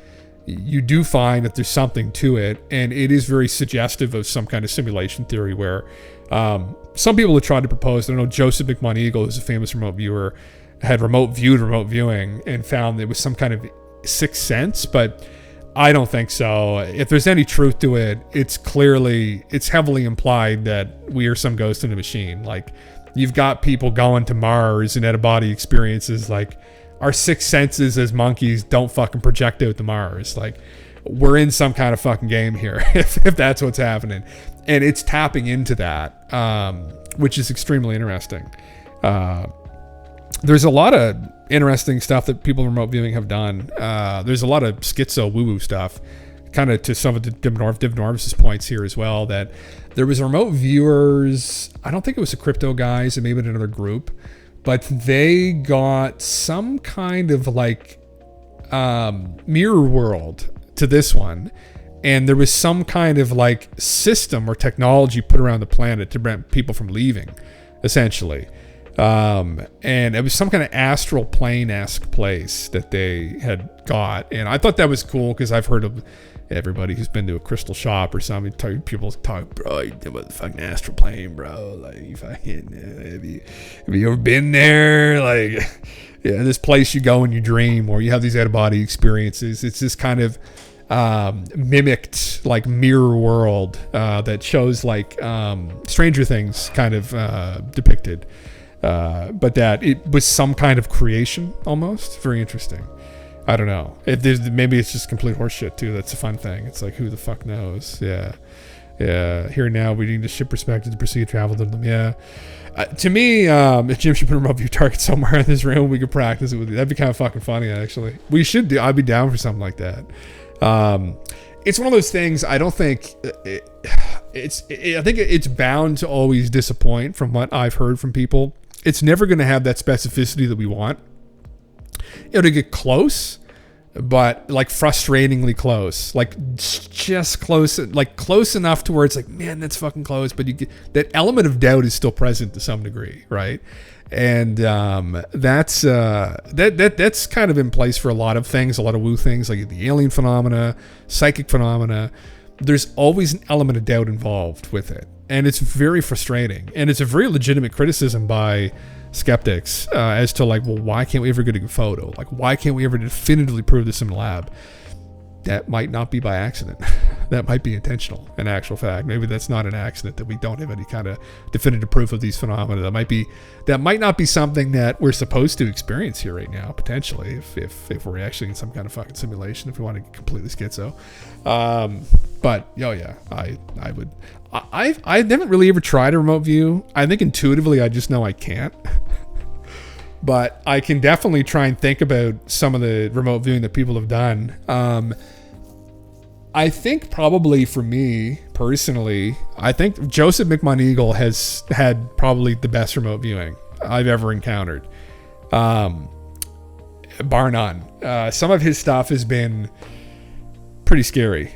you do find that there's something to it, and it is very suggestive of some kind of simulation theory where some people have tried to propose. I know Joseph McMoneagle, who's a famous remote viewer, had remote viewing and found it was some kind of sixth sense, but I don't think so. If there's any truth to it, it's heavily implied that we are some ghost in a machine. Like, you've got people going to Mars and out-of-body experiences. Like, our sixth senses as monkeys don't fucking project out to Mars. Like, we're in some kind of fucking game here, if that's what's happening. And it's tapping into that, which is extremely interesting. There's a lot of interesting stuff that people remote viewing have done. There's a lot of schizo woo-woo stuff, kind of to some of the Div Norvis's points here as well, that there was remote viewers, I don't think it was the crypto guys, and maybe another group, but they got some kind of like mirror world to this one, and there was some kind of like system or technology put around the planet to prevent people from leaving, essentially. And it was some kind of astral plane-esque place that they had got, and I thought that was cool because I've heard of everybody who's been to a crystal shop or something. People talk, bro, you know about the fucking astral plane, bro. Like, you fucking have you ever been there? Like, yeah, this place you go and you dream, or you have these out-of-body experiences. It's this kind of mimicked like mirror world that shows like Stranger Things kind of depicted. But that it was some kind of creation almost. Very interesting. I don't know. Maybe it's just complete horseshit too. That's a fun thing. It's like, who the fuck knows? Yeah. Here now, we need to ship perspective to proceed travel to them. Yeah. To me, if Jim should put a remote view target somewhere in this room, we could practice it with you. That'd be kind of fucking funny, actually. We should do. I'd be down for something like that. It's one of those things. I don't think I think it's bound to always disappoint from what I've heard from people. It's never going to have that specificity that we want. It'll get close, but like frustratingly close, like just close, like close enough to where it's like, man, that's fucking close. But you get that element of doubt is still present to some degree, right? And that's kind of in place for a lot of things, a lot of woo things, like the alien phenomena, psychic phenomena. There's always an element of doubt involved with it, and it's very frustrating. And it's a very legitimate criticism by skeptics as to like, well, why can't we ever get a good photo? Like, why can't we ever definitively prove this in the lab? That might not be by accident. That might be intentional, in actual fact. Maybe that's not an accident that we don't have any kind of definitive proof of these phenomena. That might not be something that we're supposed to experience here right now, potentially, if we're actually in some kind of fucking simulation, if we want to get completely schizo. But yeah, I would. I haven't really ever tried a remote view. I think intuitively I just know I can't. But I can definitely try and think about some of the remote viewing that people have done. I think probably for me personally, I think Joseph McMoneagle has had probably the best remote viewing I've ever encountered, bar none. Some of his stuff has been pretty scary.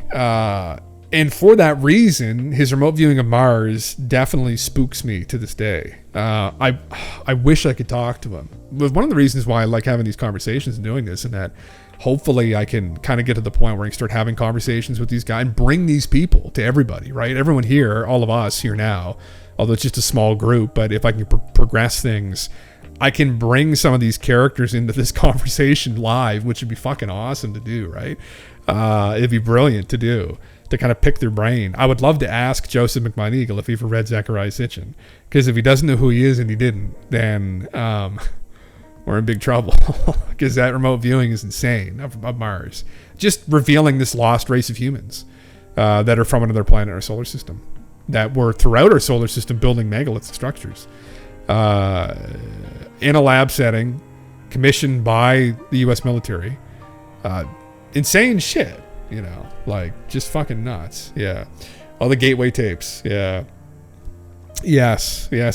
And for that reason, his remote viewing of Mars definitely spooks me to this day. I wish I could talk to him. It was one of the reasons why I like having these conversations and doing this, and that hopefully I can kind of get to the point where I can start having conversations with these guys and bring these people to everybody, right? Everyone here, all of us here now, although it's just a small group, but if I can progress things, I can bring some of these characters into this conversation live, which would be fucking awesome to do, right? It'd be brilliant to do, to kind of pick their brain. I would love to ask Joseph McMoneagle if he ever read Zecharia Sitchin, because if he doesn't know who he is and he didn't, then we're in big trouble, because that remote viewing is insane of Mars. Just revealing this lost race of humans that are from another planet in our solar system, that were throughout our solar system building megalithic structures in a lab setting, commissioned by the U.S. military. Insane shit. You know, like just fucking nuts. Yeah. All the gateway tapes. Yeah. Yes. Yeah.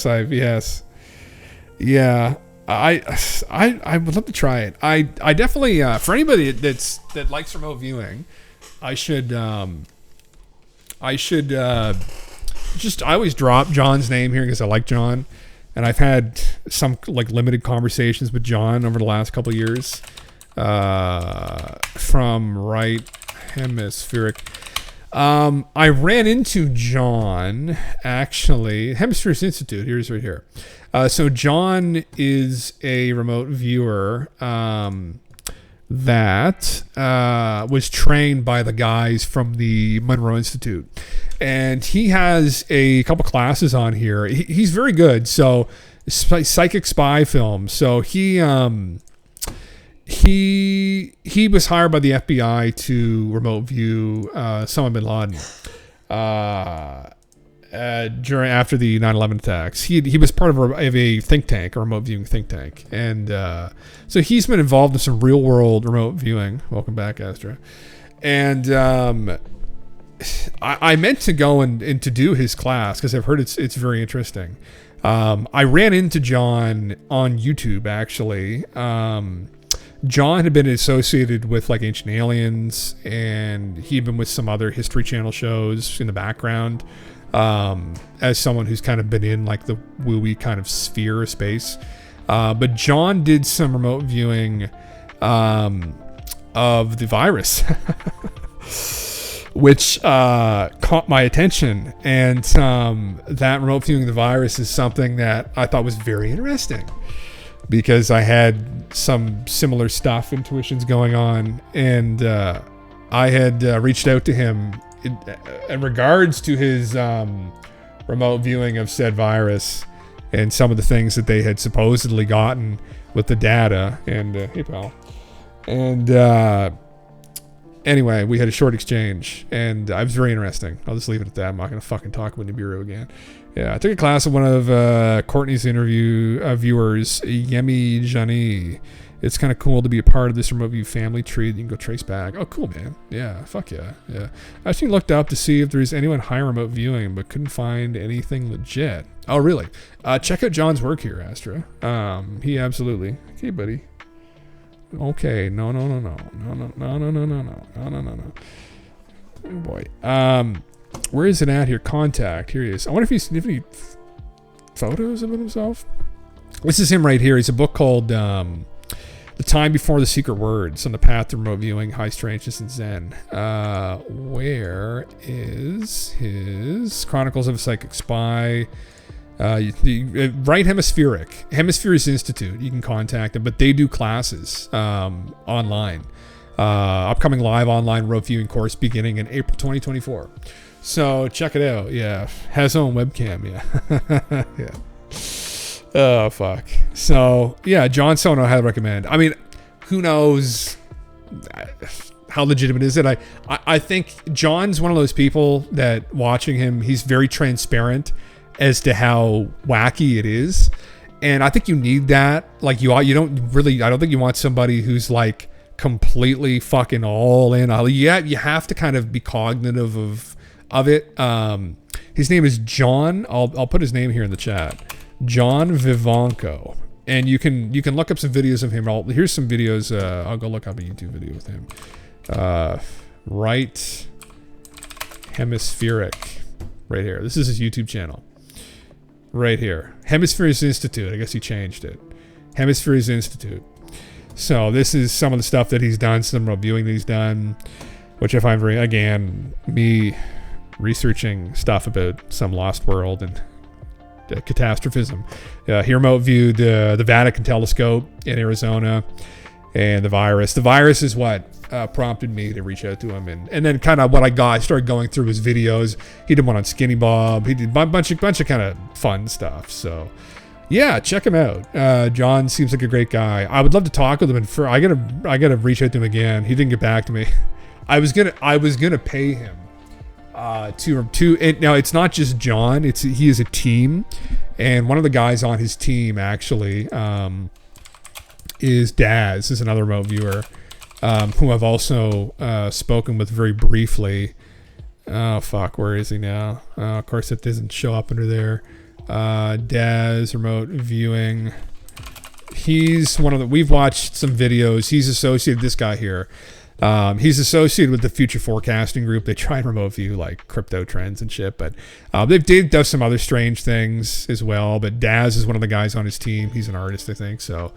I would love to try it. I definitely for anybody that likes remote viewing, I always drop John's name here because I like John, and I've had some like limited conversations with John over the last couple of years from Right Hemispheric. I ran into John actually. Hemispheres Institute. Here's right here. So John is a remote viewer that was trained by the guys from the Monroe Institute, and he has a couple classes on here. He's very good. So psychic spy film. So he was hired by the FBI to remote view Osama bin Laden after the 9/11 attacks. He was part of a think tank, a remote viewing think tank, and so he's been involved in some real world remote viewing. Welcome back, Astra. And I meant to go and to do his class because I've heard it's very interesting. I ran into John on YouTube actually. John had been associated with like Ancient Aliens, and he'd been with some other History Channel shows in the background, as someone who's kind of been in like the woo-wee kind of sphere of space. But John did some remote viewing of the virus, which caught my attention. And that remote viewing of the virus is something that I thought was very interesting, because I had some similar stuff, intuitions going on, and I had reached out to him in regards to his remote viewing of said virus and some of the things that they had supposedly gotten with the data. And hey pal. And anyway, we had a short exchange, and it was very interesting. I'll just leave it at that. I'm not going to fucking talk about Nibiru again. Yeah, I took a class of one of Courtney's viewers, Yemi Jani. It's kind of cool to be a part of this remote view family tree that you can go trace back. Oh, cool, man. Yeah, fuck yeah. Yeah. I actually looked up to see if there's anyone high remote viewing, but couldn't find anything legit. Oh, really? Check out John's work here, Astra. He absolutely. Okay, buddy. Okay. No. Oh, boy. Where is it at here? Contact. Here he is. I wonder if he's any photos of himself. This is him right here. He's a book called The Time Before the Secret Words on the Path to Remote Viewing, High Strangeness, and Zen. Where is his Chronicles of a Psychic Spy? Right Hemispheres Institute. You can contact them, but they do classes online. Upcoming live online remote viewing course beginning in April 2024. So check it out. Yeah, has own webcam. Yeah, yeah. Oh fuck. So yeah, John Sono, I highly recommend. I mean, who knows how legitimate is it? I think John's one of those people that watching him, he's very transparent as to how wacky it is, and I think you need that. Like you don't really. I don't think you want somebody who's like completely fucking all in. Yeah, you have to kind of be cognitive of it. His name is John. I'll put his name here in the chat. John Vivanco, and you can look up some videos of him. Here's some videos. I'll go look up a YouTube video with him. Right Hemispheric, right here. This is his YouTube channel, right here. Hemispheres Institute. I guess he changed it. Hemispheres Institute. So this is some of the stuff that he's done, some reviewing that he's done, which I find very, again, me researching stuff about some lost world and catastrophism. He remote viewed the Vatican telescope in Arizona and the virus. The virus is what prompted me to reach out to him, and then kind of what I started going through his videos. He did one on Skinny Bob. He did a bunch of kind of fun stuff. So yeah, check him out. John seems like a great guy. I would love to talk with him, and I gotta reach out to him again. He didn't get back to me. I was gonna pay him to and now it's not just John. He is a team, and one of the guys on his team actually is Daz, is another remote viewer who I've also spoken with very briefly. Oh fuck, where is he now? Of course it doesn't show up under there. Daz remote viewing. He's one of the, we've watched some videos. He's associated, this guy here. He's associated with the future forecasting group. They try and remote view like crypto trends and shit, but they've done some other strange things as well. But Daz is one of the guys on his team. He's an artist, I think. So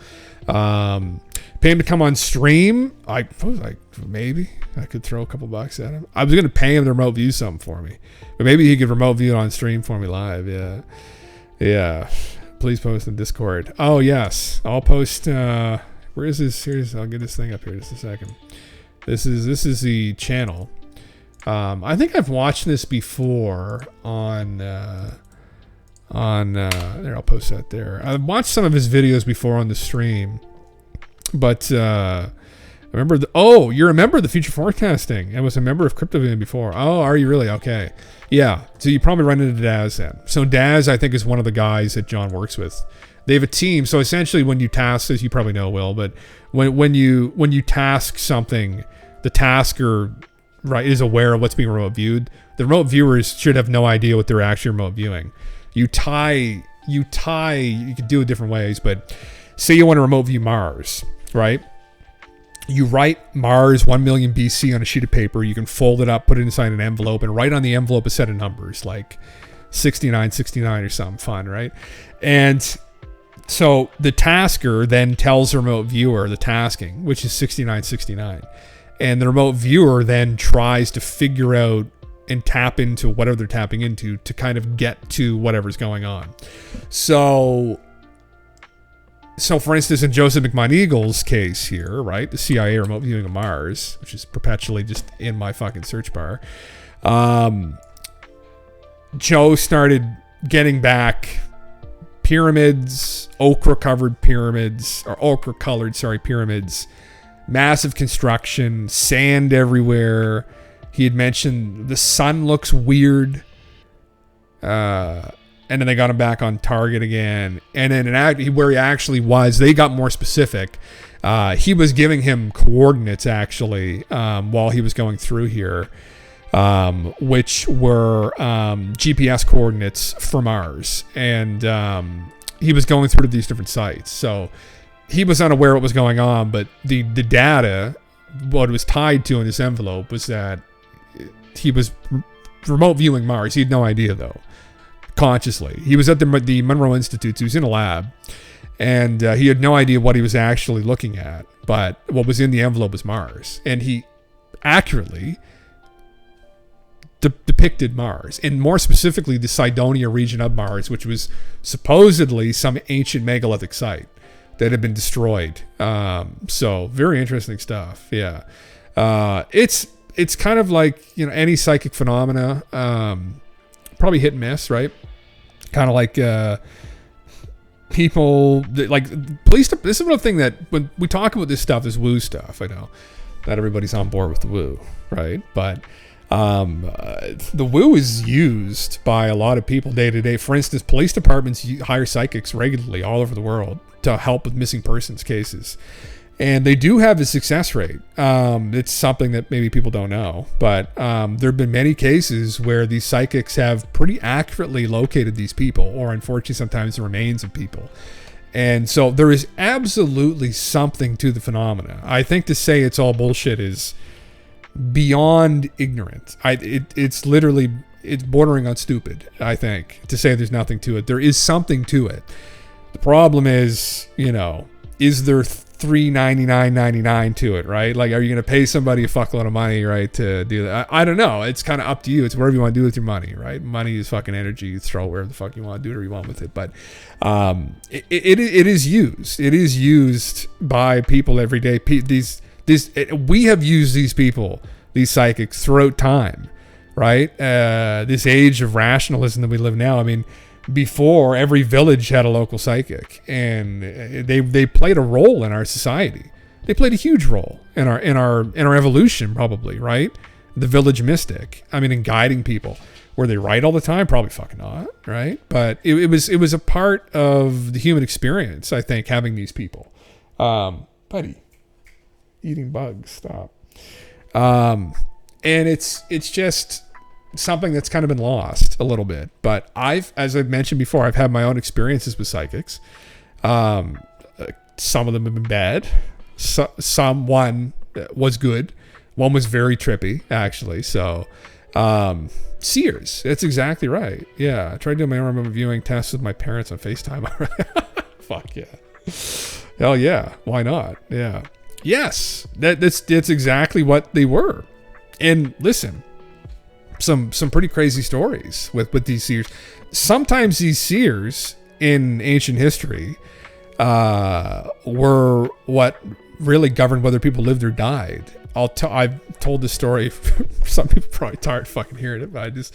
pay him to come on stream. I was like, maybe I could throw a couple bucks at him. I was going to pay him to remote view something for me, but maybe he could remote view it on stream for me live. Yeah. Please post in Discord. Oh yes, I'll post. Where is this? Here's, I'll get this thing up here just a second. This is the channel. I think I've watched this before on there. I'll post that there. I've watched some of his videos before on the stream, but I remember you're a member of the future forecasting and was a member of CryptoVision before. Oh, are you really? Okay, yeah. So you probably run into Daz then. So Daz, I think, is one of the guys that John works with. They have a team. So essentially, when you task, as you probably know, Will, but when you task something, the tasker, right, is aware of what's being remote viewed. The remote viewers should have no idea what they're actually remote viewing. You can do it different ways, but say you want to remote view Mars, right? You write Mars 1 million BC on a sheet of paper. You can fold it up, put it inside an envelope, and write on the envelope a set of numbers like 6969 or something fun, right? And so the tasker then tells the remote viewer the tasking, which is 6969. And the remote viewer then tries to figure out and tap into whatever they're tapping into to kind of get to whatever's going on. So for instance, in Joseph McMoneagle's case here, right, the CIA remote viewing of Mars, which is perpetually just in my fucking search bar, Joe started getting back pyramids, ochre-colored pyramids, massive construction, sand everywhere. He had mentioned the sun looks weird. And then they got him back on target again. And then where he actually was, they got more specific. He was giving him coordinates, actually, while he was going through here, which were GPS coordinates for Mars. And he was going through these different sites. So he was unaware what was going on, but the data, what it was tied to in this envelope was that he was remote viewing Mars. He had no idea, though. Consciously, he was at the Monroe Institute. He was in a lab, and he had no idea what he was actually looking at. But what was in the envelope was Mars, and he accurately depicted Mars, and more specifically the Cydonia region of Mars, which was supposedly some ancient megalithic site that had been destroyed. So very interesting stuff. Yeah, it's kind of like, you know, any psychic phenomena. Probably hit and miss, right? Kind of like people like police. This is one thing that when we talk about this stuff is woo stuff. I know not everybody's on board with the woo, right? But the woo is used by a lot of people day to day. For instance, police departments hire psychics regularly all over the world to help with missing persons cases. And they do have a success rate. It's something that maybe people don't know. But there have been many cases where these psychics have pretty accurately located these people, or unfortunately sometimes the remains of people. And so there is absolutely something to the phenomena. I think to say it's all bullshit is beyond ignorant. It's bordering on stupid, I think, to say there's nothing to it. There is something to it. The problem is, you know, is there $399.99 to it, right? Like, are you going to pay somebody a fuckload of money, right, to do that? I don't know. It's kind of up to you. It's whatever you want to do with your money, right? Money is fucking energy. You throw it wherever the fuck you want, do whatever you want with it. But it is used. It is used by people every day. We have used these people, these psychics, throughout time, right? This age of rationalism that we live now. I mean, before, every village had a local psychic, and they played a role in our society. They played a huge role in our evolution, probably, right? The village mystic. I mean, in guiding people. Were they right all the time? Probably fucking not, right? But it was a part of the human experience, I think, having these people. Buddy, eating bugs, stop. And it's just, something that's kind of been lost a little bit. But as I've mentioned before, I've had my own experiences with psychics. Some of them have been bad. One was good. One was very trippy, actually. So, seers. That's exactly right. Yeah. I tried doing my own viewing tests with my parents on FaceTime. Fuck yeah. Hell yeah. Why not? Yeah. Yes. That's exactly what they were. And listen, some pretty crazy stories with these seers. Sometimes these seers in ancient history were what really governed whether people lived or died. I've told this story. Some people probably tired of fucking hearing it, but it's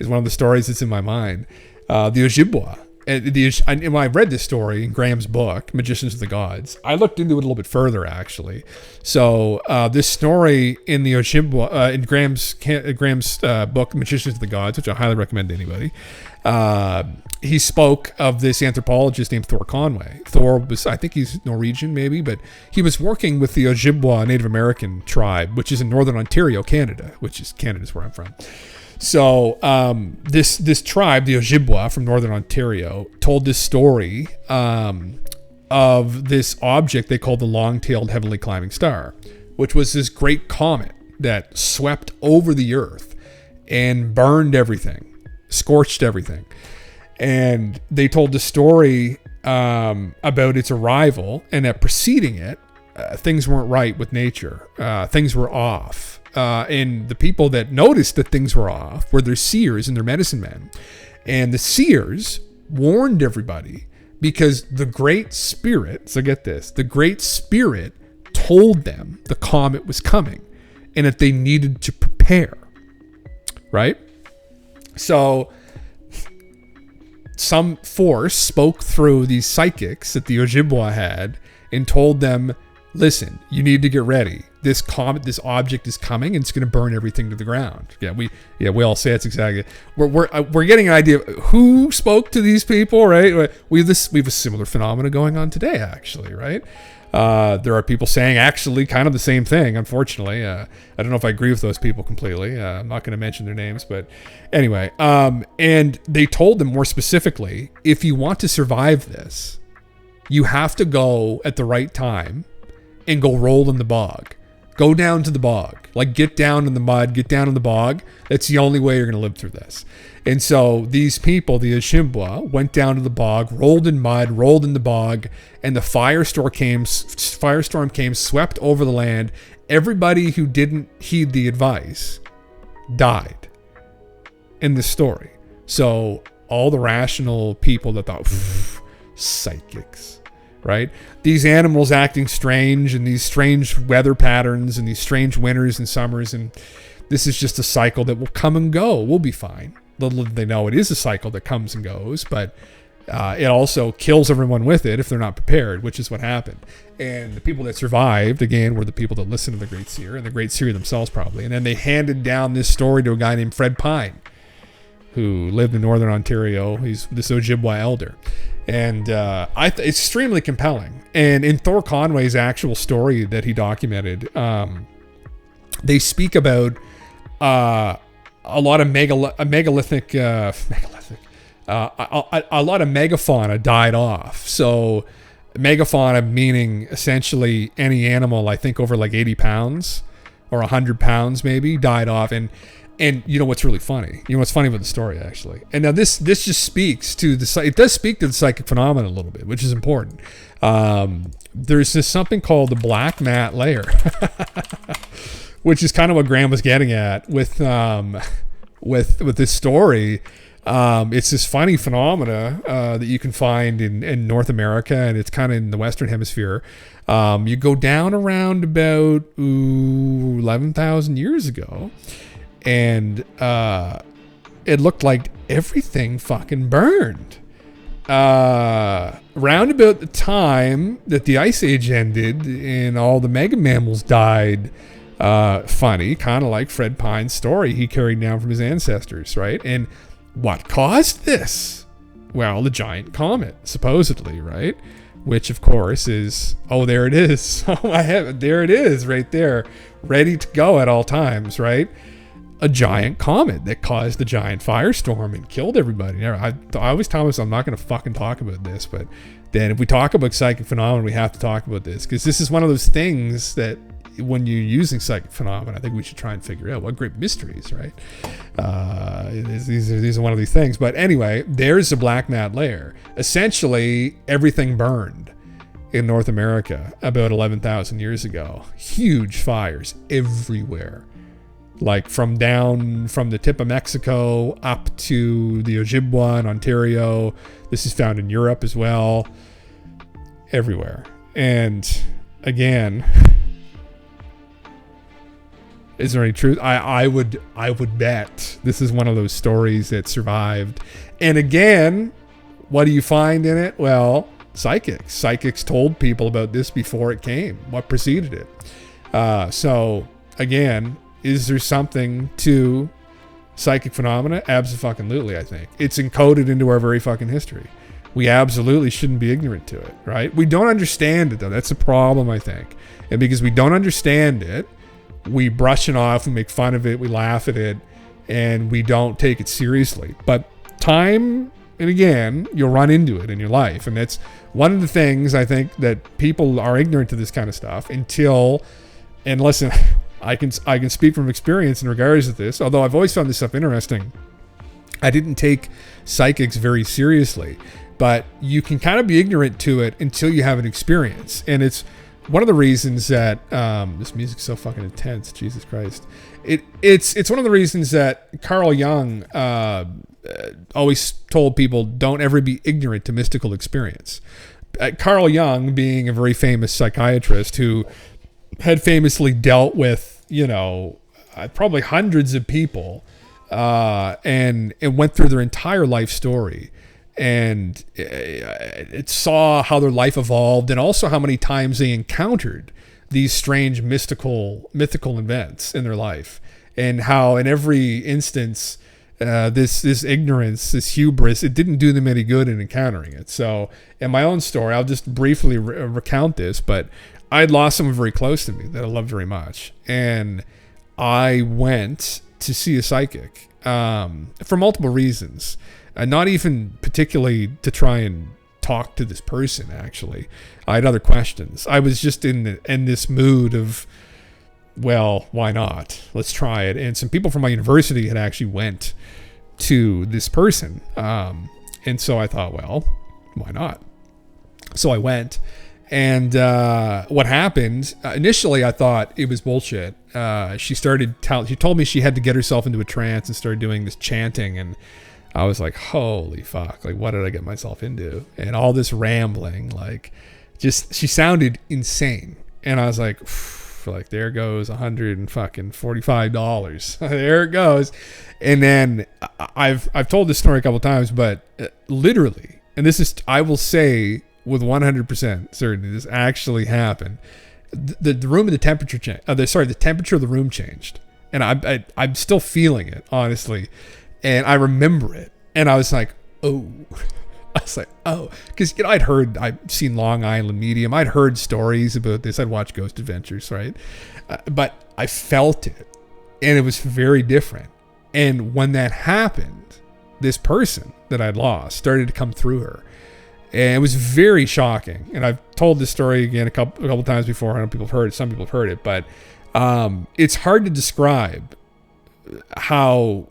one of the stories that's in my mind. The Ojibwa. And when I read this story in Graham's book, Magicians of the Gods, I looked into it a little bit further, actually. So this story in the Ojibwa, in Graham's book, Magicians of the Gods, which I highly recommend to anybody, he spoke of this anthropologist named Thor Conway. Thor was, I think he's Norwegian maybe, but he was working with the Ojibwa Native American tribe, which is in northern Ontario, Canada, Canada's where I'm from. So this tribe, the Ojibwa from northern Ontario, told this story of this object they called the long-tailed heavenly climbing star, which was this great comet that swept over the earth and burned everything, scorched everything. And they told the story about its arrival, and that preceding it, things weren't right with nature. Things were off. And the people that noticed that things were off were their seers and their medicine men. And the seers warned everybody because the Great Spirit, so get this, the Great Spirit told them the comet was coming and that they needed to prepare. Right? So some force spoke through these psychics that the Ojibwa had and told them, listen, you need to get ready. This comet, this object is coming, and it's going to burn everything to the ground. We all say it's exactly. We're getting an idea of who spoke to these people, right? We have a similar phenomena going on today, actually, right? There are people saying actually kind of the same thing. Unfortunately, I don't know if I agree with those people completely. I'm not going to mention their names, but anyway. And they told them more specifically, if you want to survive this, you have to go at the right time and go roll in the bog. Go down to the bog. Like, get down in the mud, get down in the bog. That's the only way you're going to live through this. And so these people, the Ojibwa, went down to the bog, rolled in mud, rolled in the bog, and the firestorm came, swept over the land. Everybody who didn't heed the advice died in this story. So all the rational people that thought, psychics, right? These animals acting strange and these strange weather patterns and these strange winters and summers. And this is just a cycle that will come and go. We'll be fine. Little did they know it is a cycle that comes and goes, but it also kills everyone with it if they're not prepared, which is what happened. And the people that survived, again, were the people that listened to the Great Seer and the Great Seer themselves probably. And then they handed down this story to a guy named Fred Pine, who lived in northern Ontario. He's this Ojibwa elder. And it's extremely compelling. And in Thor Conway's actual story that he documented, they speak about a lot of megalithic, a lot of megafauna died off. So megafauna meaning essentially any animal, I think over like 80 pounds or 100 pounds maybe, died off. And you know what's really funny? You know what's funny about the story, actually? And now this just speaks to it does speak to the psychic phenomenon a little bit, which is important. There's this something called the black mat layer, which is kind of what Graham was getting at with this story. It's this funny phenomena that you can find in North America, and it's kind of in the Western Hemisphere. You go down around about 11,000 years ago, and it looked like everything fucking burned. Round about the time that the Ice Age ended and all the mega mammals died, funny, kind of like Fred Pine's story he carried down from his ancestors, right? And what caused this? Well, the giant comet, supposedly, right? Which, of course, is, there it is. Oh, I have it. There it is right there, ready to go at all times, right? a giant comet that caused a giant firestorm and killed everybody. I always tell myself I'm not going to fucking talk about this, but then if we talk about psychic phenomena, we have to talk about this, because this is one of those things that when you're using psychic phenomena, I think we should try and figure out what great mysteries, right? These are one of these things. But anyway, there's the black mat layer. Essentially, everything burned in North America about 11,000 years ago. Huge fires everywhere. Like from the tip of Mexico up to the Ojibwa in Ontario. This is found in Europe as well. Everywhere. And again, is there any truth? I would bet this is one of those stories that survived. And again, what do you find in it? Well, psychics told people about this before it came. What preceded it? So again, is there something to psychic phenomena? Absolutely, I think. It's encoded into our very fucking history. We absolutely shouldn't be ignorant to it, right? We don't understand it, though. That's the problem, I think. And because we don't understand it, we brush it off, we make fun of it, we laugh at it, and we don't take it seriously. But time and again, you'll run into it in your life. And that's one of the things I think that people are ignorant to this kind of stuff until, and listen, I can speak from experience in regards to this, although I've always found this stuff interesting. I didn't take psychics very seriously, but you can kind of be ignorant to it until you have an experience. And it's one of the reasons that this music's so fucking intense, Jesus Christ. It's one of the reasons that Carl Jung always told people don't ever be ignorant to mystical experience. Carl Jung being a very famous psychiatrist who had famously dealt with, probably hundreds of people, and it went through their entire life story, and it saw how their life evolved, and also how many times they encountered these strange mythical events in their life, and how in every instance this ignorance, this hubris, it didn't do them any good in encountering it. So in my own story, I'll just briefly recount this, but I'd lost someone very close to me that I loved very much. And I went to see a psychic for multiple reasons. Not even particularly to try and talk to this person, actually. I had other questions. I was just in this mood of, well, why not? Let's try it. And some people from my university had actually went to this person. And so I thought, well, why not? So I went. And what happened, initially I thought it was bullshit. She told me she had to get herself into a trance and started doing this chanting. And I was like, holy fuck, like what did I get myself into? And all this rambling, she sounded insane. And I was like there goes $145. There it goes. And then I've told this story a couple times, but literally, and this is, I will say, with 100% certainty, this actually happened. The room and the temperature changed. The temperature of the room changed, and I'm still feeling it, honestly. And I remember it, and I was like, oh, because I'd seen Long Island Medium, I'd heard stories about this, I'd watched Ghost Adventures, right? But I felt it, and it was very different. And when that happened, this person that I'd lost started to come through her. And it was very shocking. And I've told this story again a couple times before. I know people have heard it. Some people have heard it. But it's hard to describe how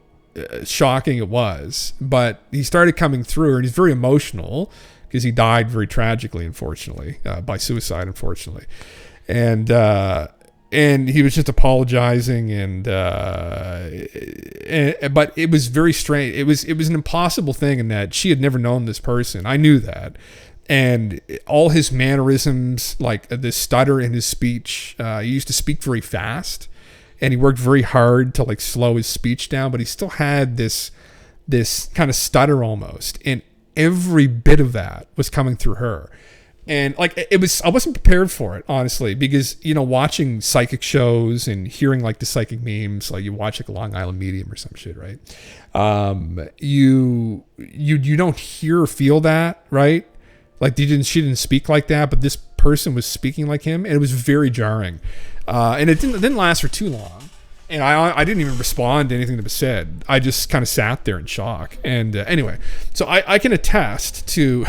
shocking it was. But he started coming through, and he's very emotional because he died very tragically, unfortunately, by suicide, unfortunately. And he was just apologizing, but it was very strange. It was an impossible thing in that she had never known this person. I knew that, and all his mannerisms, like the stutter in his speech. He used to speak very fast, and he worked very hard to slow his speech down. But he still had this kind of stutter almost, and every bit of that was coming through her. And I wasn't prepared for it, honestly, because, watching psychic shows and hearing the psychic memes, you watch a Long Island Medium or some shit, right? You don't hear or feel that, right? She didn't speak like that, but this person was speaking like him, and it was very jarring. And it didn't last for too long. And I didn't even respond to anything that was said. I just kind of sat there in shock. And anyway, so I can attest to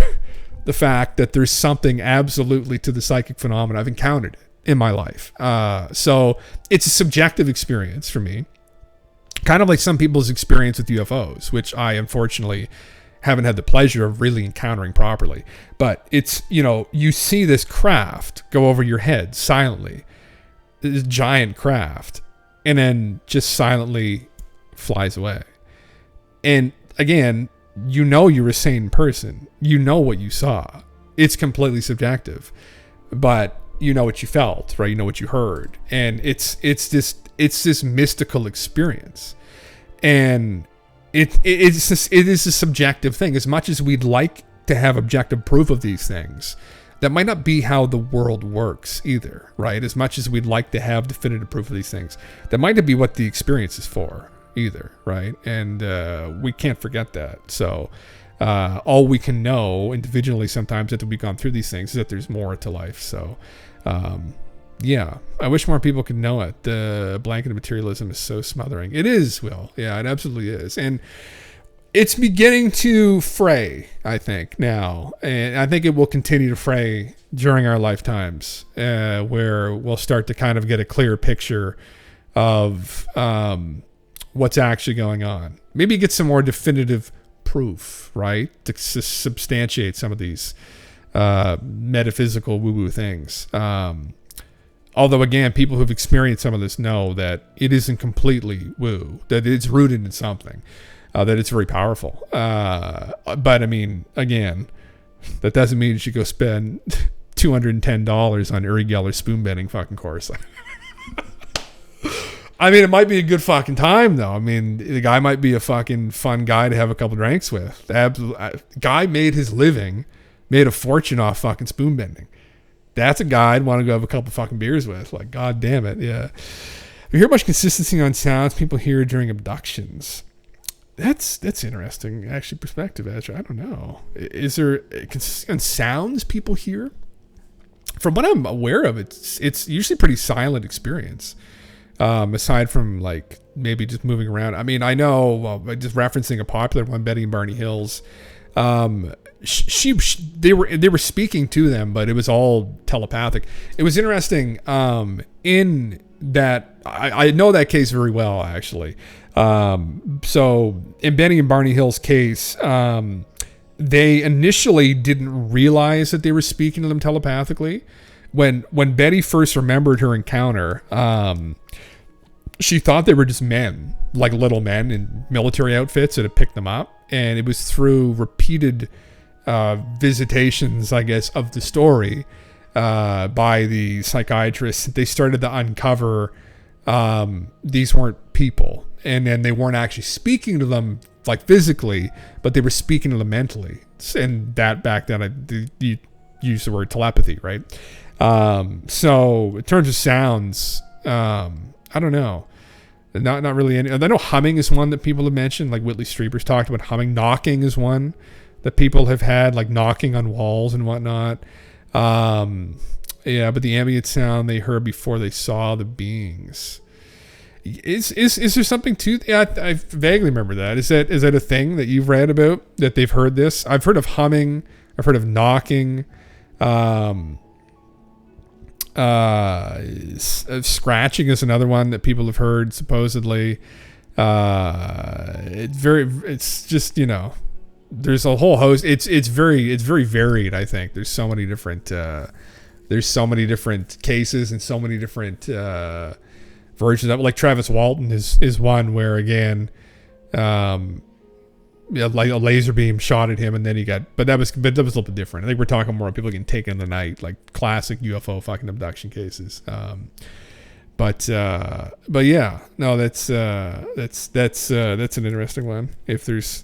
the fact that there's something absolutely to the psychic phenomenon. I've encountered it in my life. So it's a subjective experience for me. Kind of like some people's experience with UFOs, which I unfortunately haven't had the pleasure of really encountering properly. But it's, you see this craft go over your head silently, this giant craft, and then just silently flies away. And again, you're a sane person. You know what you saw. It's completely subjective, but you know what you felt, right? You know what you heard. And it's this mystical experience. And it is a subjective thing. As much as we'd like to have objective proof of these things, that might not be how the world works either, right? As much as we'd like to have definitive proof of these things, that might not be what the experience is for either, right? And we can't forget that. So all we can know individually sometimes after we've gone through these things is that there's more to life. So yeah, I wish more people could know it. The blanket of materialism is so smothering. It is, Will. Yeah, it absolutely is. And it's beginning to fray, I think, now. And I think it will continue to fray during our lifetimes, where we'll start to kind of get a clear picture of what's actually going on. Maybe get some more definitive proof, right, to substantiate some of these metaphysical woo-woo things. Although, again, people who've experienced some of this know that it isn't completely woo, that it's rooted in something. That it's very powerful. But I mean, again, that doesn't mean you should go spend $210 on Uri Geller's spoon bending fucking course. I mean, it might be a good fucking time though. I mean, the guy might be a fucking fun guy to have a couple drinks with. The guy made his living, made a fortune off fucking spoon bending. That's a guy I'd want to go have a couple fucking beers with. Like, god damn it, yeah. We hear much consistency on sounds people hear during abductions. That's interesting, actually, perspective, actually. I don't know. Is there consistent sounds people hear? From what I'm aware of, it's usually pretty silent experience. Aside from like maybe just moving around. I mean, I know, just referencing a popular one, Betty and Barney Hills. They were speaking to them, but it was all telepathic. It was interesting. In that, I know that case very well, actually. So in Benny and Barney Hill's case, they initially didn't realize that they were speaking to them telepathically. When Betty first remembered her encounter, she thought they were just men, like little men in military outfits that had picked them up. And it was through repeated visitations, I guess, of the story by the psychiatrist that they started to uncover these weren't people. And then they weren't actually speaking to them like physically, but they were speaking to them mentally. And that back then, you use the word telepathy, right? So in terms of sounds, I don't know. Not really any. I know humming is one that people have mentioned. Like Whitley Strieber's talked about humming. Knocking is one that people have had, like knocking on walls and whatnot. Yeah, but the ambient sound they heard before they saw the beings. Is there something to? Yeah, I vaguely remember that. Is that a thing that you've read about, that they've heard this? I've heard of humming. I've heard of knocking. Scratching is another one that people have heard supposedly. It's just, there's a whole host. It's very varied. I think there's so many different cases and so many different versions of it. Like Travis Walton is one where, again, like a laser beam shot at him and then he got, but that was a little bit different. I think we're talking more people getting taken in the night, like classic UFO fucking abduction cases. But yeah, no, that's an interesting one. If there's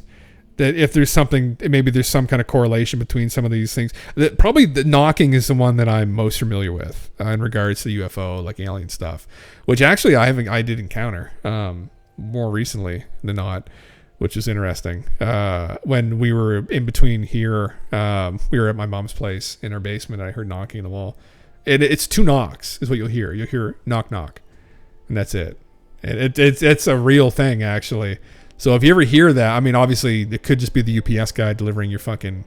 something, maybe there's some kind of correlation between some of these things. Probably the knocking is the one that I'm most familiar with in regards to UFO, like alien stuff, which actually I did encounter more recently than not, which is interesting. When we were in between here, we were at my mom's place in our basement. And I heard knocking on the wall. It's two knocks is what you'll hear. You'll hear knock, knock, and that's it. And it's a real thing, actually. So if you ever hear that, I mean, obviously it could just be the UPS guy delivering your fucking,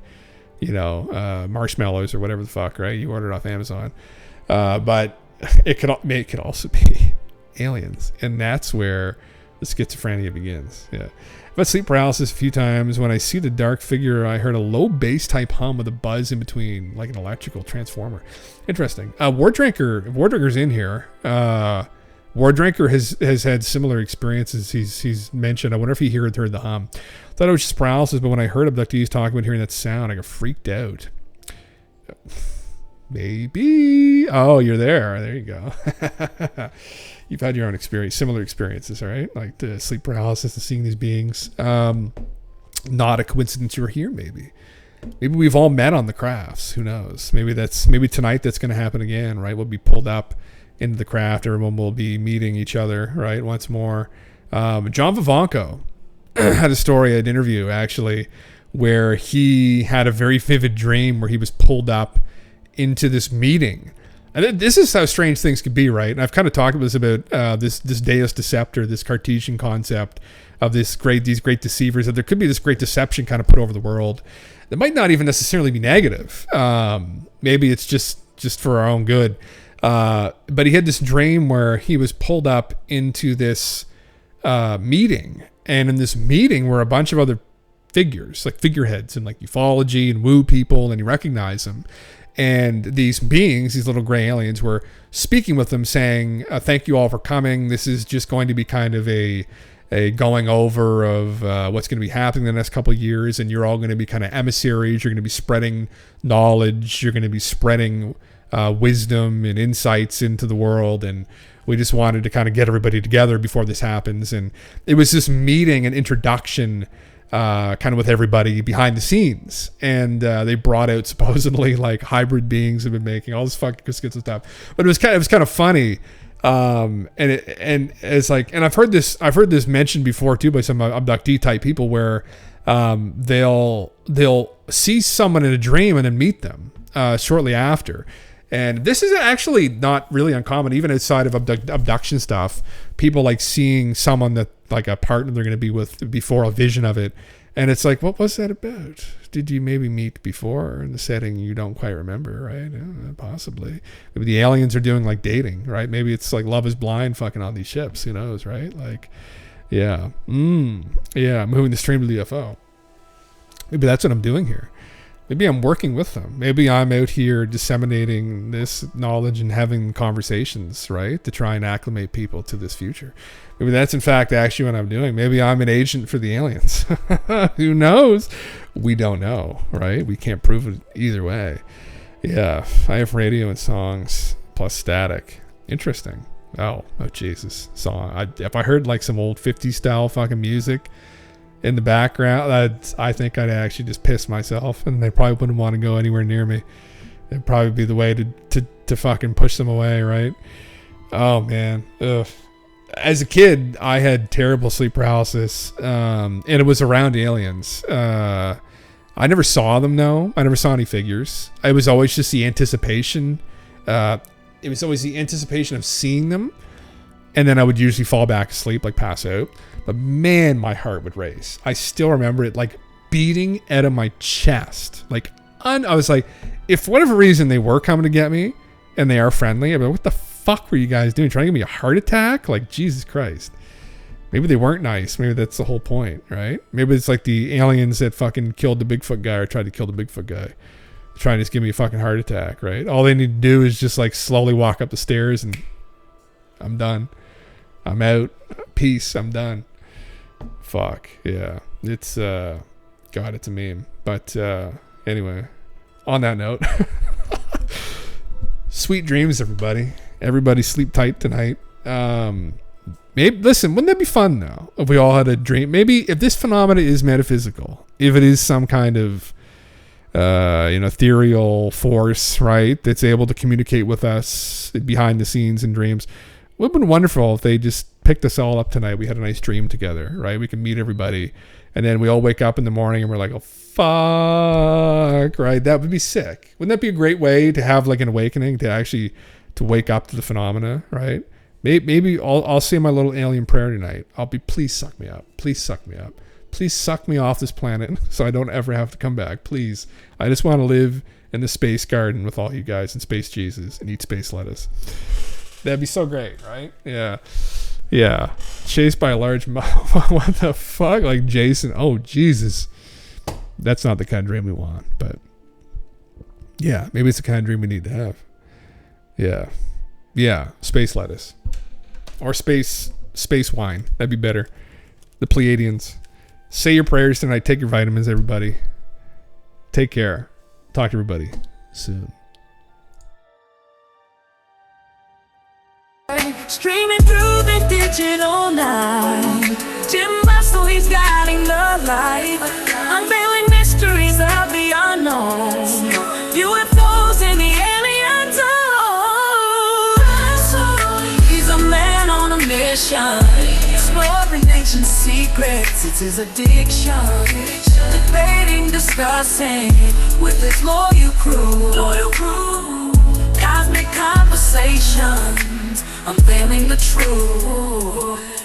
marshmallows or whatever the fuck, right? You ordered off Amazon. But it could also be aliens. And that's where the schizophrenia begins. Yeah. I've had sleep paralysis a few times. When I see the dark figure, I heard a low bass type hum with a buzz in between, like an electrical transformer. Interesting. War Drinker's in here. War Drinker has had similar experiences. He's mentioned. I wonder if he heard the hum. Thought it was just paralysis, but when I heard abductees talking about hearing that sound, I got freaked out. Maybe. Oh, you're there. There you go. You've had your own similar experiences, all right? Like the sleep paralysis and seeing these beings. Not a coincidence you were here, maybe. Maybe we've all met on the crafts. Who knows? Maybe tonight that's going to happen again, right? We'll be pulled up into the craft. Everyone will be meeting each other, right? Once more. John Vivanco had a story, an interview actually, where he had a very vivid dream where he was pulled up into this meeting. And this is how strange things could be, right? And I've kind of talked about this this Deus Deceptor, this Cartesian concept of these great deceivers, that there could be this great deception kind of put over the world that might not even necessarily be negative. Maybe it's just for our own good. But he had this dream where he was pulled up into this meeting, and in this meeting were a bunch of other figures, like figureheads and like ufology and woo people, and you recognize them. And these beings, these little gray aliens, were speaking with them, saying, "Thank you all for coming. This is just going to be kind of a going over of what's going to be happening in the next couple of years, and you're all going to be kind of emissaries. You're going to be spreading knowledge. You're going to be spreading wisdom and insights into the world, and we just wanted to kind of get everybody together before this happens." And it was this meeting and introduction kind of with everybody behind the scenes, and they brought out supposedly like hybrid beings have been making all this fucking schizo stuff, but it was kind of funny. And it's like, and I've heard this mentioned before too by some abductee type people, where they'll see someone in a dream and then meet them shortly after. And this is actually not really uncommon, even outside of abduction stuff. People like seeing someone that like a partner they're going to be with before a vision of it. And it's like, what was that about? Did you maybe meet before in the setting you don't quite remember, right? Possibly. Maybe the aliens are doing like dating, right? Maybe it's like Love is Blind fucking on these ships, who knows, right? Like, yeah. Yeah, moving the stream to the UFO. Maybe that's what I'm doing here. Maybe I'm working with them. Maybe I'm out here disseminating this knowledge and having conversations, right? To try and acclimate people to this future. Maybe that's in fact actually what I'm doing. Maybe I'm an agent for the aliens. Who knows? We don't know, right? We can't prove it either way. Yeah, I have radio and songs plus static. Interesting. Oh Jesus. Song. If I heard like some old 50s style fucking music in the background, I think I'd actually just piss myself, and they probably wouldn't want to go anywhere near me. It'd probably be the way to fucking push them away, right? Oh man. Ugh. As a kid, I had terrible sleep paralysis, and it was around aliens. I never saw them, though. I never saw any figures. It was always just the anticipation. It was always the anticipation of seeing them, and then I would usually fall back asleep, like pass out. But man, my heart would race. I still remember it like beating out of my chest. Like, I was like, if for whatever reason they were coming to get me, and they are friendly, I'd be like, what the fuck were you guys doing? Trying to give me a heart attack? Like, Jesus Christ. Maybe they weren't nice. Maybe that's the whole point, right? Maybe it's like the aliens that fucking killed the Bigfoot guy or tried to kill the Bigfoot guy, trying to just give me a fucking heart attack, right? All they need to do is just like slowly walk up the stairs and I'm done. I'm out. Peace. I'm done. Fuck. Yeah. It's, God, it's a meme. But anyway, on that note, sweet dreams, everybody. Everybody sleep tight tonight. Maybe, listen, wouldn't that be fun though if we all had a dream? Maybe if this phenomena is metaphysical, if it is some kind of ethereal force, right, that's able to communicate with us behind the scenes in dreams, it would have been wonderful if they just picked us all up tonight. We had a nice dream together, right? We can meet everybody, and then we all wake up in the morning and we're like, oh fuck, right? That would be sick. Wouldn't that be a great way to have like an awakening, to actually to wake up to the phenomena, right? Maybe I'll say my little alien prayer tonight. I'll be, please suck me up. Please suck me up. Please suck me off this planet so I don't ever have to come back. Please. I just want to live in the space garden with all you guys and space Jesus and eat space lettuce. That'd be so great, right? Yeah. Yeah. Chased by a large what the fuck? Like Jason. Oh, Jesus. That's not the kind of dream we want, but yeah, maybe it's the kind of dream we need to have. Yeah. Yeah. Space lettuce. Or space wine. That'd be better. The Pleiadians. Say your prayers tonight. Take your vitamins, everybody. Take care. Talk to everybody soon. Streaming through the digital night, Jim Bustle, he's guiding the light, unveiling mysteries of the unknown, UFOs and the alien zone. He's a man on a mission, exploring ancient secrets, it's his addiction, debating, discussing with his loyal crew, cosmic conversations, unveiling the truth.